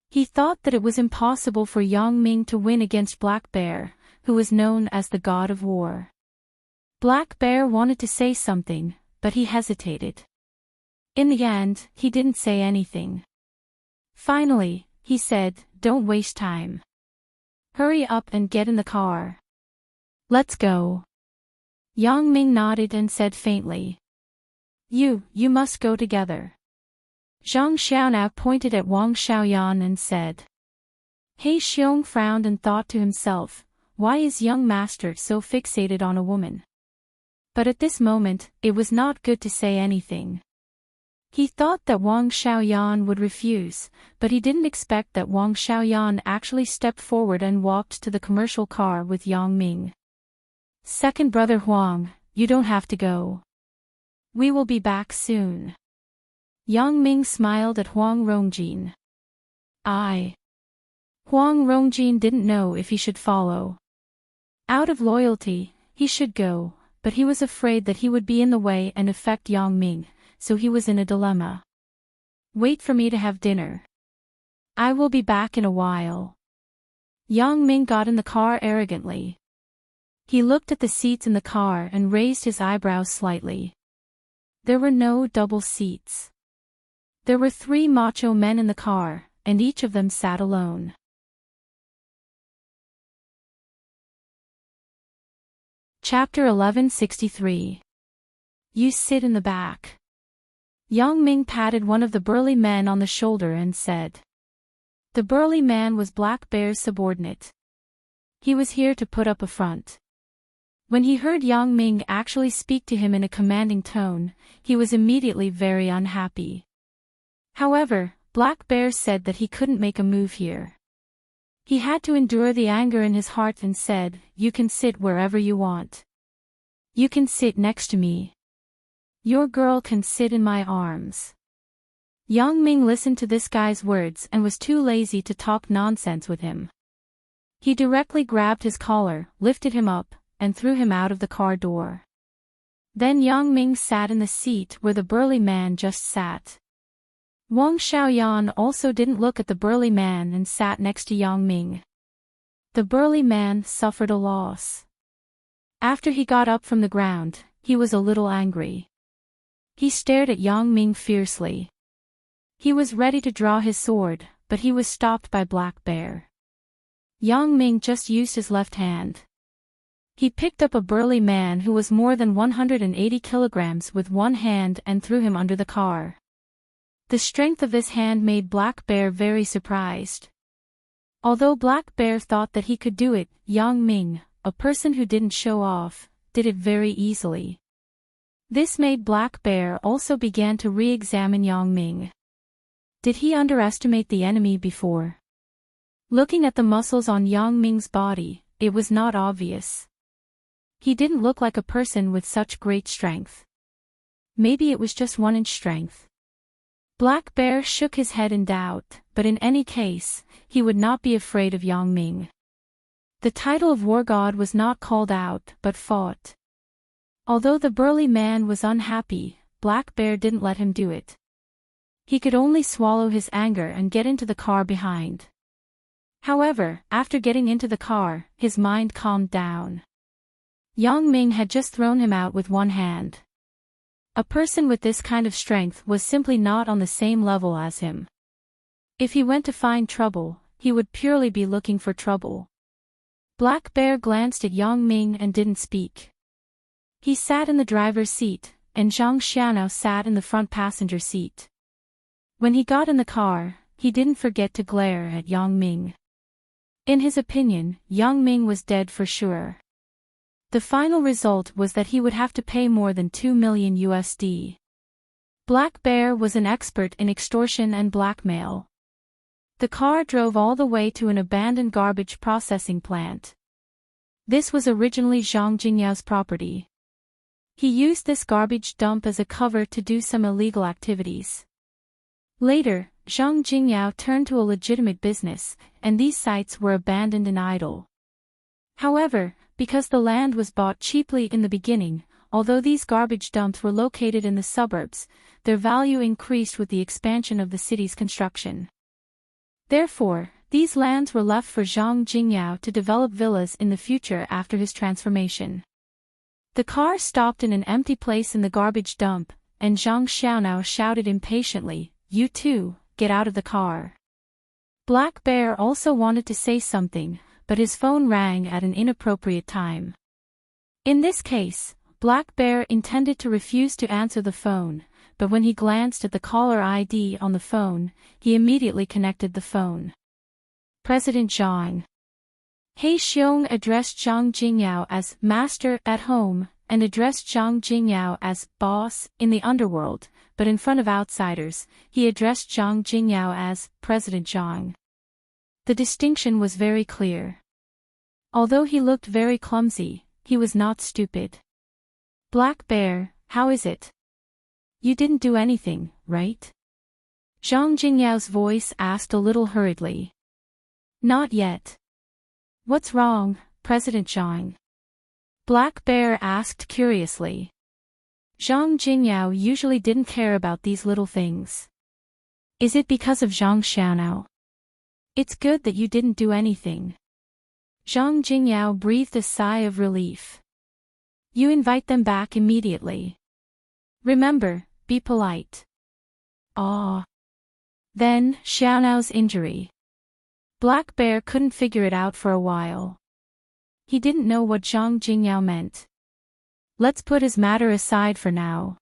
Speaker 1: He thought that it was impossible for Yang Ming to win against Black Bear, who was known as the god of war. Black Bear wanted to say something, but he hesitated. In the end, he didn't say anything. Finally, he said, Don't waste time. Hurry up and get in the car. Let's go. Yang Ming nodded and said faintly. You must go together. Zhang Xiaonao pointed at Wang Xiaoyan and said. He Xiong frowned and thought to himself, why is young master so fixated on a woman? But at this moment, it was not good to say anything. He thought that Wang Xiaoyan would refuse, but he didn't expect that Wang Xiaoyan actually stepped forward and walked to the commercial car with Yang Ming. Second brother Huang, you don't have to go. We will be back soon. Yang Ming smiled at Huang Rongjin. Huang Rongjin didn't know if he should follow. Out of loyalty, he should go, but he was afraid that he would be in the way and affect Yang Ming, so he was in a dilemma. Wait for me to have dinner. I will be back in a while. Yang Ming got in the car arrogantly. He looked at the seats in the car and raised his eyebrows slightly. There were no double seats. There were 3 macho men in the car, and each of them sat alone. Chapter 1163. You sit in the back. Yang Ming patted one of the burly men on the shoulder and said. The burly man was Black Bear's subordinate. He was here to put up a front. When he heard Yang Ming actually speak to him in a commanding tone, he was immediately very unhappy. However, Black Bear said that he couldn't make a move here. He had to endure the anger in his heart and said, You can sit wherever you want. You can sit next to me. Your girl can sit in my arms. Yang Ming listened to this guy's words and was too lazy to talk nonsense with him. He directly grabbed his collar, lifted him up, and threw him out of the car door. Then Yang Ming sat in the seat where the burly man just sat. Wang Xiaoyan also didn't look at the burly man and sat next to Yang Ming. The burly man suffered a loss. After he got up from the ground, he was a little angry. He stared at Yang Ming fiercely. He was ready to draw his sword, but he was stopped by Black Bear. Yang Ming just used his left hand. He picked up a burly man who was more than 180 kilograms with one hand and threw him under the car. The strength of this hand made Black Bear very surprised. Although Black Bear thought that he could do it, Yang Ming, a person who didn't show off, did it very easily. This made Black Bear also began to re-examine Yang Ming. Did he underestimate the enemy before? Looking at the muscles on Yang Ming's body, it was not obvious. He didn't look like a person with such great strength. Maybe it was just 1-inch strength. Black Bear shook his head in doubt, but in any case, he would not be afraid of Yang Ming. The title of War God was not called out, but fought. Although the burly man was unhappy, Black Bear didn't let him do it. He could only swallow his anger and get into the car behind. However, after getting into the car, his mind calmed down. Yang Ming had just thrown him out with one hand. A person with this kind of strength was simply not on the same level as him. If he went to find trouble, he would purely be looking for trouble. Black Bear glanced at Yang Ming and didn't speak. He sat in the driver's seat, and Zhang Xianao sat in the front passenger seat. When he got in the car, he didn't forget to glare at Yang Ming. In his opinion, Yang Ming was dead for sure. The final result was that he would have to pay more than $2 million USD. Black Bear was an expert in extortion and blackmail. The car drove all the way to an abandoned garbage processing plant. This was originally Zhang Jingyao's property. He used this garbage dump as a cover to do some illegal activities. Later, Zhang Jingyao turned to a legitimate business, and these sites were abandoned and idle. However, because the land was bought cheaply in the beginning, although these garbage dumps were located in the suburbs, their value increased with the expansion of the city's construction. Therefore, these lands were left for Zhang Jingyao to develop villas in the future after his transformation. The car stopped in an empty place in the garbage dump, and Zhang Xiaonao shouted impatiently, "You too, get out of the car." Black Bear also wanted to say something, but his phone rang at an inappropriate time. In this case, Black Bear intended to refuse to answer the phone, but when he glanced at the caller ID on the phone, he immediately connected the phone. President Zhang. He Xiong addressed Zhang Jingyao as master at home, and addressed Zhang Jingyao as boss in the underworld, but in front of outsiders, he addressed Zhang Jingyao as President Zhang. The distinction was very clear. Although he looked very clumsy, he was not stupid. Black Bear, how is it? You didn't do anything, right? Zhang Jingyao's voice asked a little hurriedly. Not yet. What's wrong, President Zhang? Black Bear asked curiously. Zhang Jingyao usually didn't care about these little things. Is it because of Zhang Xiaonao? It's good that you didn't do anything. Zhang Jingyao breathed a sigh of relief. You invite them back immediately. Remember, be polite. Ah. Then, Xiaonao's injury. Black Bear couldn't figure it out for a while. He didn't know what Zhang Jingyao meant. Let's put his matter aside for now.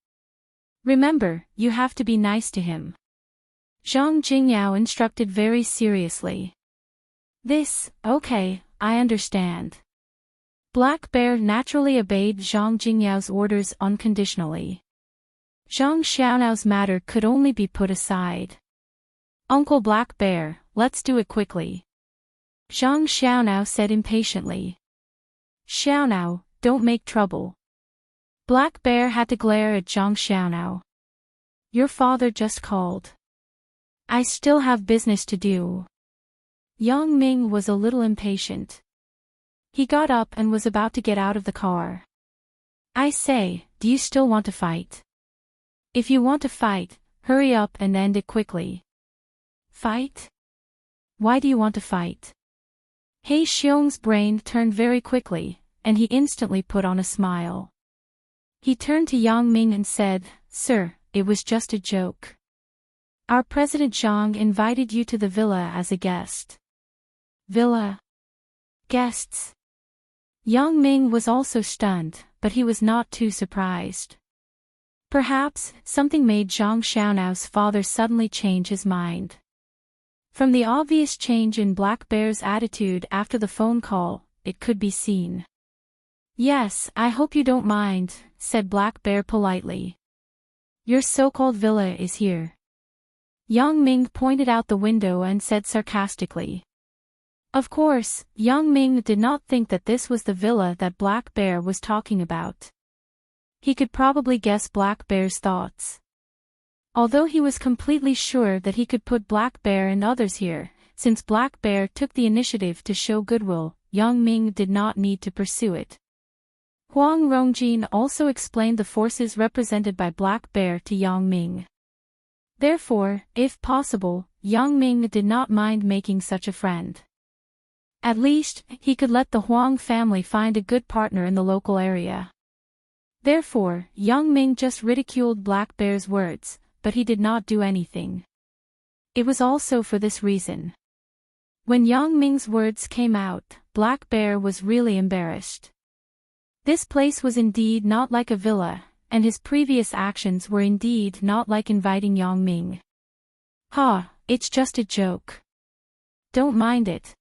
Speaker 1: Remember, you have to be nice to him. Zhang Jingyao instructed very seriously. Okay, I understand. Black Bear naturally obeyed Zhang Jingyao's orders unconditionally. Zhang Xiaonao's matter could only be put aside. Uncle Black Bear, let's do it quickly. Zhang Xiaonao said impatiently. Xiaonao, don't make trouble. Black Bear had to glare at Zhang Xiaonao. Your father just called. I still have business to do. Yang Ming was a little impatient. He got up and was about to get out of the car. I say, do you still want to fight? If you want to fight, hurry up and end it quickly. Fight? Why do you want to fight? He Xiong's brain turned very quickly, and he instantly put on a smile. He turned to Yang Ming and said, Sir, it was just a joke. Our President Zhang invited you to the villa as a guest. Villa? Guests? Yang Ming was also stunned, but he was not too surprised. Perhaps, something made Zhang Xiaonao's father suddenly change his mind. From the obvious change in Black Bear's attitude after the phone call, it could be seen. Yes, I hope you don't mind, said Black Bear politely. Your so-called villa is here. Yang Ming pointed out the window and said sarcastically. Of course, Yang Ming did not think that this was the villa that Black Bear was talking about. He could probably guess Black Bear's thoughts. Although he was completely sure that he could put Black Bear and others here, since Black Bear took the initiative to show goodwill, Yang Ming did not need to pursue it. Huang Rongjin also explained the forces represented by Black Bear to Yang Ming. Therefore, if possible, Yang Ming did not mind making such a friend. At least, he could let the Huang family find a good partner in the local area. Therefore, Yang Ming just ridiculed Black Bear's words, but he did not do anything. It was also for this reason. When Yang Ming's words came out, Black Bear was really embarrassed. This place was indeed not like a villa, and his previous actions were indeed not like inviting Yang Ming. It's just a joke. Don't mind it.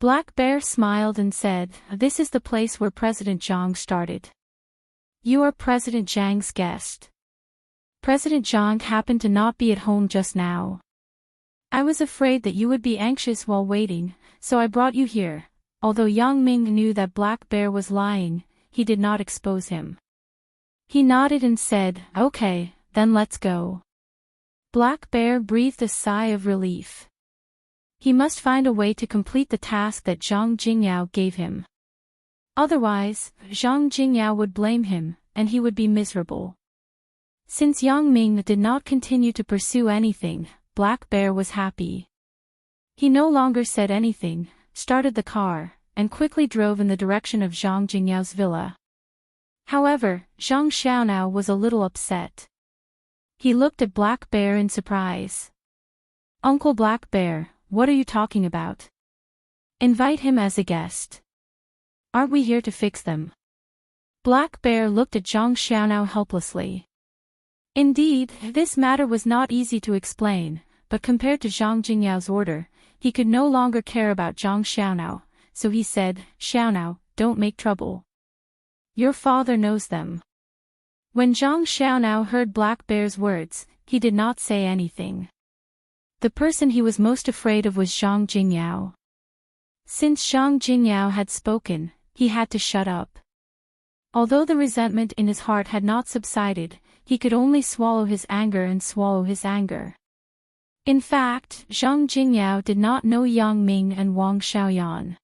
Speaker 1: Black Bear smiled and said, This is the place where President Zhang started. You are President Zhang's guest. President Zhang happened to not be at home just now. I was afraid that you would be anxious while waiting, so I brought you here. Although Yang Ming knew that Black Bear was lying, he did not expose him. He nodded and said, Okay, then let's go. Black Bear breathed a sigh of relief. He must find a way to complete the task that Zhang Jingyao gave him. Otherwise, Zhang Jingyao would blame him, and he would be miserable. Since Yang Ming did not continue to pursue anything, Black Bear was happy. He no longer said anything, started the car, and quickly drove in the direction of Zhang Jingyao's villa. However, Zhang Xiaonao was a little upset. He looked at Black Bear in surprise. Uncle Black Bear, what are you talking about? Invite him as a guest. Aren't we here to fix them? Black Bear looked at Zhang Xiaonao helplessly. Indeed, this matter was not easy to explain, but compared to Zhang Jingyao's order, he could no longer care about Zhang Xiaonao, so he said, Xiaonao, don't make trouble. Your father knows them. When Zhang Xiaonao heard Black Bear's words, he did not say anything. The person he was most afraid of was Zhang Jingyao. Since Zhang Jingyao had spoken, he had to shut up. Although the resentment in his heart had not subsided, he could only swallow his anger and swallow his anger. In fact, Zhang Jingyao did not know Yang Ming and Wang Xiaoyan.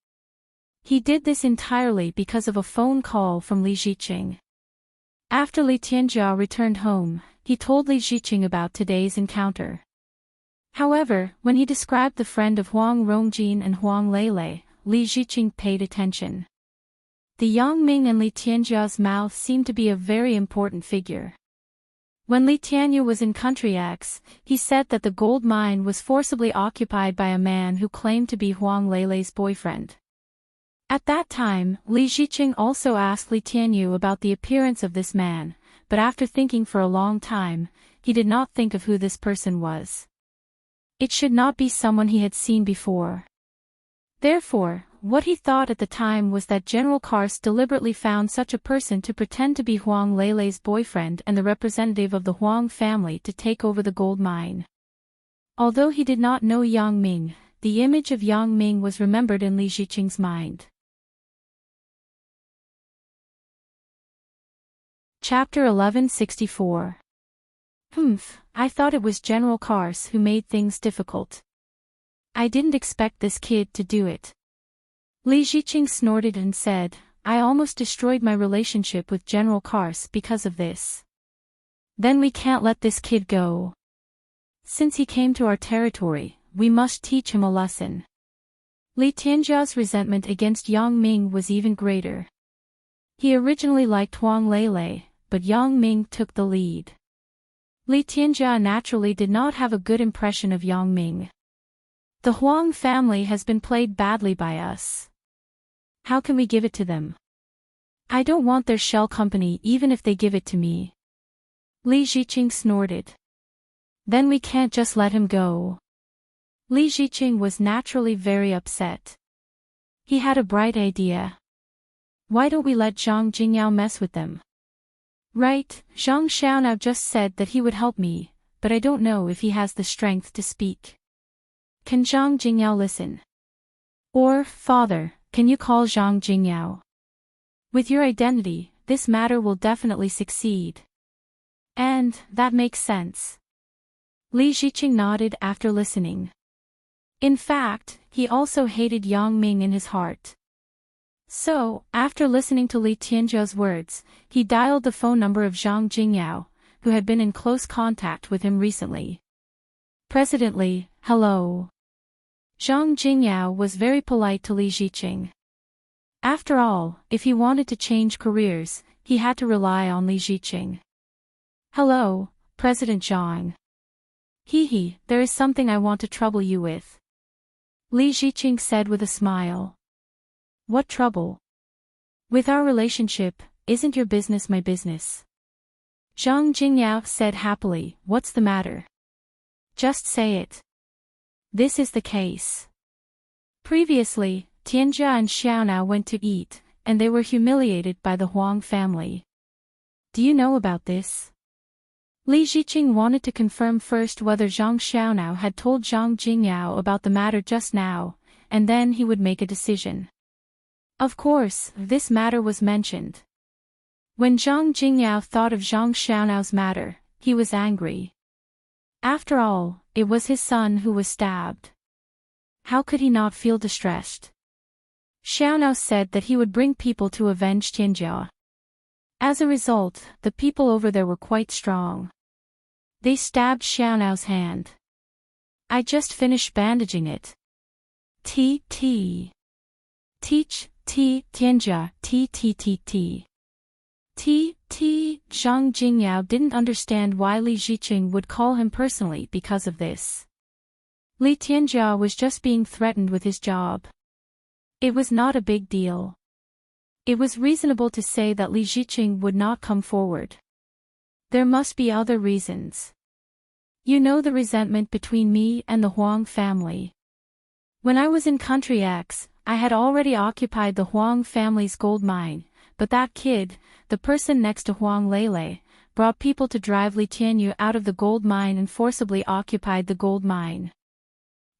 Speaker 1: He did this entirely because of a phone call from Li Ziqing. After Li Tianjia returned home, he told Li Ziqing about today's encounter. However, when he described the friend of Huang Rongjin and Huang Lele, Li Ziqing paid attention. The Yang Ming and Li Tianjia's mouth seemed to be a very important figure. When Li Tianyu was in Country X, he said that the gold mine was forcibly occupied by a man who claimed to be Huang Leilei's boyfriend. At that time, Li Ziqing also asked Li Tianyu about the appearance of this man, but after thinking for a long time, he did not think of who this person was. It should not be someone he had seen before. Therefore, what he thought at the time was that General Kars deliberately found such a person to pretend to be Huang Leilei's boyfriend and the representative of the Huang family to take over the gold mine. Although he did not know Yang Ming, the image of Yang Ming was remembered in Li Ziqing's mind. Chapter 1164. I thought it was General Kars who made things difficult. I didn't expect this kid to do it. Li Ziqing snorted and said, I almost destroyed my relationship with General Kars because of this. Then we can't let this kid go. Since he came to our territory, we must teach him a lesson. Li Tianjia's resentment against Yang Ming was even greater. He originally liked Huang Leilei, but Yang Ming took the lead. Li Tianjia naturally did not have a good impression of Yang Ming. The Huang family has been played badly by us. How can we give it to them? I don't want their shell company even if they give it to me. Li Ziqing snorted. Then we can't just let him go. Li Ziqing was naturally very upset. He had a bright idea. Why don't we let Zhang Jingyao mess with them? Right, Zhang Xiaonao just said that he would help me, but I don't know if he has the strength to speak. Can Zhang Jingyao listen? Or, father, can you call Zhang Jingyao? With your identity, this matter will definitely succeed. And, that makes sense. Li Ziqing nodded after listening. In fact, he also hated Yang Ming in his heart. So, after listening to Li Tianjia's words, he dialed the phone number of Zhang Jingyao, who had been in close contact with him recently. President Li, hello. Zhang Jingyao was very polite to Li Ziqing. After all, if he wanted to change careers, he had to rely on Li Ziqing. Hello, President Zhang. There is something I want to trouble you with. Li Ziqing said with a smile. What trouble? With our relationship, isn't your business my business? Zhang Jingyao said happily, what's the matter? Just say it. This is the case. Previously, Tianjia and Xiaonao went to eat, and they were humiliated by the Huang family. Do you know about this? Li Ziqing wanted to confirm first whether Zhang Xiaonao had told Zhang Jingyao about the matter just now, and then he would make a decision. Of course, this matter was mentioned. When Zhang Jingyao thought of Zhang Xiaonao's matter, he was angry. After all, it was his son who was stabbed. How could he not feel distressed? Xiaonao said that he would bring people to avenge Tianjia. As a result, the people over there were quite strong. They stabbed Xiaonao's hand. I just finished bandaging it. Teach, Tianjia, Zhang Jingyao didn't understand why Li Ziqing would call him personally because of this. Li Tianjia was just being threatened with his job. It was not a big deal. It was reasonable to say that Li Ziqing would not come forward. There must be other reasons. You know the resentment between me and the Huang family. When I was in Country X, I had already occupied the Huang family's gold mine, but that kid, the person next to Huang Leilei, brought people to drive Li Tianyu out of the gold mine and forcibly occupied the gold mine.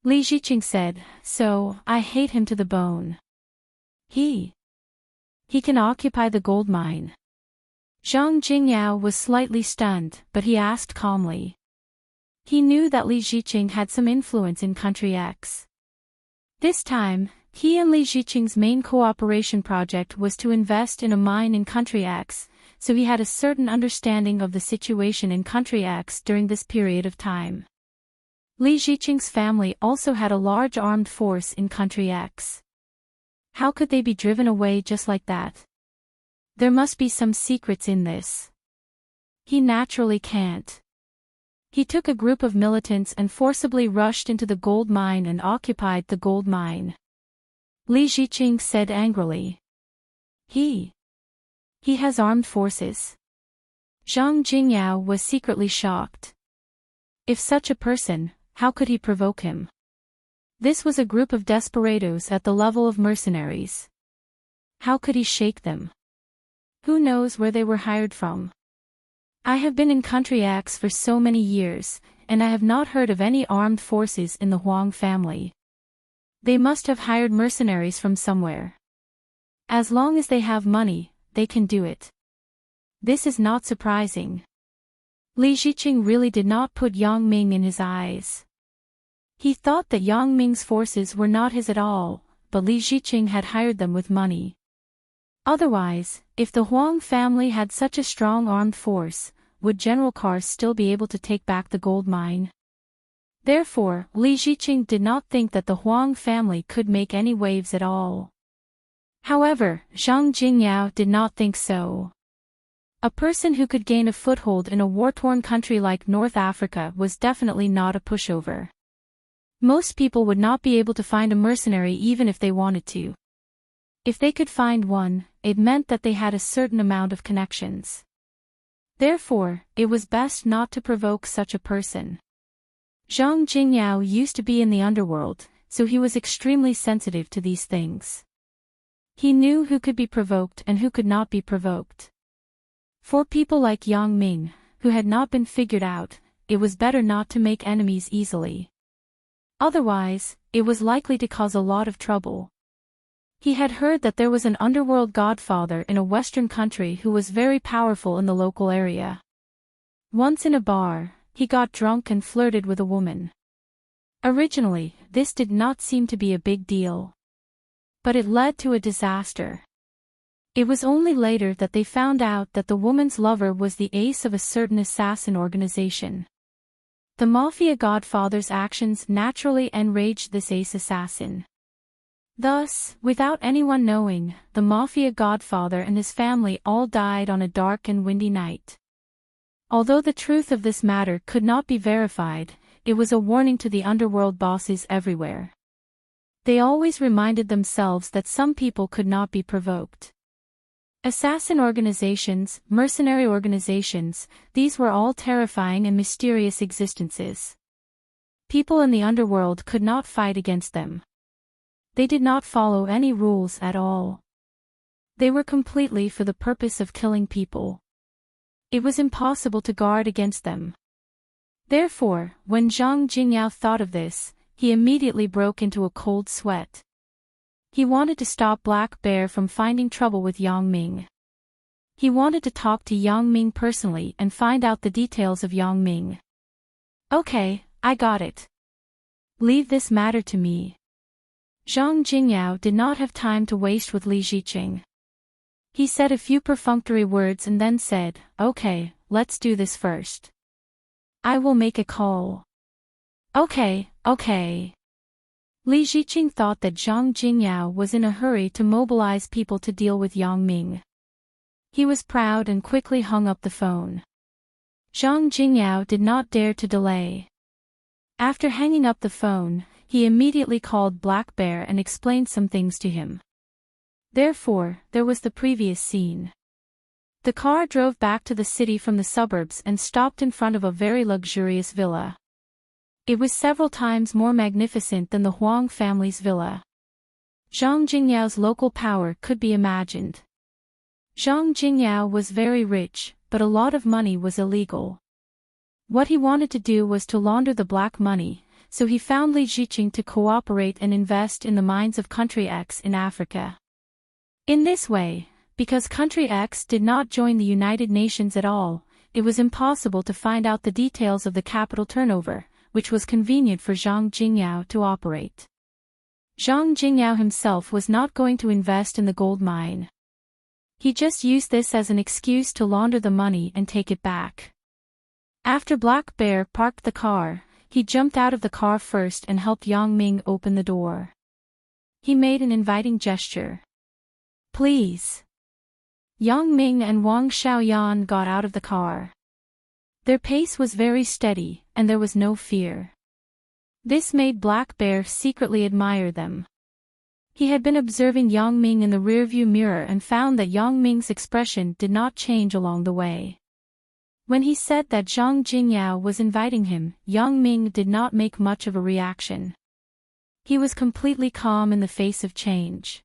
Speaker 1: Li Ziqing said, so, I hate him to the bone. He can occupy the gold mine. Zhang Jingyao was slightly stunned, but he asked calmly. He knew that Li Ziqing had some influence in Country X. This time, he and Li Ziqing's main cooperation project was to invest in a mine in Country X, so he had a certain understanding of the situation in Country X during this period of time. Li Ziqing's family also had a large armed force in Country X. How could they be driven away just like that? There must be some secrets in this. He naturally can't. He took a group of militants and forcibly rushed into the gold mine and occupied the gold mine. Li Ziqing said angrily. He has armed forces. Zhang Jingyao was secretly shocked. If such a person, how could he provoke him? This was a group of desperados at the level of mercenaries. How could he shake them? Who knows where they were hired from? I have been in Country X for so many years, and I have not heard of any armed forces in the Huang family. They must have hired mercenaries from somewhere. As long as they have money, they can do it. This is not surprising. Li Ziqing really did not put Yang Ming in his eyes. He thought that Yang Ming's forces were not his at all, but Li Ziqing had hired them with money. Otherwise, if the Huang family had such a strong armed force, would General Kars still be able to take back the gold mine? Therefore, Li Ziqing did not think that the Huang family could make any waves at all. However, Zhang Jingyao did not think so. A person who could gain a foothold in a war-torn country like North Africa was definitely not a pushover. Most people would not be able to find a mercenary even if they wanted to. If they could find one, it meant that they had a certain amount of connections. Therefore, it was best not to provoke such a person. Zhang Jingyao used to be in the underworld, so he was extremely sensitive to these things. He knew who could be provoked and who could not be provoked. For people like Yang Ming, who had not been figured out, it was better not to make enemies easily. Otherwise, it was likely to cause a lot of trouble. He had heard that there was an underworld godfather in a western country who was very powerful in the local area. Once in a bar, he got drunk and flirted with a woman. Originally, this did not seem to be a big deal. But it led to a disaster. It was only later that they found out that the woman's lover was the ace of a certain assassin organization. The mafia godfather's actions naturally enraged this ace assassin. Thus, without anyone knowing, the mafia godfather and his family all died on a dark and windy night. Although the truth of this matter could not be verified, it was a warning to the underworld bosses everywhere. They always reminded themselves that some people could not be provoked. Assassin organizations, mercenary organizations, these were all terrifying and mysterious existences. People in the underworld could not fight against them. They did not follow any rules at all. They were completely for the purpose of killing people. It was impossible to guard against them. Therefore, when Zhang Jingyao thought of this, he immediately broke into a cold sweat. He wanted to stop Black Bear from finding trouble with Yang Ming. He wanted to talk to Yang Ming personally and find out the details of Yang Ming. Okay, I got it. Leave this matter to me. Zhang Jingyao did not have time to waste with Li Ziqing. He said a few perfunctory words and then said, okay, let's do this first. I will make a call. Okay. Li Ziqing thought that Zhang Jingyao was in a hurry to mobilize people to deal with Yang Ming. He was proud and quickly hung up the phone. Zhang Jingyao did not dare to delay. After hanging up the phone, he immediately called Black Bear and explained some things to him. Therefore, there was the previous scene. The car drove back to the city from the suburbs and stopped in front of a very luxurious villa. It was several times more magnificent than the Huang family's villa. Zhang Jingyao's local power could be imagined. Zhang Jingyao was very rich, but a lot of money was illegal. What he wanted to do was to launder the black money, so he found Li Ziqing to cooperate and invest in the mines of Country X in Africa. In this way, because Country X did not join the United Nations at all, it was impossible to find out the details of the capital turnover, which was convenient for Zhang Jingyao to operate. Zhang Jingyao himself was not going to invest in the gold mine. He just used this as an excuse to launder the money and take it back. After Black Bear parked the car, he jumped out of the car first and helped Yang Ming open the door. He made an inviting gesture. Please. Yang Ming and Wang Xiaoyan got out of the car. Their pace was very steady, and there was no fear. This made Black Bear secretly admire them. He had been observing Yang Ming in the rearview mirror and found that Yang Ming's expression did not change along the way. When he said that Zhang Jingyao was inviting him, Yang Ming did not make much of a reaction. He was completely calm in the face of change.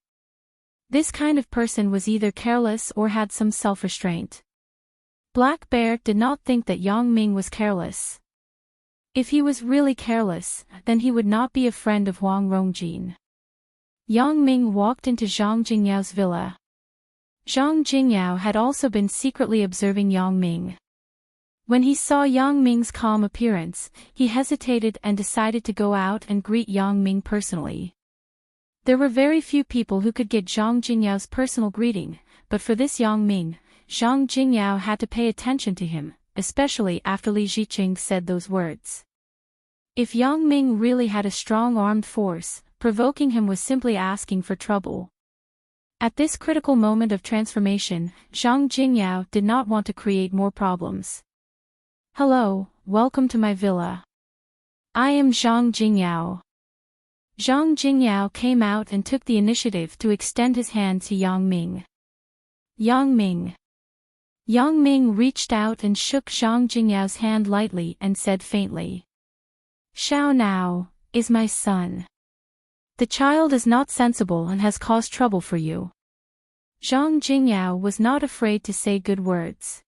Speaker 1: This kind of person was either careless or had some self-restraint. Black Bear did not think that Yang Ming was careless. If he was really careless, then he would not be a friend of Huang Rongjin. Yang Ming walked into Zhang Jingyao's villa. Zhang Jingyao had also been secretly observing Yang Ming. When he saw Yang Ming's calm appearance, he hesitated and decided to go out and greet Yang Ming personally. There were very few people who could get Zhang Jingyao's personal greeting, but for this Yang Ming, Zhang Jingyao had to pay attention to him, especially after Li Ziqing said those words. If Yang Ming really had a strong armed force, provoking him was simply asking for trouble. At this critical moment of transformation, Zhang Jingyao did not want to create more problems. Hello, welcome to my villa. I am Zhang Jingyao. Zhang Jingyao came out and took the initiative to extend his hand to Yang Ming. Yang Ming. Yang Ming reached out and shook Zhang Jingyao's hand lightly and said faintly. Xiao Nao is my son. The child is not sensible and has caused trouble for you. Zhang Jingyao was not afraid to say good words.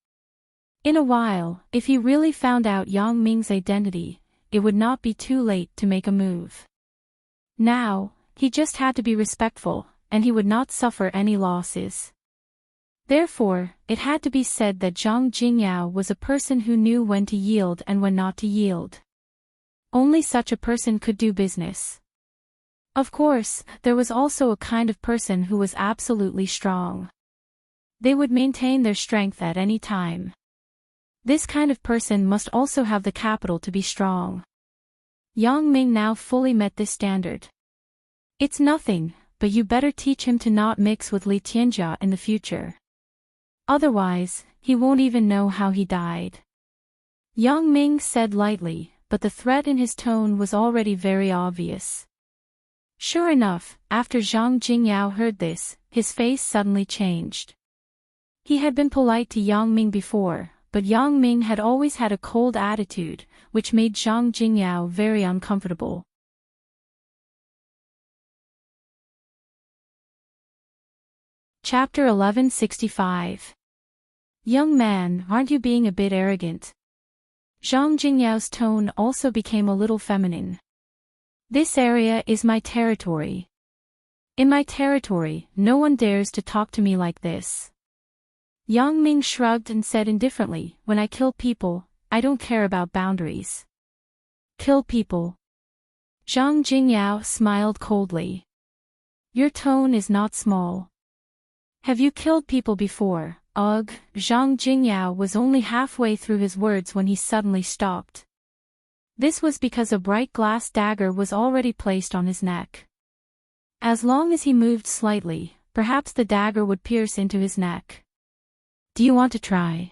Speaker 1: In a while, if he really found out Yang Ming's identity, it would not be too late to make a move. Now, he just had to be respectful, and he would not suffer any losses. Therefore, it had to be said that Zhang Jingyao was a person who knew when to yield and when not to yield. Only such a person could do business. Of course, there was also a kind of person who was absolutely strong. They would maintain their strength at any time. This kind of person must also have the capital to be strong. Yang Ming now fully met this standard. It's nothing, but you better teach him to not mix with Li Tianjia in the future. Otherwise, he won't even know how he died. Yang Ming said lightly, but the threat in his tone was already very obvious. Sure enough, after Zhang Jingyao heard this, his face suddenly changed. He had been polite to Yang Ming before, but Yang Ming had always had a cold attitude, which made Zhang Jingyao very uncomfortable. Chapter 1165. Young man, aren't you being a bit arrogant? Zhang Jingyao's tone also became a little feminine. This area is my territory. In my territory, no one dares to talk to me like this. Yang Ming shrugged and said indifferently, when I kill people, I don't care about boundaries. Kill people. Zhang Jingyao smiled coldly. Your tone is not small. Have you killed people before? Ugh, Zhang Jingyao was only halfway through his words when he suddenly stopped. This was because a bright glass dagger was already placed on his neck. As long as he moved slightly, perhaps the dagger would pierce into his neck. Do you want to try?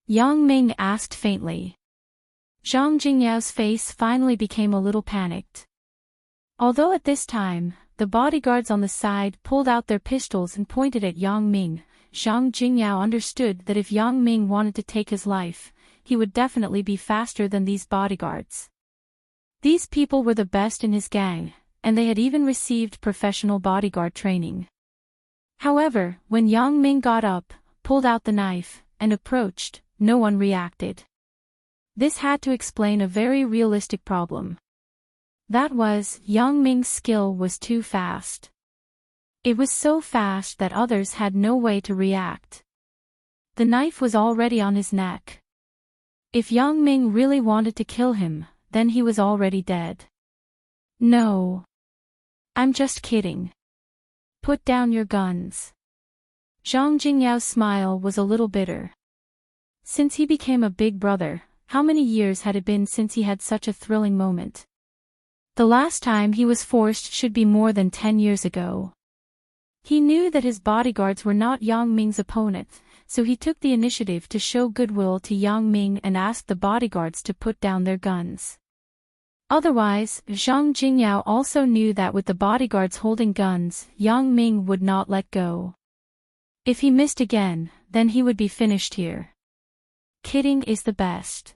Speaker 1: Yang Ming asked faintly. Zhang Jingyao's face finally became a little panicked. Although at this time, the bodyguards on the side pulled out their pistols and pointed at Yang Ming, Zhang Jingyao understood that if Yang Ming wanted to take his life, he would definitely be faster than these bodyguards. These people were the best in his gang, and they had even received professional bodyguard training. However, when Yang Ming got up, pulled out the knife, and approached, no one reacted. This had to explain a very realistic problem. That was, Yang Ming's skill was too fast. It was so fast that others had no way to react. The knife was already on his neck. If Yang Ming really wanted to kill him, then he was already dead. No. I'm just kidding. Put down your guns. Zhang Jingyao's smile was a little bitter. Since he became a big brother, how many years had it been since he had such a thrilling moment? The last time he was forced should be more than 10 years ago. He knew that his bodyguards were not Yang Ming's opponent, so he took the initiative to show goodwill to Yang Ming and asked the bodyguards to put down their guns. Otherwise, Zhang Jingyao also knew that with the bodyguards holding guns, Yang Ming would not let go. If he missed again, then he would be finished here. Kidding is the best.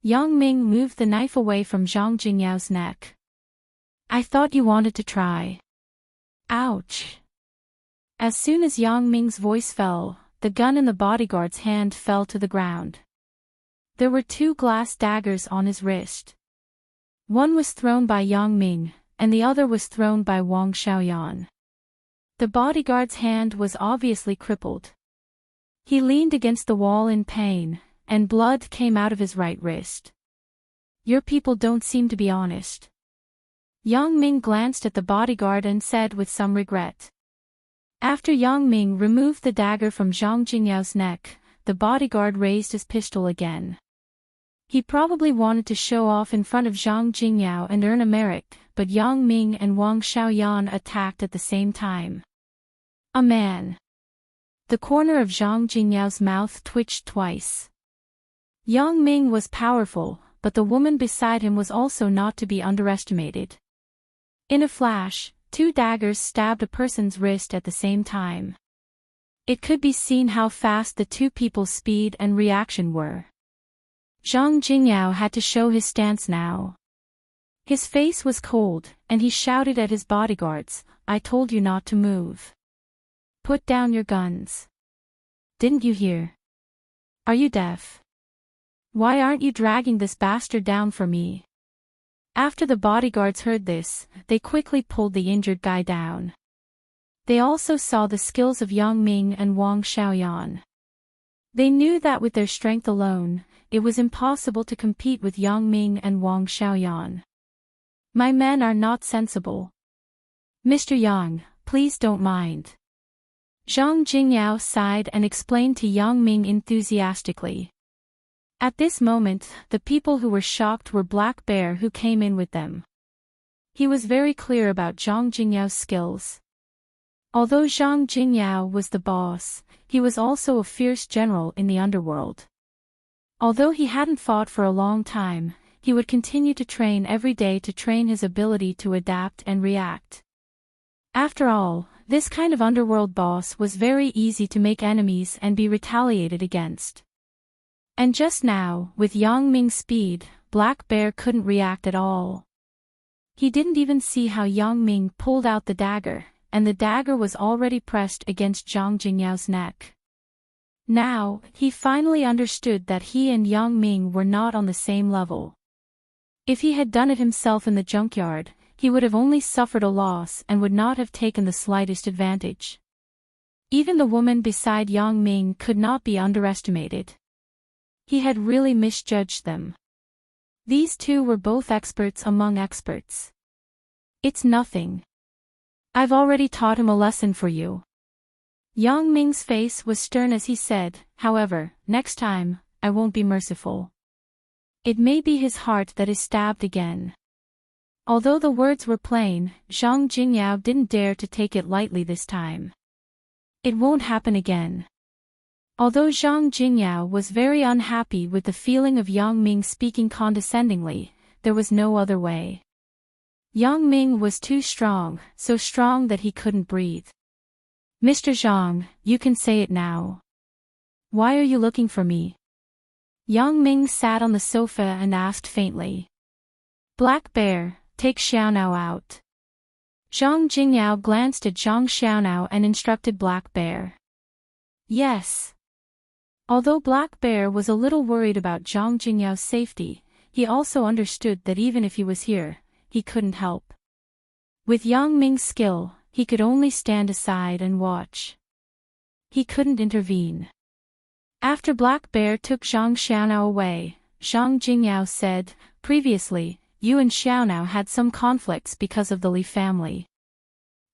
Speaker 1: Yang Ming moved the knife away from Zhang Jingyao's neck. I thought you wanted to try. Ouch. As soon as Yang Ming's voice fell, the gun in the bodyguard's hand fell to the ground. There were 2 glass daggers on his wrist. One was thrown by Yang Ming, and the other was thrown by Wang Xiaoyan. The bodyguard's hand was obviously crippled. He leaned against the wall in pain, and blood came out of his right wrist. Your people don't seem to be honest. Yang Ming glanced at the bodyguard and said with some regret. After Yang Ming removed the dagger from Zhang Jingyao's neck, the bodyguard raised his pistol again. He probably wanted to show off in front of Zhang Jingyao and earn a merit, but Yang Ming and Wang Xiaoyan attacked at the same time. A man. The corner of Zhang Jingyao's mouth twitched twice. Yang Ming was powerful, but the woman beside him was also not to be underestimated. In a flash, 2 daggers stabbed a person's wrist at the same time. It could be seen how fast the 2 people's speed and reaction were. Zhang Jingyao had to show his stance now. His face was cold, and he shouted at his bodyguards, I told you not to move. Put down your guns. Didn't you hear? Are you deaf? Why aren't you dragging this bastard down for me? After the bodyguards heard this, they quickly pulled the injured guy down. They also saw the skills of Yang Ming and Wang Xiaoyan. They knew that with their strength alone, it was impossible to compete with Yang Ming and Wang Xiaoyan. My men are not sensible. Mr. Yang, please don't mind. Zhang Jingyao sighed and explained to Yang Ming enthusiastically. At this moment, the people who were shocked were Black Bear who came in with them. He was very clear about Zhang Jingyao's skills. Although Zhang Jingyao was the boss, he was also a fierce general in the underworld. Although he hadn't fought for a long time, he would continue to train every day to train his ability to adapt and react. After all, this kind of underworld boss was very easy to make enemies and be retaliated against. And just now, with Yang Ming's speed, Black Bear couldn't react at all. He didn't even see how Yang Ming pulled out the dagger, and the dagger was already pressed against Zhang Jingyao's neck. Now, he finally understood that he and Yang Ming were not on the same level. If he had done it himself in the junkyard, he would have only suffered a loss and would not have taken the slightest advantage. Even the woman beside Yang Ming could not be underestimated. He had really misjudged them. These 2 were both experts among experts. It's nothing. I've already taught him a lesson for you. Yang Ming's face was stern as he said, however, next time, I won't be merciful. It may be his heart that is stabbed again. Although the words were plain, Zhang Jingyao didn't dare to take it lightly this time. It won't happen again. Although Zhang Jingyao was very unhappy with the feeling of Yang Ming speaking condescendingly, there was no other way. Yang Ming was too strong, so strong that he couldn't breathe. Mr. Zhang, you can say it now. Why are you looking for me? Yang Ming sat on the sofa and asked faintly. Black Bear, take Xiaonao out. Zhang Jingyao glanced at Zhang Xiaonao and instructed Black Bear. Yes. Although Black Bear was a little worried about Zhang Jingyao's safety, he also understood that even if he was here, he couldn't help. With Yang Ming's skill, he could only stand aside and watch. He couldn't intervene. After Black Bear took Zhang Xiaonao away, Zhang Jingyao said, previously, you and Xiaonao had some conflicts because of the Li family.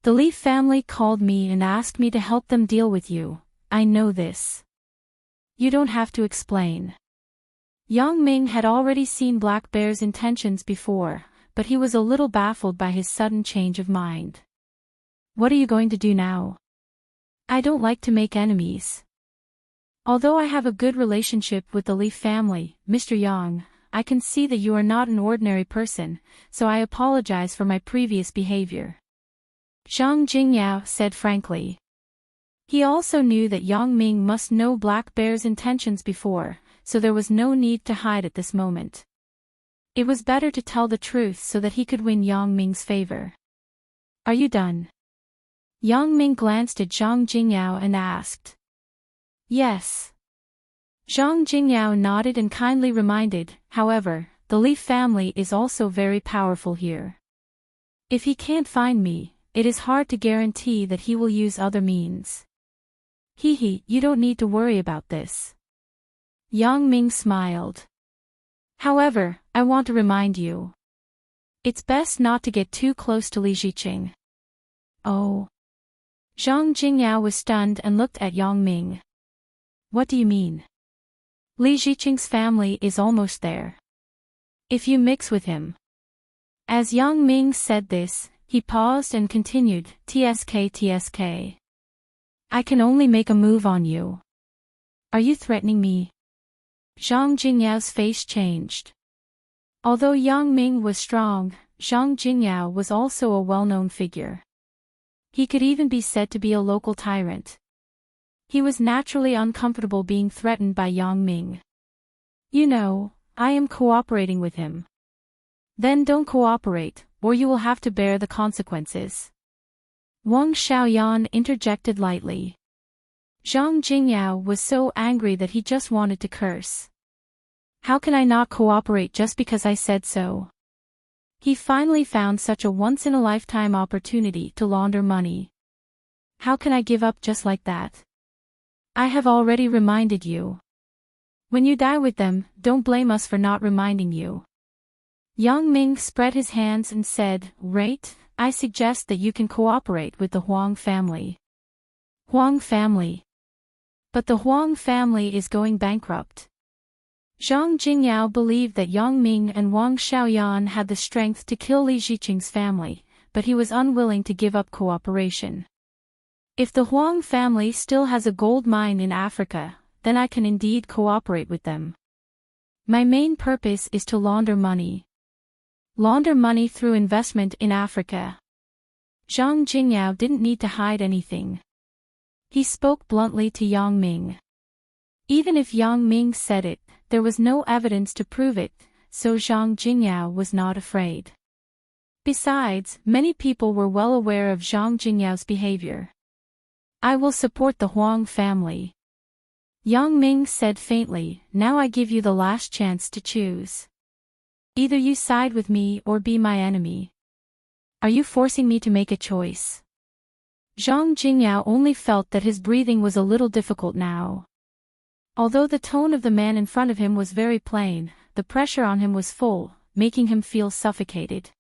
Speaker 1: The Li family called me and asked me to help them deal with you. I know this. You don't have to explain. Yang Ming had already seen Black Bear's intentions before, but he was a little baffled by his sudden change of mind. What are you going to do now? I don't like to make enemies. Although I have a good relationship with the Li family, Mr. Yang, I can see that you are not an ordinary person, so I apologize for my previous behavior. Zhang Jingyao said frankly. He also knew that Yang Ming must know Black Bear's intentions before, so there was no need to hide at this moment. It was better to tell the truth so that he could win Yang Ming's favor. Are you done? Yang Ming glanced at Zhang Jingyao and asked. Yes. Zhang Jingyao nodded and kindly reminded, however, the Li family is also very powerful here. If he can't find me, it is hard to guarantee that he will use other means. You don't need to worry about this. Yang Ming smiled. However, I want to remind you. It's best not to get too close to Li Ziqing. Oh. Zhang Jingyao was stunned and looked at Yang Ming. What do you mean? Li Ziqing's family is almost there. If you mix with him. As Yang Ming said this, he paused and continued, TSK. I can only make a move on you. Are you threatening me? Zhang Jingyao's face changed. Although Yang Ming was strong, Zhang Jingyao was also a well-known figure. He could even be said to be a local tyrant. He was naturally uncomfortable being threatened by Yang Ming. You know, I am cooperating with him. Then don't cooperate, or you will have to bear the consequences. Wang Xiaoyan interjected lightly. Zhang Jingyao was so angry that he just wanted to curse. How can I not cooperate just because I said so? He finally found such a once-in-a-lifetime opportunity to launder money. How can I give up just like that? I have already reminded you. When you die with them, don't blame us for not reminding you. Yang Ming spread his hands and said, Right, I suggest that you can cooperate with the Huang family. Huang family. But the Huang family is going bankrupt. Zhang Jingyao believed that Yang Ming and Wang Xiaoyan had the strength to kill Li Ziqing's family, but he was unwilling to give up cooperation. If the Huang family still has a gold mine in Africa, then I can indeed cooperate with them. My main purpose is to launder money. Launder money through investment in Africa. Zhang Jingyao didn't need to hide anything. He spoke bluntly to Yang Ming. Even if Yang Ming said it, there was no evidence to prove it, so Zhang Jingyao was not afraid. Besides, many people were well aware of Zhang Jingyao's behavior. I will support the Huang family. Yang Ming said faintly, Now I give you the last chance to choose. Either you side with me or be my enemy. Are you forcing me to make a choice? Zhang Jingyao only felt that his breathing was a little difficult now. Although the tone of the man in front of him was very plain, the pressure on him was full, making him feel suffocated.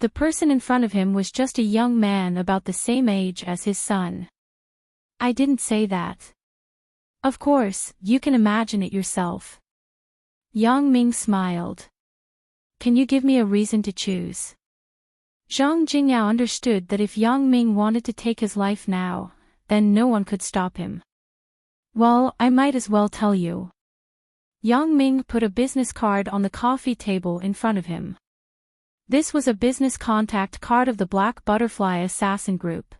Speaker 1: The person in front of him was just a young man about the same age as his son. I didn't say that. Of course, you can imagine it yourself. Yang Ming smiled. Can you give me a reason to choose? Zhang Jingyao understood that if Yang Ming wanted to take his life now, then no one could stop him. Well, I might as well tell you. Yang Ming put a business card on the coffee table in front of him. This was a business contact card of the Black Butterfly Assassin Group.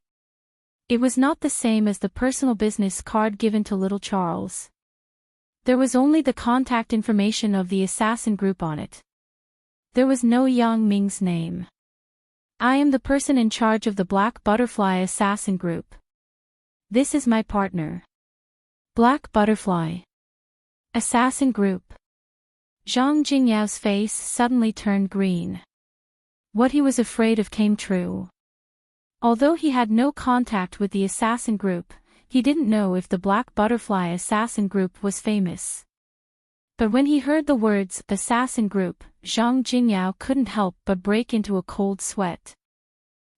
Speaker 1: It was not the same as the personal business card given to little Charles. There was only the contact information of the assassin group on it. There was no Yang Ming's name. I am the person in charge of the Black Butterfly Assassin Group. This is my partner. Black Butterfly Assassin Group. Zhang Jingyao's face suddenly turned green. What he was afraid of came true. Although he had no contact with the assassin group, he didn't know if the Black Butterfly Assassin Group was famous. But when he heard the words assassin group, Zhang Jingyao couldn't help but break into a cold sweat.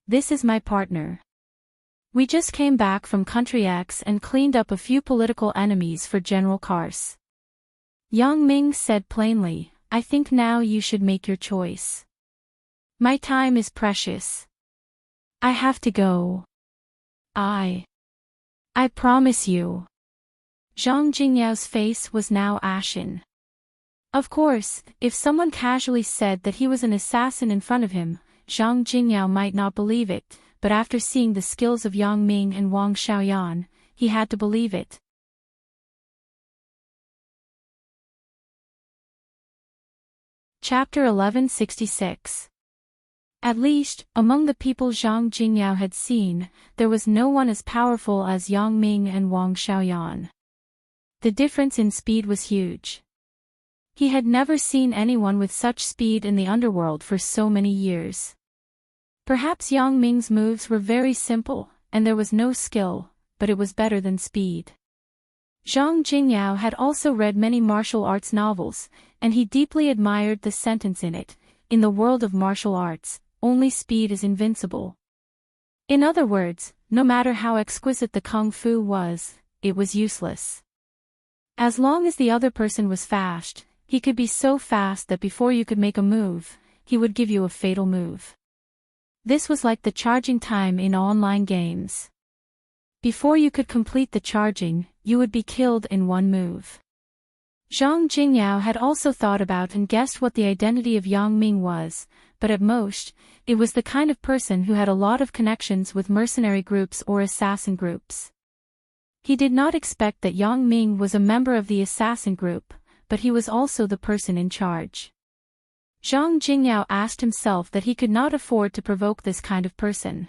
Speaker 1: This is my partner. We just came back from Country X and cleaned up a few political enemies for General Kars. Yang Ming said plainly, I think now you should make your choice. My time is precious. I have to go. I promise you. Zhang Jingyao's face was now ashen. Of course, if someone casually said that he was an assassin in front of him, Zhang Jingyao might not believe it, but after seeing the skills of Yang Ming and Wang Xiaoyan, he had to believe it. Chapter 1166. At least, among the people Zhang Jingyao had seen, there was no one as powerful as Yang Ming and Wang Xiaoyan. The difference in speed was huge. He had never seen anyone with such speed in the underworld for so many years. Perhaps Yang Ming's moves were very simple, and there was no skill, but it was better than speed. Zhang Jingyao had also read many martial arts novels, and he deeply admired the sentence in it, "In the world of martial arts, only speed is invincible." In other words, no matter how exquisite the kung fu was, it was useless. As long as the other person was fast, he could be so fast that before you could make a move, he would give you a fatal move. This was like the charging time in online games. Before you could complete the charging, you would be killed in one move. Zhang Jingyao had also thought about and guessed what the identity of Yang Ming was, but at most, it was the kind of person who had a lot of connections with mercenary groups or assassin groups. He did not expect that Yang Ming was a member of the assassin group, but he was also the person in charge. Zhang Jingyao asked himself that he could not afford to provoke this kind of person.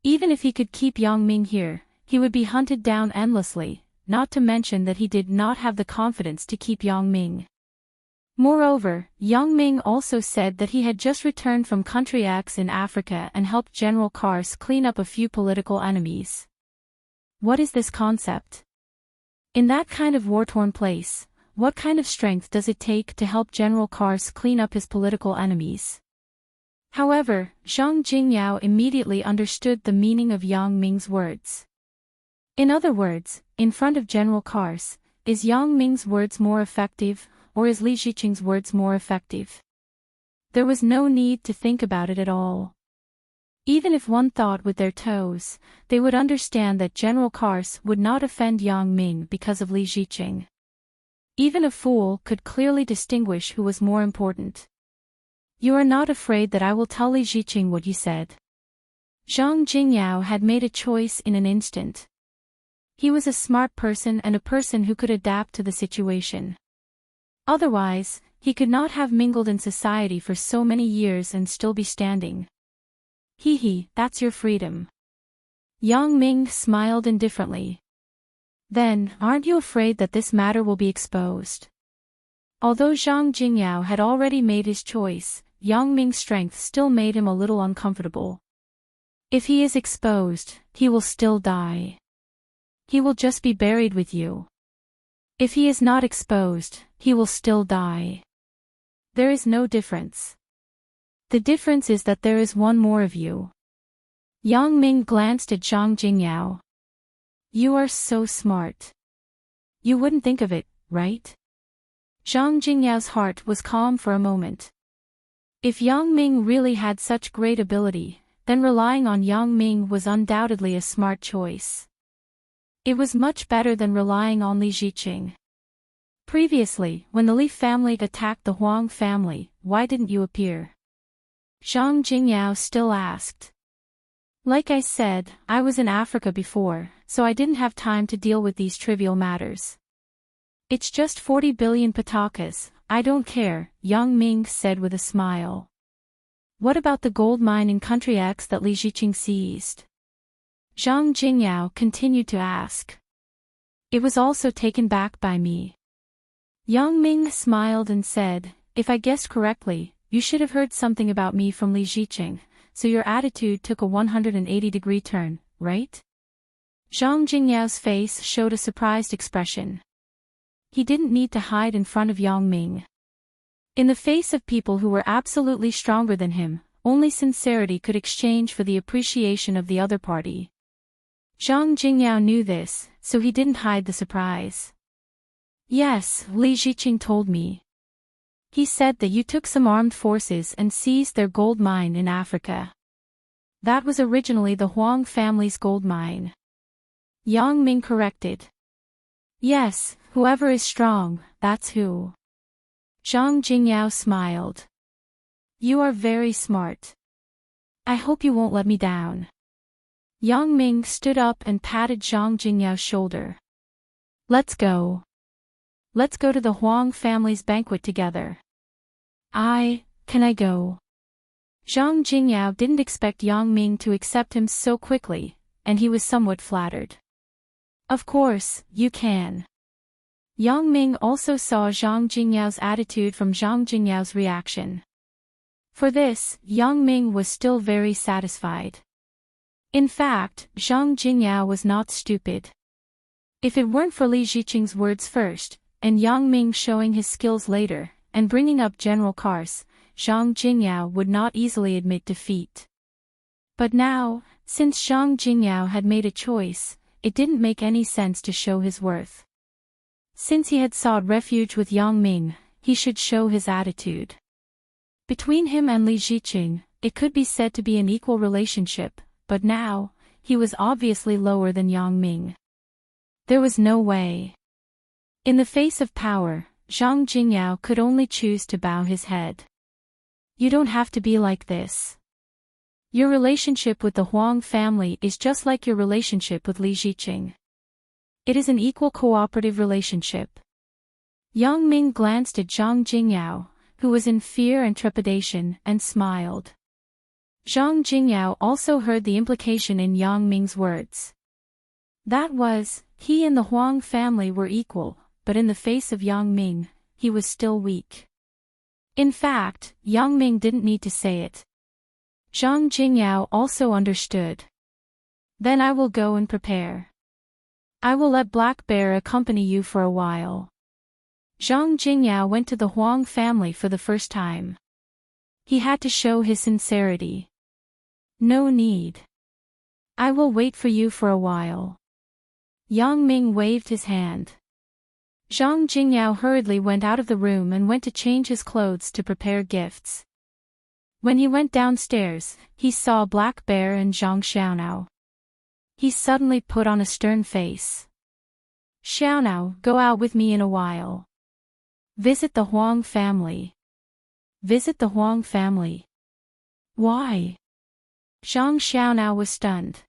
Speaker 1: Even if he could keep Yang Ming here, he would be hunted down endlessly, not to mention that he did not have the confidence to keep Yang Ming. Moreover, Yang Ming also said that he had just returned from Country X in Africa and helped General Kars clean up a few political enemies. What is this concept? In that kind of war-torn place, what kind of strength does it take to help General Kars clean up his political enemies? However, Zhang Jingyao immediately understood the meaning of Yang Ming's words. In other words, in front of General Kars, is Yang Ming's words more effective, or is Li Ziqing's words more effective? There was no need to think about it at all. Even if one thought with their toes, they would understand that General Kars would not offend Yang Ming because of Li Ziqing. Even a fool could clearly distinguish who was more important. You are not afraid that I will tell Li Ziqing what you said? Zhang Jingyao had made a choice in an instant. He was a smart person and a person who could adapt to the situation. Otherwise, he could not have mingled in society for so many years and still be standing. Hee, that's your freedom. Yang Ming smiled indifferently. Then, aren't you afraid that this matter will be exposed? Although Zhang Jingyao had already made his choice, Yang Ming's strength still made him a little uncomfortable. If he is exposed, he will still die. He will just be buried with you. If he is not exposed, he will still die. There is no difference. The difference is that there is one more of you. Yang Ming glanced at Zhang Jingyao. You are so smart. You wouldn't think of it, right? Zhang Jingyao's heart was calm for a moment. If Yang Ming really had such great ability, then relying on Yang Ming was undoubtedly a smart choice. It was much better than relying on Li Ziqing. Previously, when the Li family attacked the Huang family, why didn't you appear? Zhang Jingyao still asked. Like I said, I was in Africa before, so I didn't have time to deal with these trivial matters. It's just 40 billion patakas, I don't care, Yang Ming said with a smile. What about the gold mine in Country X that Li Ziqing seized? Zhang Jingyao continued to ask. It was also taken back by me. Yang Ming smiled and said, if I guessed correctly, you should have heard something about me from Li Ziqing, so your attitude took a 180-degree turn, right? Zhang Jingyao's face showed a surprised expression. He didn't need to hide in front of Yang Ming. In the face of people who were absolutely stronger than him, only sincerity could exchange for the appreciation of the other party. Zhang Jingyao knew this, so he didn't hide the surprise. Yes, Li Ziqing told me. He said that you took some armed forces and seized their gold mine in Africa. That was originally the Huang family's gold mine. Yang Ming corrected. Yes, whoever is strong, that's who. Zhang Jingyao smiled. You are very smart. I hope you won't let me down. Yang Ming stood up and patted Zhang Jingyao's shoulder. Let's go. Let's go to the Huang family's banquet together. Can I go? Zhang Jingyao didn't expect Yang Ming to accept him so quickly, and he was somewhat flattered. Of course, you can. Yang Ming also saw Zhang Jingyao's attitude from Zhang Jingyao's reaction. For this, Yang Ming was still very satisfied. In fact, Zhang Jingyao was not stupid. If it weren't for Li Ziqing's words first, and Yang Ming showing his skills later, and bringing up General Kars, Zhang Jingyao would not easily admit defeat. But now, since Zhang Jingyao had made a choice, it didn't make any sense to show his worth. Since he had sought refuge with Yang Ming, he should show his attitude. Between him and Li Ziqing, it could be said to be an equal relationship, but now, he was obviously lower than Yang Ming. There was no way. In the face of power, Zhang Jingyao could only choose to bow his head. You don't have to be like this. Your relationship with the Huang family is just like your relationship with Li Ziqing. It is an equal cooperative relationship. Yang Ming glanced at Zhang Jingyao, who was in fear and trepidation, and smiled. Zhang Jingyao also heard the implication in Yang Ming's words. That was, he and the Huang family were equal, but in the face of Yang Ming, he was still weak. In fact, Yang Ming didn't need to say it. Zhang Jingyao also understood. Then I will go and prepare. I will let Black Bear accompany you for a while. Zhang Jingyao went to the Huang family for the first time. He had to show his sincerity. No need. I will wait for you for a while. Yang Ming waved his hand. Zhang Jingyao hurriedly went out of the room and went to change his clothes to prepare gifts. When he went downstairs, he saw Black Bear and Zhang Xiaonao. He suddenly put on a stern face. Xiaonao, go out with me in a while. Visit the Huang family. Visit the Huang family. Why? Zhang Xiaonao was stunned.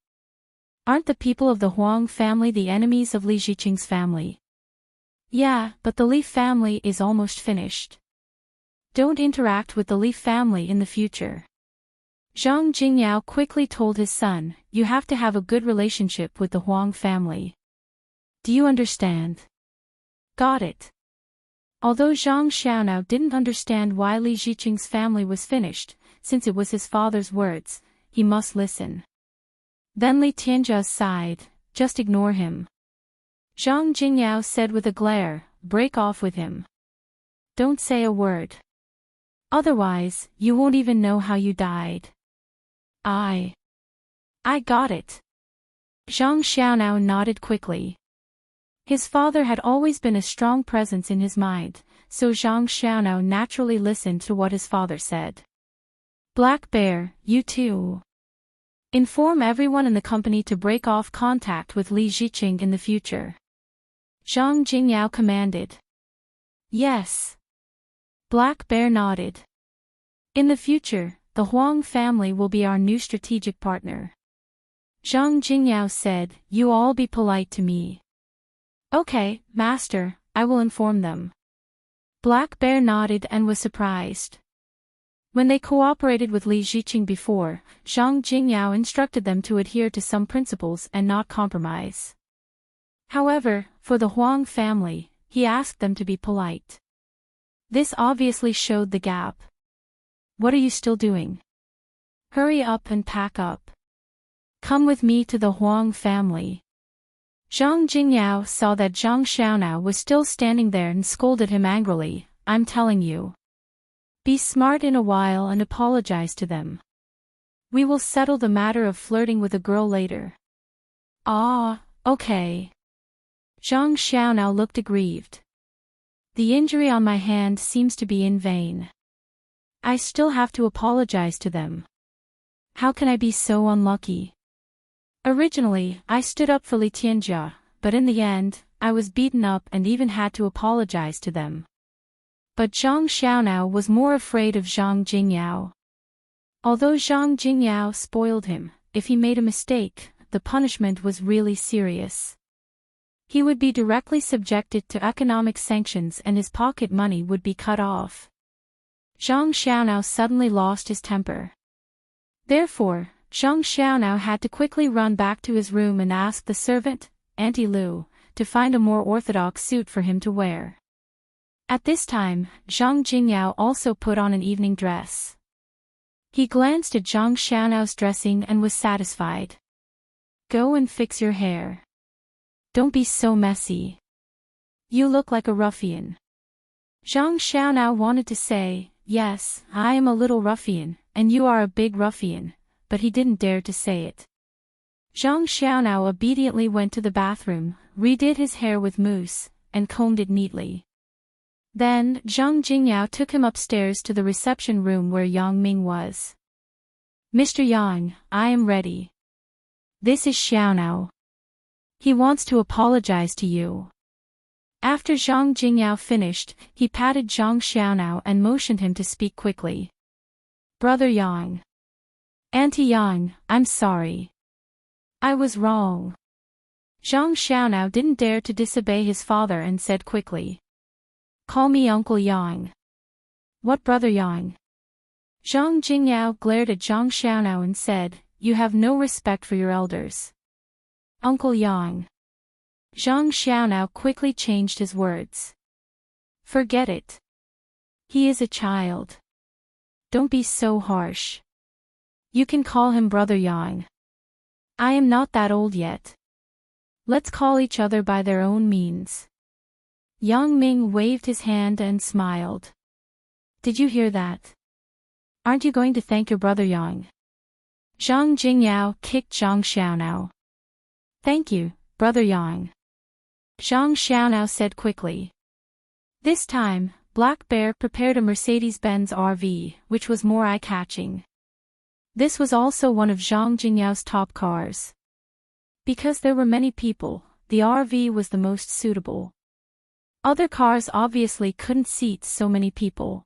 Speaker 1: Aren't the people of the Huang family the enemies of Li Ziqing's family? Yeah, but the Li family is almost finished. Don't interact with the Li family in the future. Zhang Jingyao quickly told his son, you have to have a good relationship with the Huang family. Do you understand? Got it. Although Zhang Xiaonao didn't understand why Li Ziqing's family was finished, since it was his father's words, he must listen. Then Li Tianjia sighed, just ignore him. Zhang Jingyao said with a glare, break off with him. Don't say a word. Otherwise, you won't even know how you died. I got it. Zhang Xiaonao nodded quickly. His father had always been a strong presence in his mind, so Zhang Xiaonao naturally listened to what his father said. Black Bear, you too. Inform everyone in the company to break off contact with Li Ziqing in the future. Zhang Jingyao commanded. Yes. Black Bear nodded. In the future, the Huang family will be our new strategic partner. Zhang Jingyao said, you all be polite to me. Okay, master, I will inform them. Black Bear nodded and was surprised. When they cooperated with Li Ziqing before, Zhang Jingyao instructed them to adhere to some principles and not compromise. However, for the Huang family, he asked them to be polite. This obviously showed the gap. What are you still doing? Hurry up and pack up. Come with me to the Huang family. Zhang Jingyao saw that Zhang Xiaonao was still standing there and scolded him angrily, I'm telling you. Be smart in a while and apologize to them. We will settle the matter of flirting with a girl later. Ah, okay. Zhang Xiaonao looked aggrieved. The injury on my hand seems to be in vain. I still have to apologize to them. How can I be so unlucky? Originally, I stood up for Li Tianjia, but in the end, I was beaten up and even had to apologize to them. But Zhang Xiaonao was more afraid of Zhang Jingyao. Although Zhang Jingyao spoiled him, if he made a mistake, the punishment was really serious. He would be directly subjected to economic sanctions and his pocket money would be cut off. Zhang Xiaonao suddenly lost his temper. Therefore, Zhang Xiaonao had to quickly run back to his room and ask the servant, Auntie Lu, to find a more orthodox suit for him to wear. At this time, Zhang Jingyao also put on an evening dress. He glanced at Zhang Xiaonao's dressing and was satisfied. Go and fix your hair. Don't be so messy. You look like a ruffian. Zhang Xiaonao wanted to say, yes, I am a little ruffian, and you are a big ruffian, but he didn't dare to say it. Zhang Xiaonao obediently went to the bathroom, redid his hair with mousse, and combed it neatly. Then, Zhang Jingyao took him upstairs to the reception room where Yang Ming was. Mr. Yang, I am ready. This is Xiaonao. He wants to apologize to you. After Zhang Jingyao finished, he patted Zhang Xiaonao and motioned him to speak quickly. Brother Yang. Auntie Yang, I'm sorry. I was wrong. Zhang Xiaonao didn't dare to disobey his father and said quickly. Call me Uncle Yang. What Brother Yang? Zhang Jingyao glared at Zhang Xiaonao and said, You have no respect for your elders. Uncle Yang. Zhang Xiaonao quickly changed his words. Forget it. He is a child. Don't be so harsh. You can call him Brother Yang. I am not that old yet. Let's call each other by their own means. Yang Ming waved his hand and smiled. Did you hear that? Aren't you going to thank your brother Yang? Zhang Jingyao kicked Zhang Xiaonao. Thank you, Brother Yang. Zhang Xiaonao said quickly. This time, Black Bear prepared a Mercedes-Benz RV, which was more eye-catching. This was also one of Zhang Jingyao's top cars. Because there were many people, the RV was the most suitable. Other cars obviously couldn't seat so many people.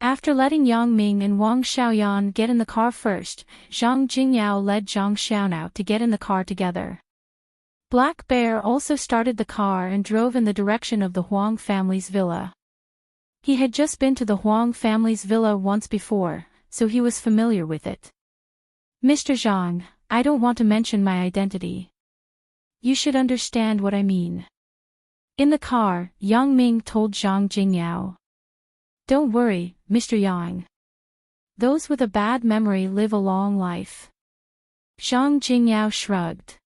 Speaker 1: After letting Yang Ming and Wang Xiaoyan get in the car first, Zhang Jingyao led Zhang Xiaonao to get in the car together. Black Bear also started the car and drove in the direction of the Huang family's villa. He had just been to the Huang family's villa once before, so he was familiar with it. Mr. Zhang, I don't want to mention my identity. You should understand what I mean. In the car, Yang Ming told Zhang Jingyao. Don't worry, Mr. Yang. Those with a bad memory live a long life. Zhang Jingyao shrugged.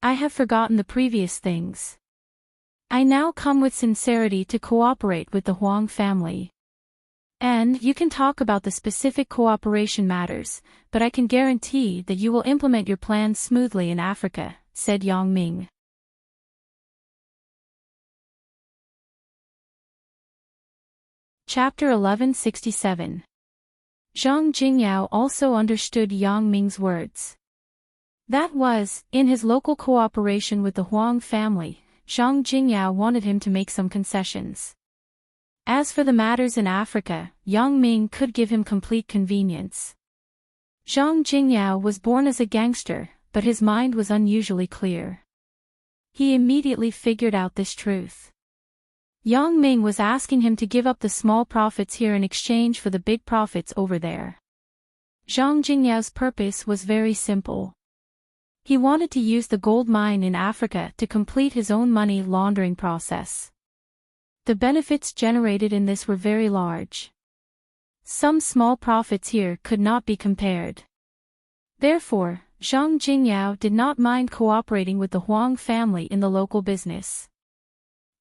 Speaker 1: I have forgotten the previous things. I now come with sincerity to cooperate with the Huang family. And you can talk about the specific cooperation matters, but I can guarantee that you will implement your plans smoothly in Africa, said Yang Ming. Chapter 1167. Zhang Jingyao also understood Yang Ming's words. That was, in his local cooperation with the Huang family, Zhang Jingyao wanted him to make some concessions. As for the matters in Africa, Yang Ming could give him complete convenience. Zhang Jingyao was born as a gangster, but his mind was unusually clear. He immediately figured out this truth. Yang Ming was asking him to give up the small profits here in exchange for the big profits over there. Zhang Jingyao's purpose was very simple. He wanted to use the gold mine in Africa to complete his own money laundering process. The benefits generated in this were very large. Some small profits here could not be compared. Therefore, Zhang Jingyao did not mind cooperating with the Huang family in the local business.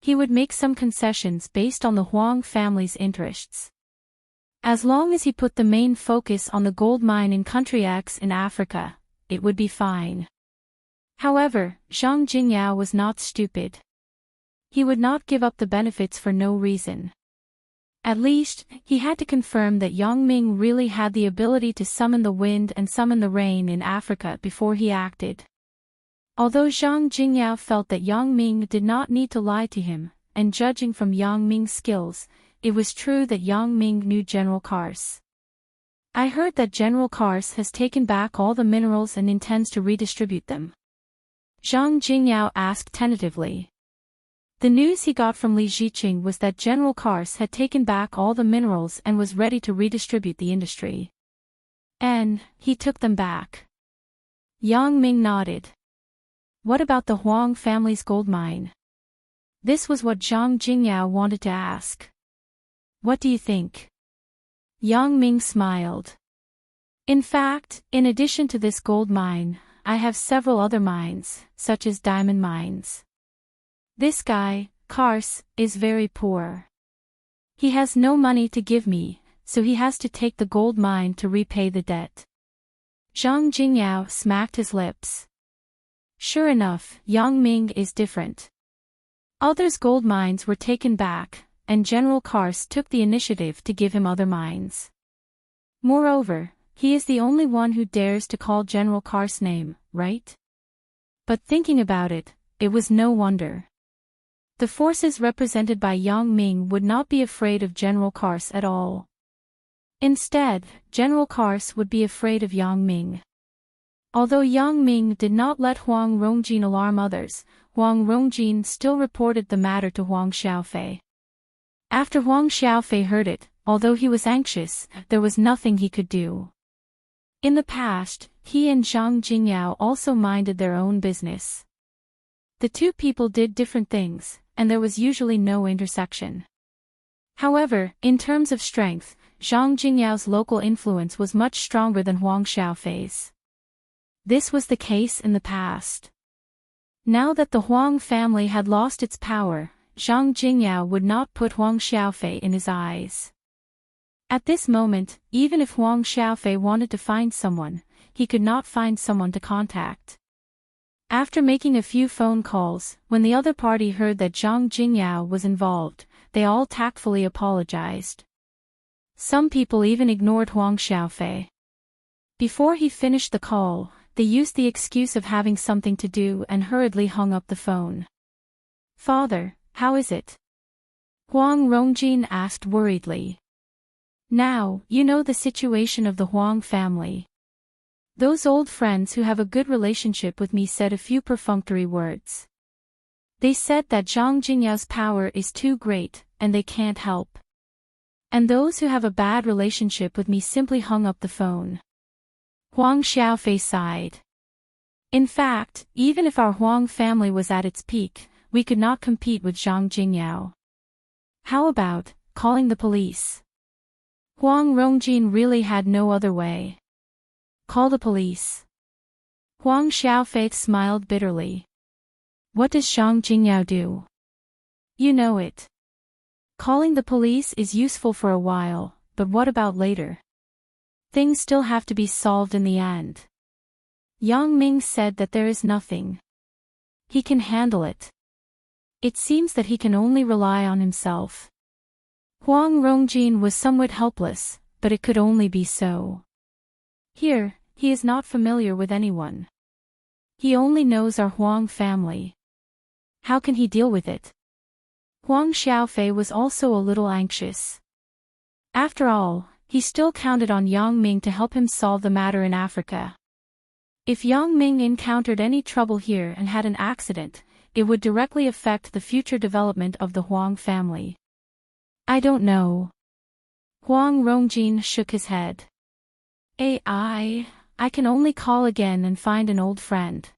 Speaker 1: He would make some concessions based on the Huang family's interests. As long as he put the main focus on the gold mine in country X in Africa, it would be fine. However, Zhang Jingyao was not stupid. he would not give up the benefits for no reason. At least, he had to confirm that Yang Ming really had the ability to summon the wind and summon the rain in Africa before he acted. Although Zhang Jingyao felt that Yang Ming did not need to lie to him, and judging from Yang Ming's skills, it was true that Yang Ming knew General Kars. I heard that General Kars has taken back all the minerals and intends to redistribute them. Zhang Jingyao asked tentatively. The news he got from Li Ziqing was that General Kars had taken back all the minerals and was ready to redistribute the industry. And he took them back. Yang Ming nodded. What about the Huang family's gold mine? This was what Zhang Jingyao wanted to ask. What do you think? Yang Ming smiled. In fact, in addition to this gold mine, I have several other mines, such as diamond mines. This guy, Kars, is very poor. He has no money to give me, so he has to take the gold mine to repay the debt. Zhang Jingyao smacked his lips. Sure enough, Yang Ming is different. Others' gold mines were taken back, and General Kars took the initiative to give him other mines. Moreover, he is the only one who dares to call General Kars' name, right? But thinking about it, it was no wonder. The forces represented by Yang Ming would not be afraid of General Kars at all. Instead, General Kars would be afraid of Yang Ming. Although Yang Ming did not let Huang Rongjin alarm others, Huang Rongjin still reported the matter to Huang Xiaofei. After Huang Xiaofei heard it, although he was anxious, there was nothing he could do. In the past, he and Zhang Jingyao also minded their own business. The two people did different things, and there was usually no intersection. However, in terms of strength, Zhang Jingyao's local influence was much stronger than Huang Xiaofei's. This was the case in the past. Now that the Huang family had lost its power, Zhang Jingyao would not put Huang Xiaofei in his eyes. At this moment, even if Huang Xiaofei wanted to find someone, he could not find someone to contact. After making a few phone calls, when the other party heard that Zhang Jingyao was involved, they all tactfully apologized. Some people even ignored Huang Xiaofei. Before he finished the call, they used the excuse of having something to do and hurriedly hung up the phone. Father, how is it? Huang Rongjin asked worriedly. Now, you know the situation of the Huang family. Those old friends who have a good relationship with me said a few perfunctory words. They said that Zhang Jingyao's power is too great, and they can't help. And those who have a bad relationship with me simply hung up the phone. Huang Xiaofei sighed. In fact, even if our Huang family was at its peak, we could not compete with Zhang Jingyao. How about calling the police? Huang Rongjin really had no other way. Call the police. Huang Xiaofei smiled bitterly. What does Zhang Jingyao do? You know it. Calling the police is useful for a while, but what about later? Things still have to be solved in the end. Yang Ming said that there is nothing. He can handle it. It seems that he can only rely on himself. Huang Rongjin was somewhat helpless, but it could only be so. Here, he is not familiar with anyone. He only knows our Huang family. How can he deal with it? Huang Xiaofei was also a little anxious. After all, he still counted on Yang Ming to help him solve the matter in Africa. If Yang Ming encountered any trouble here and had an accident, it would directly affect the future development of the Huang family. I don't know. Huang Rongjin shook his head. I can only call again and find an old friend.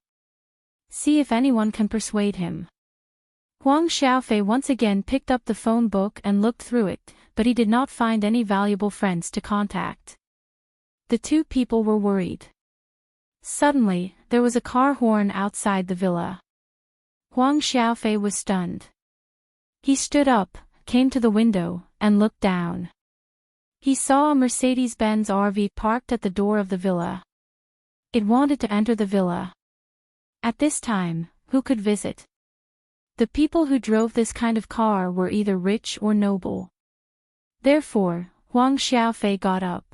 Speaker 1: See if anyone can persuade him. Huang Xiaofei once again picked up the phone book and looked through it, but he did not find any valuable friends to contact. The two people were worried. Suddenly, there was a car horn outside the villa. Huang Xiaofei was stunned. He stood up, came to the window, and looked down. He saw a Mercedes-Benz RV parked at the door of the villa. It wanted to enter the villa. At this time, who could visit? The people who drove this kind of car were either rich or noble. Therefore, Huang Xiaofei got up.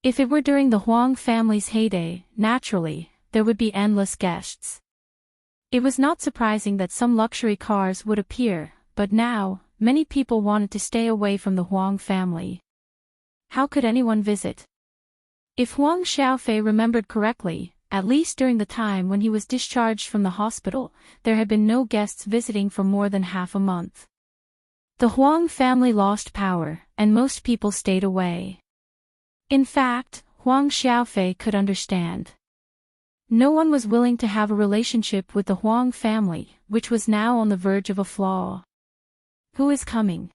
Speaker 1: If it were during the Huang family's heyday, naturally, there would be endless guests. It was not surprising that some luxury cars would appear, but now, many people wanted to stay away from the Huang family. How could anyone visit? If Huang Xiaofei remembered correctly, at least during the time when he was discharged from the hospital, there had been no guests visiting for more than half a month. The Huang family lost power, and most people stayed away. In fact, Huang Xiaofei could understand. No one was willing to have a relationship with the Huang family, which was now on the verge of a flaw. Who is coming?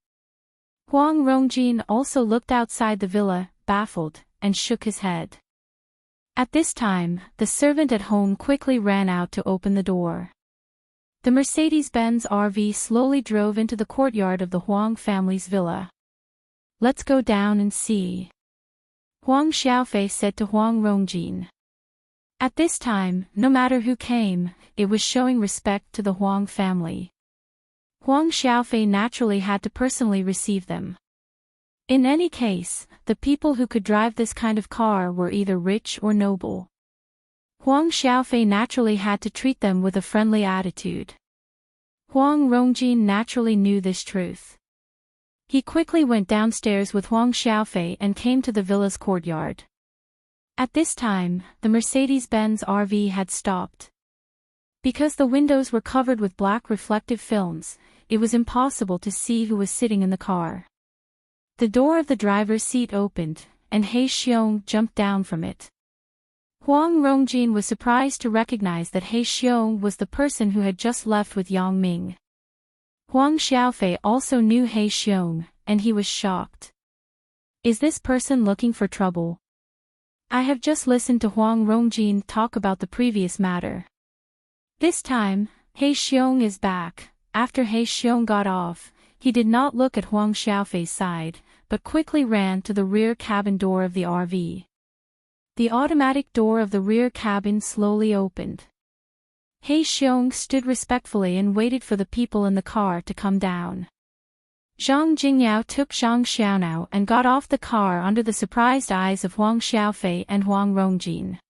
Speaker 1: Huang Rongjin also looked outside the villa, baffled, and shook his head. At this time, the servant at home quickly ran out to open the door. The Mercedes-Benz RV slowly drove into the courtyard of the Huang family's villa. Let's go down and see, Huang Xiaofei said to Huang Rongjin. At this time, no matter who came, it was showing respect to the Huang family. Huang Xiaofei naturally had to personally receive them. In any case, the people who could drive this kind of car were either rich or noble. Huang Xiaofei naturally had to treat them with a friendly attitude. Huang Rongjin naturally knew this truth. He quickly went downstairs with Huang Xiaofei and came to the villa's courtyard. At this time, the Mercedes-Benz RV had stopped. Because the windows were covered with black reflective films, it was impossible to see who was sitting in the car. The door of the driver's seat opened, and He Xiong jumped down from it. Huang Rongjin was surprised to recognize that He Xiong was the person who had just left with Yang Ming. Huang Xiaofei also knew He Xiong, and he was shocked. Is this person looking for trouble? I have just listened to Huang Rongjin talk about the previous matter. This time, He Xiong is back. After He Xiong got off, he did not look at Huang Xiaofei's side, but quickly ran to the rear cabin door of the RV. The automatic door of the rear cabin slowly opened. He Xiong stood respectfully and waited for the people in the car to come down. Zhang Jingyao took Zhang Xiaonao and got off the car under the surprised eyes of Huang Xiaofei and Huang Rongjin.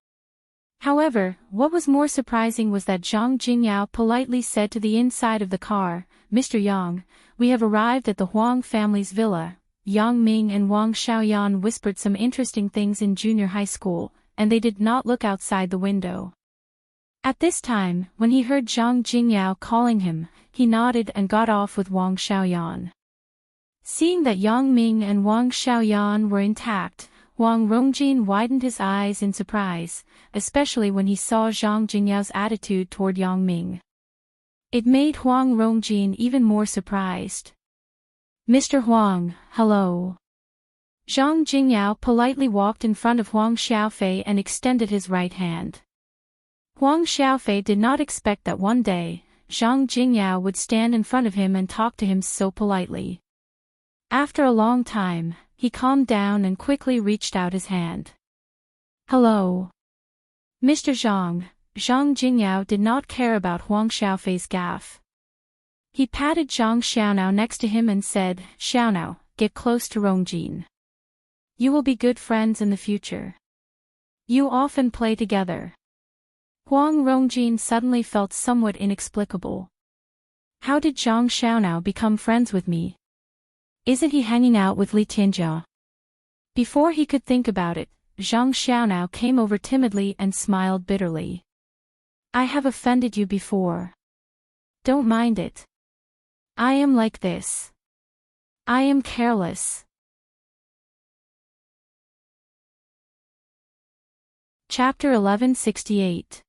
Speaker 1: However, what was more surprising was that Zhang Jingyao politely said to the inside of the car, Mr. Yang, we have arrived at the Huang family's villa. Yang Ming and Wang Xiaoyan whispered some interesting things in junior high school, and they did not look outside the window. At this time, when he heard Zhang Jingyao calling him, he nodded and got off with Wang Xiaoyan. Seeing that Yang Ming and Wang Xiaoyan were intact, Huang Rongjin widened his eyes in surprise, especially when he saw Zhang Jingyao's attitude toward Yang Ming. It made Huang Rongjin even more surprised. Mr. Huang, hello. Zhang Jingyao politely walked in front of Huang Xiaofei and extended his right hand. Huang Xiaofei did not expect that one day, Zhang Jingyao would stand in front of him and talk to him so politely. After a long time, he calmed down and quickly reached out his hand. Hello. Mr. Zhang. Zhang Jingyao did not care about Huang Xiaofei's gaffe. He patted Zhang Xiaonao next to him and said, Xiaonao, get close to Rongjin. You will be good friends in the future. You often play together. Huang Rongjin suddenly felt somewhat inexplicable. How did Zhang Xiaonao become friends with me? Isn't he hanging out with Li Tianjia? Before he could think about it, Zhang Xiaonao came over timidly and smiled bitterly. I have offended you before. Don't mind it. I am like this. I am careless. Chapter 1168.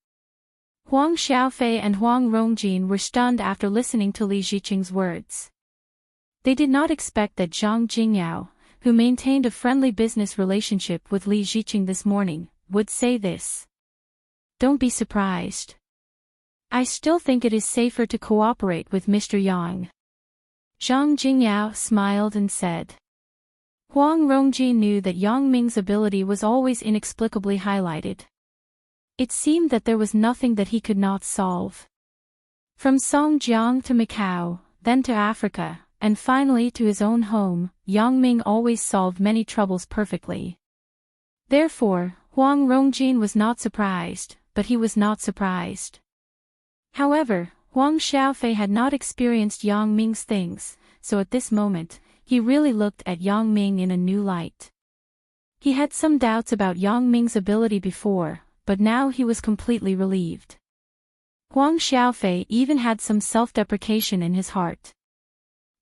Speaker 1: Huang Xiaofei and Huang Rongjin were stunned after listening to Li Ziqing's words. They did not expect that Zhang Jingyao, who maintained a friendly business relationship with Li Ziqing this morning, would say this. Don't be surprised. I still think it is safer to cooperate with Mr. Yang. Zhang Jingyao smiled and said. Huang Rongjin knew that Yang Ming's ability was always inexplicably highlighted. It seemed that there was nothing that he could not solve. From Songjiang to Macau, then to Africa, and finally to his own home, Yang Ming always solved many troubles perfectly. Therefore, Huang Rongjin was not surprised, but he was not surprised. However, Huang Xiaofei had not experienced Yang Ming's things, so at this moment, he really looked at Yang Ming in a new light. He had some doubts about Yang Ming's ability before, but now he was completely relieved. Huang Xiaofei even had some self-deprecation in his heart.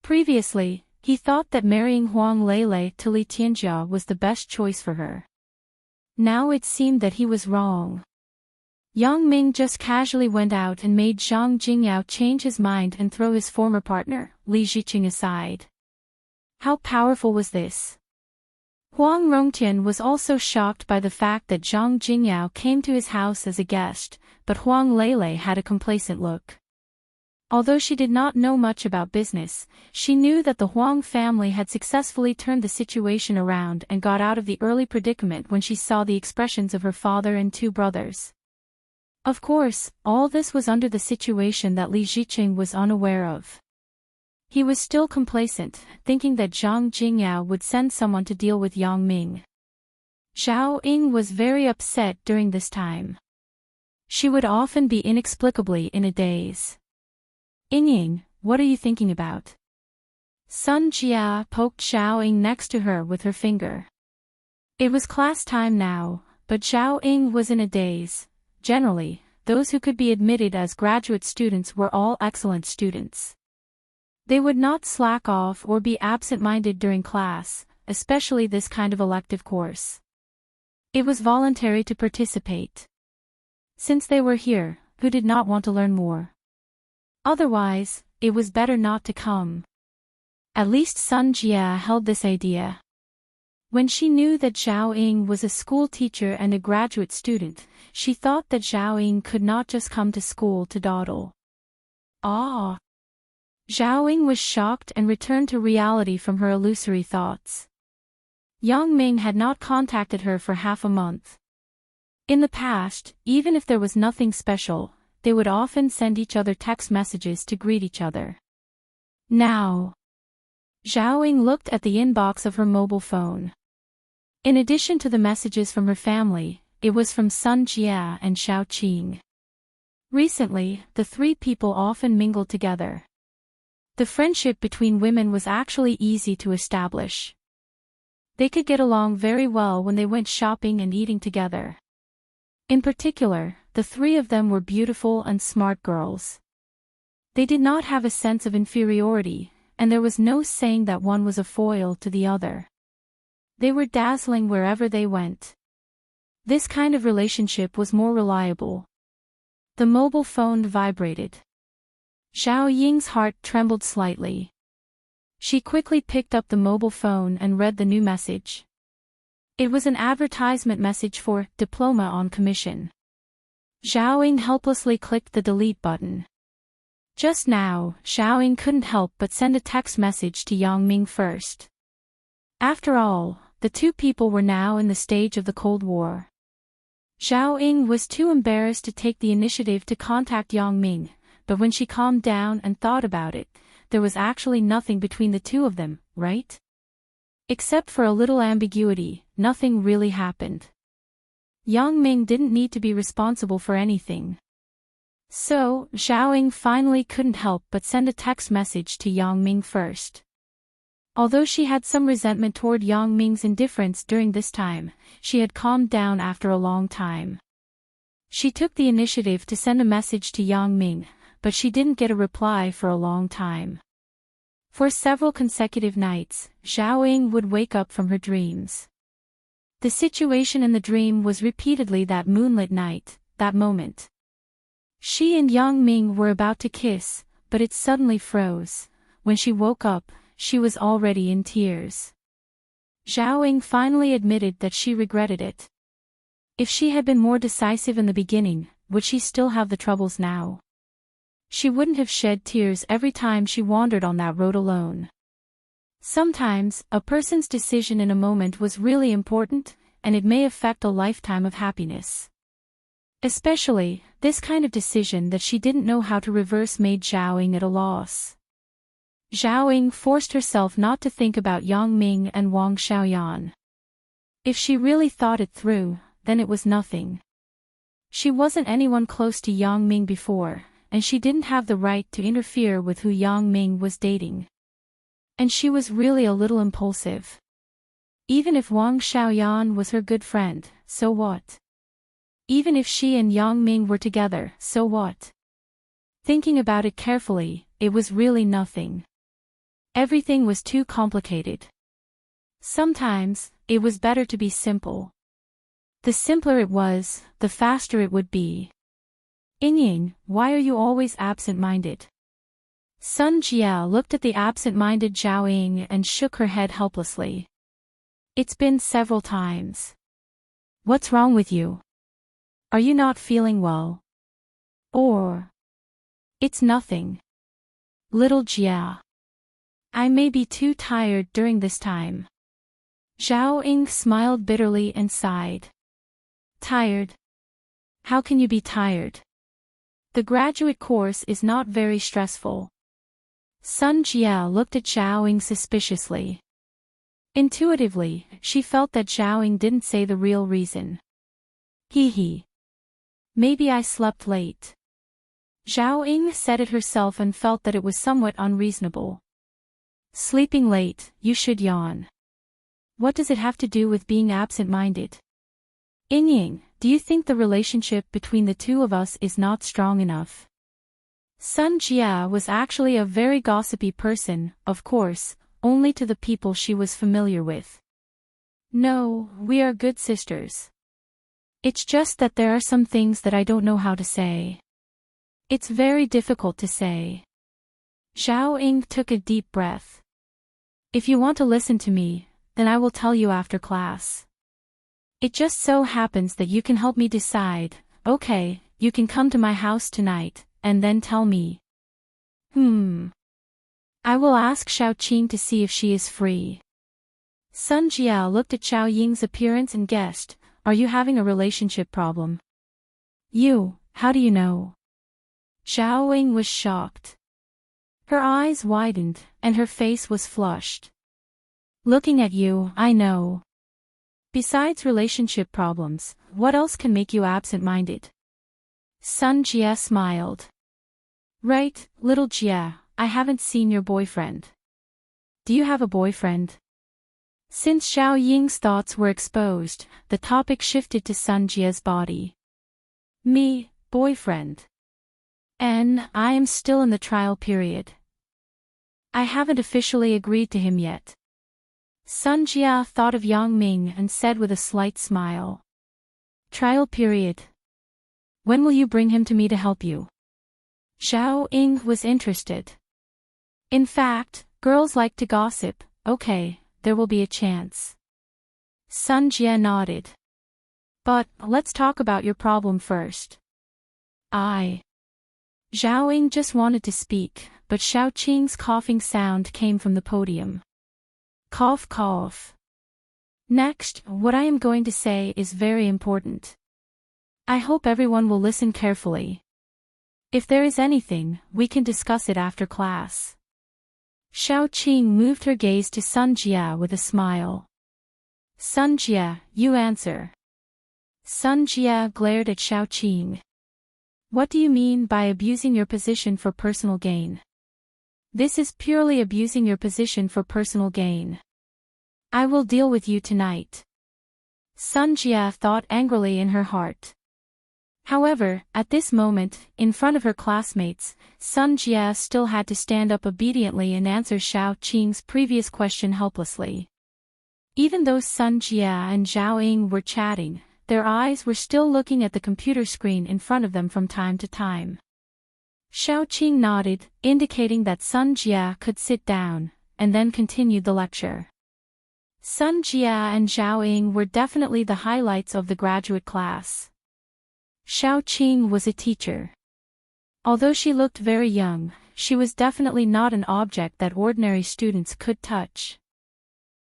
Speaker 1: Previously, he thought that marrying Huang Lele to Li Tianjia was the best choice for her. Now it seemed that he was wrong. Yang Ming just casually went out and made Zhang Jingyao change his mind and throw his former partner, Li Ziqing, aside. How powerful was this? Huang Rongtian was also shocked by the fact that Zhang Jingyao came to his house as a guest, but Huang Lele had a complacent look. Although she did not know much about business, she knew that the Huang family had successfully turned the situation around and got out of the early predicament when she saw the expressions of her father and two brothers. Of course, all this was under the situation that Li Ziqing was unaware of. He was still complacent, thinking that Zhang Jingyao would send someone to deal with Yang Ming. Zhao Ying was very upset during this time. She would often be inexplicably in a daze. Ying, what are you thinking about? Sun Jia poked Zhao Ying next to her with her finger. It was class time now, but Zhao Ying was in a daze. Generally, those who could be admitted as graduate students were all excellent students. They would not slack off or be absent-minded during class, especially this kind of elective course. It was voluntary to participate. Since they were here, who did not want to learn more? Otherwise, it was better not to come. At least Sun Jia held this idea. When she knew that Zhao Ying was a school teacher and a graduate student, she thought that Zhao Ying could not just come to school to dawdle. Ah! Zhao Ying was shocked and returned to reality from her illusory thoughts. Yang Ming had not contacted her for half a month. In the past, even if there was nothing special, they would often send each other text messages to greet each other. Now, Zhao Ying looked at the inbox of her mobile phone. In addition to the messages from her family, it was from Sun Jia and Xiao Qing. Recently, the three people often mingled together. The friendship between women was actually easy to establish. They could get along very well when they went shopping and eating together. In particular, the three of them were beautiful and smart girls. They did not have a sense of inferiority, and there was no saying that one was a foil to the other. They were dazzling wherever they went. This kind of relationship was more reliable. The mobile phone vibrated. Zhao Ying's heart trembled slightly. She quickly picked up the mobile phone and read the new message. It was an advertisement message for diploma on commission. Zhao Ying helplessly clicked the delete button. Just now, Zhao Ying couldn't help but send a text message to Yang Ming first. After all, the two people were now in the stage of the Cold War. Zhao Ying was too embarrassed to take the initiative to contact Yang Ming, but when she calmed down and thought about it, there was actually nothing between the two of them, right? Except for a little ambiguity, nothing really happened. Yang Ming didn't need to be responsible for anything. So, Zhao Ying finally couldn't help but send a text message to Yang Ming first. Although she had some resentment toward Yang Ming's indifference during this time, she had calmed down after a long time. She took the initiative to send a message to Yang Ming, but she didn't get a reply for a long time. For several consecutive nights, Zhao Ying would wake up from her dreams. The situation in the dream was repeatedly that moonlit night, that moment. She and Yang Ming were about to kiss, but it suddenly froze. When she woke up, she was already in tears. Zhao Ying finally admitted that she regretted it. If she had been more decisive in the beginning, would she still have the troubles now? She wouldn't have shed tears every time she wandered on that road alone. Sometimes, a person's decision in a moment was really important, and it may affect a lifetime of happiness. Especially, this kind of decision that she didn't know how to reverse made Zhao Ying at a loss. Zhao Ying forced herself not to think about Yang Ming and Wang Xiaoyan. If she really thought it through, then it was nothing. She wasn't anyone close to Yang Ming before, and she didn't have the right to interfere with who Yang Ming was dating. And she was really a little impulsive. Even if Wang Xiaoyan was her good friend, so what? Even if she and Yang Ming were together, so what? Thinking about it carefully, it was really nothing. Everything was too complicated. Sometimes, it was better to be simple. The simpler it was, the faster it would be. Ying, why are you always absent-minded? Sun Jia looked at the absent-minded Zhao Ying and shook her head helplessly. It's been several times. What's wrong with you? Are you not feeling well? Or... It's nothing. Little Jia. I may be too tired during this time. Zhao Ying smiled bitterly and sighed. Tired? How can you be tired? The graduate course is not very stressful. Sun Jia looked at Zhao Ying suspiciously. Intuitively, she felt that Zhao Ying didn't say the real reason. Hee. Maybe I slept late. Zhao Ying said it herself and felt that it was somewhat unreasonable. Sleeping late, you should yawn. What does it have to do with being absent-minded? Ying, do you think the relationship between the two of us is not strong enough? Sun Jia was actually a very gossipy person, of course, only to the people she was familiar with. No, we are good sisters. It's just that there are some things that I don't know how to say. It's very difficult to say. Zhao Ying took a deep breath. If you want to listen to me, then I will tell you after class. It just so happens that you can help me decide. Okay, you can come to my house tonight, and then tell me. I will ask Xiaoqing to see if she is free. Sun Jia looked at Zhao Ying's appearance and guessed, are you having a relationship problem? You, how do you know? Zhao Ying was shocked. Her eyes widened, and her face was flushed. Looking at you, I know. Besides relationship problems, what else can make you absent-minded? Sun Jia smiled. Right, little Jia, I haven't seen your boyfriend. Do you have a boyfriend? Since Zhao Ying's thoughts were exposed, the topic shifted to Sun Jia's body. Me, boyfriend. And I am still in the trial period. I haven't officially agreed to him yet. Sun Jia thought of Yang Ming and said with a slight smile. Trial period. When will you bring him to me to help you? Zhao Ying was interested. In fact, girls like to gossip. Okay, there will be a chance. Sun Jia nodded. But, let's talk about your problem first. Zhao Ying just wanted to speak, but Xiaoqing's coughing sound came from the podium. Cough cough. Next, what I am going to say is very important. I hope everyone will listen carefully. If there is anything, we can discuss it after class. Xiaoqing moved her gaze to Sun Jia with a smile. Sun Jia, you answer. Sun Jia glared at Xiaoqing. What do you mean by abusing your position for personal gain? This is purely abusing your position for personal gain. I will deal with you tonight. Sun Jia thought angrily in her heart. However, at this moment, in front of her classmates, Sun Jia still had to stand up obediently and answer Xiaoqing's previous question helplessly. Even though Sun Jia and Zhao Ying were chatting, their eyes were still looking at the computer screen in front of them from time to time. Xiaoqing nodded, indicating that Sun Jia could sit down, and then continued the lecture. Sun Jia and Zhao Ying were definitely the highlights of the graduate class. Xiaoqing was a teacher. Although she looked very young, she was definitely not an object that ordinary students could touch.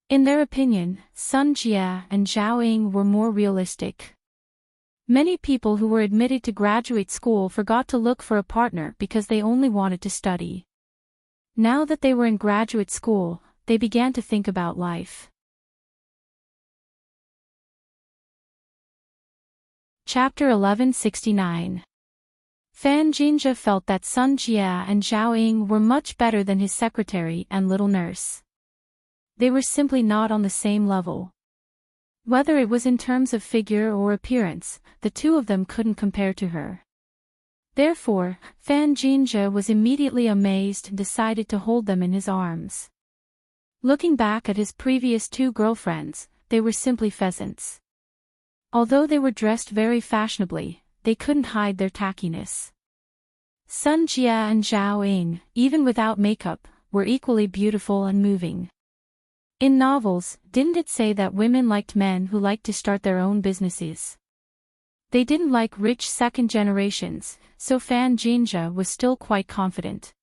Speaker 1: In their opinion, Sun Jia and Zhao Ying were more realistic. Many people who were admitted to graduate school forgot to look for a partner because they only wanted to study. Now that they were in graduate school, they began to think about life. Chapter 1169. Fan Jinja felt that Sun Jia and Zhao Ying were much better than his secretary and little nurse. They were simply not on the same level. Whether it was in terms of figure or appearance, the two of them couldn't compare to her. Therefore, Fan Jinja was immediately amazed and decided to hold them in his arms. Looking back at his previous two girlfriends, they were simply pheasants. Although they were dressed very fashionably, they couldn't hide their tackiness. Sun Jia and Zhao Ying, even without makeup, were equally beautiful and moving. In novels, didn't it say that women liked men who liked to start their own businesses? They didn't like rich second generations, so Fan Jinja was still quite confident.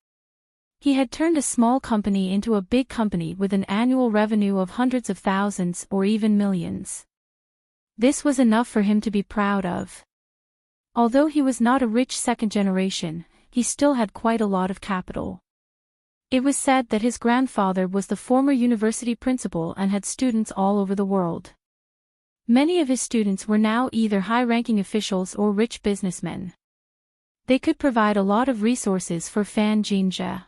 Speaker 1: He had turned a small company into a big company with an annual revenue of hundreds of thousands or even millions. This was enough for him to be proud of. Although he was not a rich second generation, he still had quite a lot of capital. It was said that his grandfather was the former university principal and had students all over the world. Many of his students were now either high-ranking officials or rich businessmen. They could provide a lot of resources for Fan Jinja.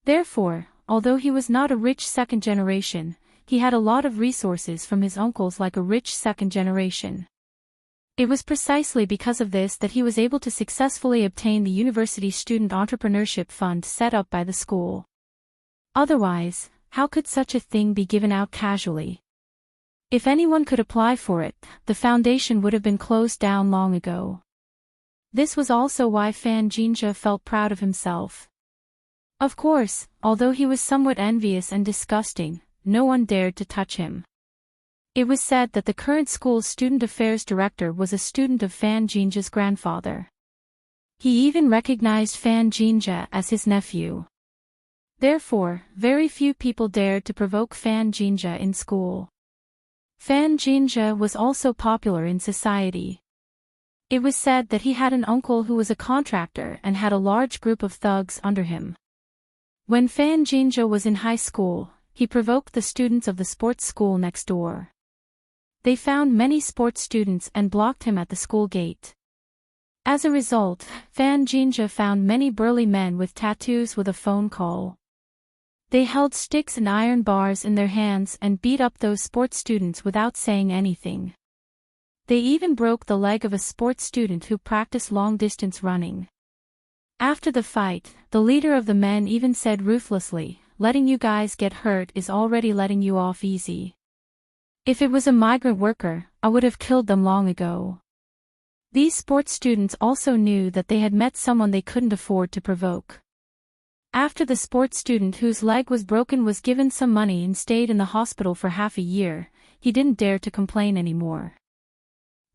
Speaker 1: Therefore, although he was not a rich second generation, he had a lot of resources from his uncles like a rich second generation. It was precisely because of this that he was able to successfully obtain the University Student Entrepreneurship Fund set up by the school. Otherwise, how could such a thing be given out casually? If anyone could apply for it, the foundation would have been closed down long ago. This was also why Fan Jinja felt proud of himself. Of course, although he was somewhat envious and disgusting, no one dared to touch him. It was said that the current school's student affairs director was a student of Fan Jinja's grandfather. He even recognized Fan Jinja as his nephew. Therefore, very few people dared to provoke Fan Jinja in school. Fan Jinja was also popular in society. It was said that he had an uncle who was a contractor and had a large group of thugs under him. When Fan Jinja was in high school, he provoked the students of the sports school next door. They found many sports students and blocked him at the school gate. As a result, Fan Jinja found many burly men with tattoos with a phone call. They held sticks and iron bars in their hands and beat up those sports students without saying anything. They even broke the leg of a sports student who practiced long-distance running. After the fight, the leader of the men even said ruthlessly, "Letting you guys get hurt is already letting you off easy. If it was a migrant worker, I would have killed them long ago." These sports students also knew that they had met someone they couldn't afford to provoke. After the sports student whose leg was broken was given some money and stayed in the hospital for half a year, he didn't dare to complain anymore.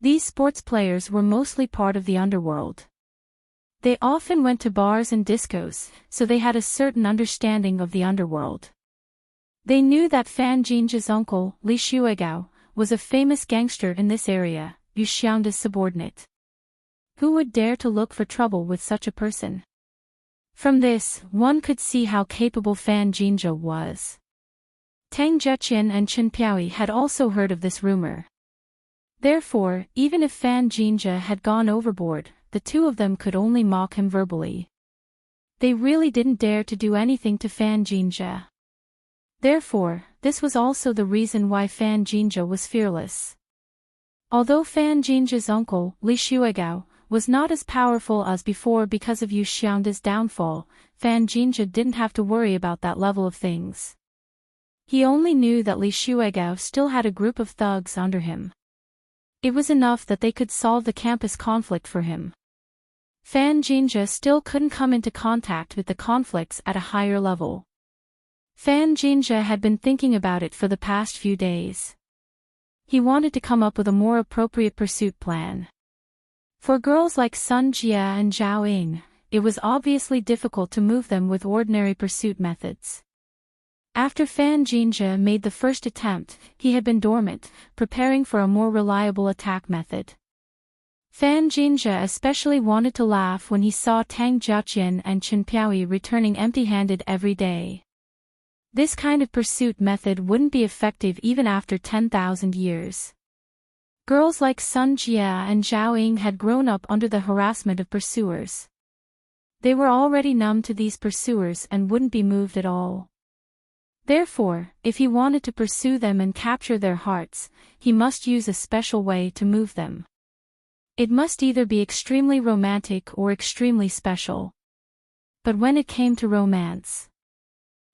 Speaker 1: These sports players were mostly part of the underworld. They often went to bars and discos, so they had a certain understanding of the underworld. They knew that Fan Jinja's uncle, Li Shuigao, was a famous gangster in this area, Yu Xiangda's subordinate. Who would dare to look for trouble with such a person? From this, one could see how capable Fan Jinja was. Tang Zheqian and Chen Piaoi had also heard of this rumor. Therefore, even if Fan Jinja had gone overboard, the two of them could only mock him verbally. They really didn't dare to do anything to Fan Jinja. Therefore, this was also the reason why Fan Jinja was fearless. Although Fan Jinja's uncle, Li Shuigao, was not as powerful as before because of Yu Xiangda's downfall, Fan Jinja didn't have to worry about that level of things. He only knew that Li Shuigao still had a group of thugs under him. It was enough that they could solve the campus conflict for him. Fan Jinja still couldn't come into contact with the conflicts at a higher level. Fan Jinja had been thinking about it for the past few days. He wanted to come up with a more appropriate pursuit plan. For girls like Sun Jia and Zhao Ying, it was obviously difficult to move them with ordinary pursuit methods. After Fan Jinja made the first attempt, he had been dormant, preparing for a more reliable attack method. Fan Jinja especially wanted to laugh when he saw Tang Jiaqian and Chen Piaoyi returning empty-handed every day. This kind of pursuit method wouldn't be effective even after 10,000 years. Girls like Sun Jia and Zhao Ying had grown up under the harassment of pursuers. They were already numb to these pursuers and wouldn't be moved at all. Therefore, if he wanted to pursue them and capture their hearts, he must use a special way to move them. It must either be extremely romantic or extremely special. But when it came to romance,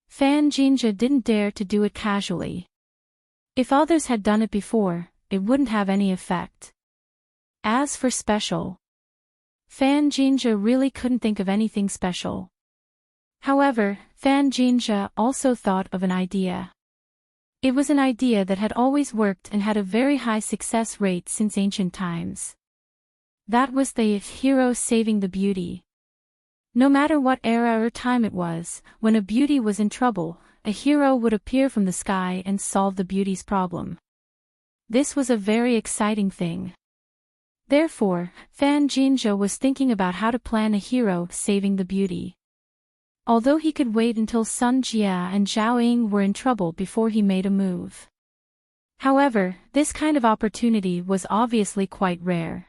Speaker 1: Fan Jinja didn't dare to do it casually. If others had done it before, it wouldn't have any effect. As for special, Fan Jinja really couldn't think of anything special. However, Fan Jinja also thought of an idea. It was an idea that had always worked and had a very high success rate since ancient times. That was the hero saving the beauty. No matter what era or time it was, when a beauty was in trouble, a hero would appear from the sky and solve the beauty's problem. This was a very exciting thing. Therefore, Fan Jinja was thinking about how to plan a hero saving the beauty. Although he could wait until Sun Jia and Zhao Ying were in trouble before he made a move. However, this kind of opportunity was obviously quite rare.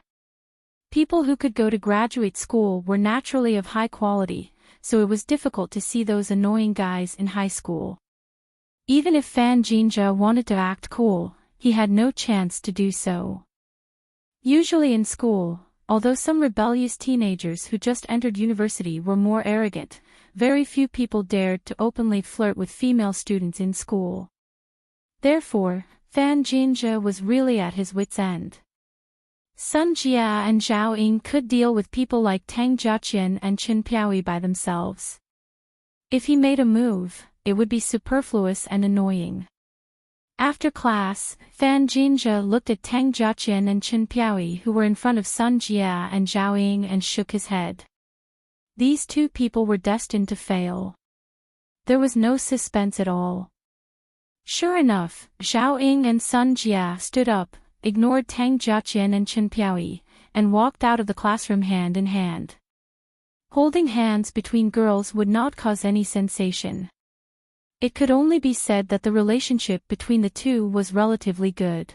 Speaker 1: People who could go to graduate school were naturally of high quality, so it was difficult to see those annoying guys in high school. Even if Fan Jinja wanted to act cool, he had no chance to do so. Usually in school, although some rebellious teenagers who just entered university were more arrogant, very few people dared to openly flirt with female students in school. Therefore, Fan Jinja was really at his wit's end. Sun Jia and Zhao Ying could deal with people like Tang Jiaqian and Chen Piaoyi by themselves. If he made a move, it would be superfluous and annoying. After class, Fan Jinja looked at Tang Jiaqian and Chen Piaoyi who were in front of Sun Jia and Zhao Ying and shook his head. These two people were destined to fail. There was no suspense at all. Sure enough, Zhao Ying and Sun Jia stood up, ignored Tang Jiaqian and Chen Piaoyi, and walked out of the classroom hand in hand. Holding hands between girls would not cause any sensation. It could only be said that the relationship between the two was relatively good.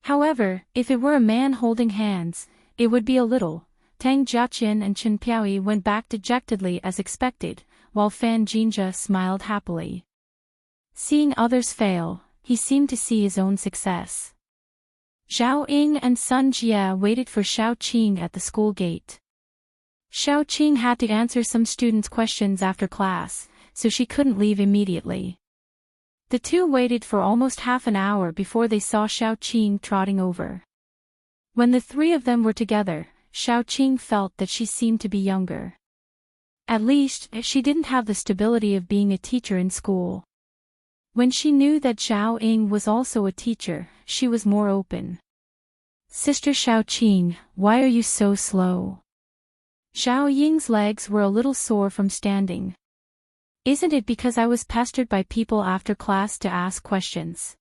Speaker 1: However, if it were a man holding hands, it would be a little. Tang Jiaqian and Chen Piaoyi went back dejectedly as expected, while Fan Jinja smiled happily. Seeing others fail, he seemed to see his own success. Zhao Ying and Sun Jia waited for Xiao Qing at the school gate. Xiao Qing had to answer some students' questions after class, so she couldn't leave immediately. The two waited for almost half an hour before they saw Xiao Qing trotting over. When the three of them were together, Xiao Qing felt that she seemed to be younger. At least, she didn't have the stability of being a teacher in school. When she knew that Zhao Ying was also a teacher, she was more open. Sister Xiao Qing, why are you so slow? Zhao Ying's legs were a little sore from standing. Isn't it because I was pestered by people after class to ask questions?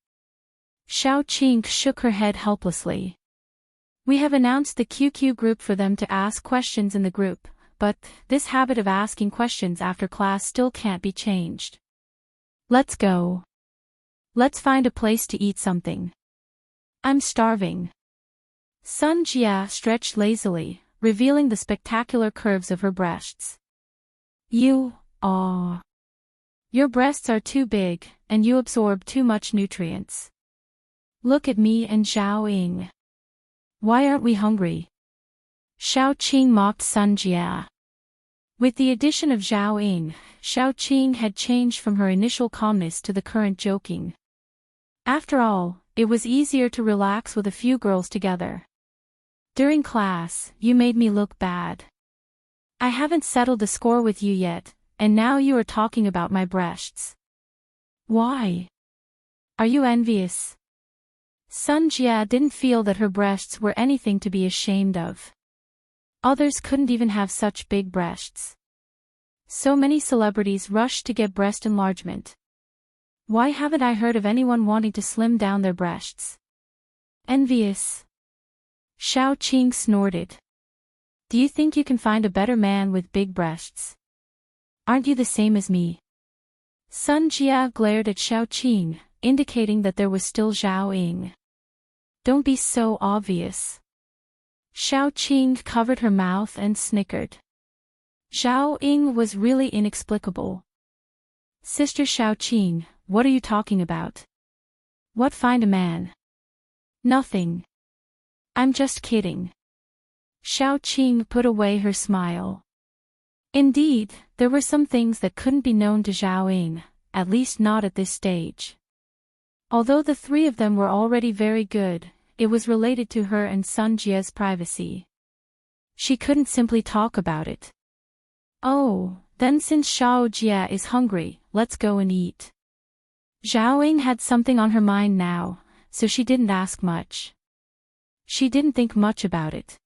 Speaker 1: Xiao Qing shook her head helplessly. We have announced the QQ group for them to ask questions in the group, but this habit of asking questions after class still can't be changed. Let's go. Let's find a place to eat something. I'm starving. Sun Jia stretched lazily, revealing the spectacular curves of her breasts. Your breasts are too big, and you absorb too much nutrients. Look at me and Zhao Ying. Why aren't we hungry? Xiao Qing mocked Sun Jia. With the addition of Zhao Ying, Xiao Qing had changed from her initial calmness to the current joking. After all, it was easier to relax with a few girls together. During class, you made me look bad. I haven't settled the score with you yet, and now you are talking about my breasts. Why? Are you envious? Sun Jia didn't feel that her breasts were anything to be ashamed of. Others couldn't even have such big breasts. So many celebrities rushed to get breast enlargement. Why haven't I heard of anyone wanting to slim down their breasts? Envious. Xiao Qing snorted. Do you think you can find a better man with big breasts? Aren't you the same as me? Sun Jia glared at Xiao Qing, indicating that there was still Zhao Ying. Don't be so obvious. Xiao Qing covered her mouth and snickered. Zhao Ying was really inexplicable. Sister Xiao Qing, what are you talking about? What find a man? Nothing. I'm just kidding. Xiao Qing put away her smile. Indeed, there were some things that couldn't be known to Zhao Ying, at least not at this stage. Although the three of them were already very good, it was related to her and Sun Jia's privacy. She couldn't simply talk about it. Oh, then since Xiao Jia is hungry, let's go and eat. Zhao Ying had something on her mind now, so she didn't ask much. She didn't think much about it.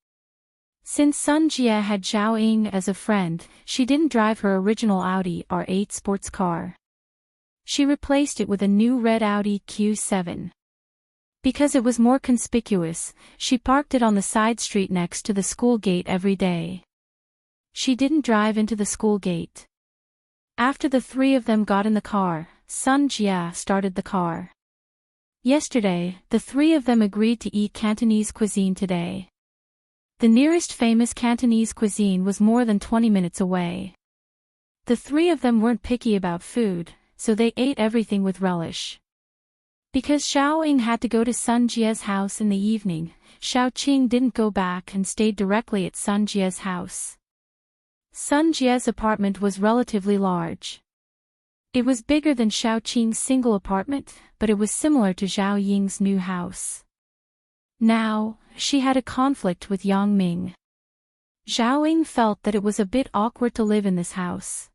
Speaker 1: Since Sun Jia had Zhao Ying as a friend, she didn't drive her original Audi R8 sports car. She replaced it with a new red Audi Q7. Because it was more conspicuous, she parked it on the side street next to the school gate every day. She didn't drive into the school gate. After the three of them got in the car, Sun Jia started the car. Yesterday, the three of them agreed to eat Cantonese cuisine today. The nearest famous Cantonese cuisine was more than 20 minutes away. The three of them weren't picky about food, so they ate everything with relish. Because Xiao Ying had to go to Sun Jia's house in the evening, Xiao Qing didn't go back and stayed directly at Sun Jia's house. Sun Jia's apartment was relatively large. It was bigger than Xiao Qing's single apartment, but it was similar to Zhao Ying's new house. Now, she had a conflict with Yang Ming. Zhao Ying felt that it was a bit awkward to live in this house.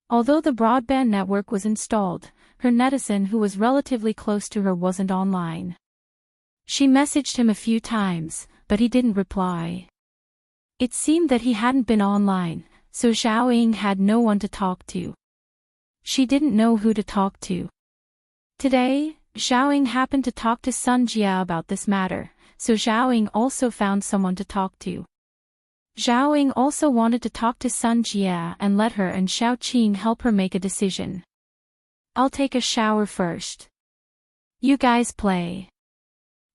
Speaker 1: Although the broadband network was installed, her netizen who was relatively close to her wasn't online. She messaged him a few times, but he didn't reply. It seemed that he hadn't been online, so Zhao Ying had no one to talk to. She didn't know who to talk to. Today, Zhao Ying happened to talk to Sun Jia about this matter, so Zhao Ying also found someone to talk to. Zhao Ying also wanted to talk to Sun Jia and let her and Xiao Qing help her make a decision. I'll take a shower first. You guys play.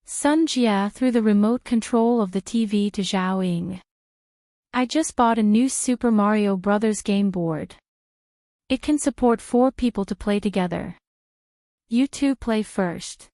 Speaker 1: Sun Jia threw the remote control of the TV to Zhao Ying. I just bought a new Super Mario Bros. Game board. It can support 4 people to play together. You two play first.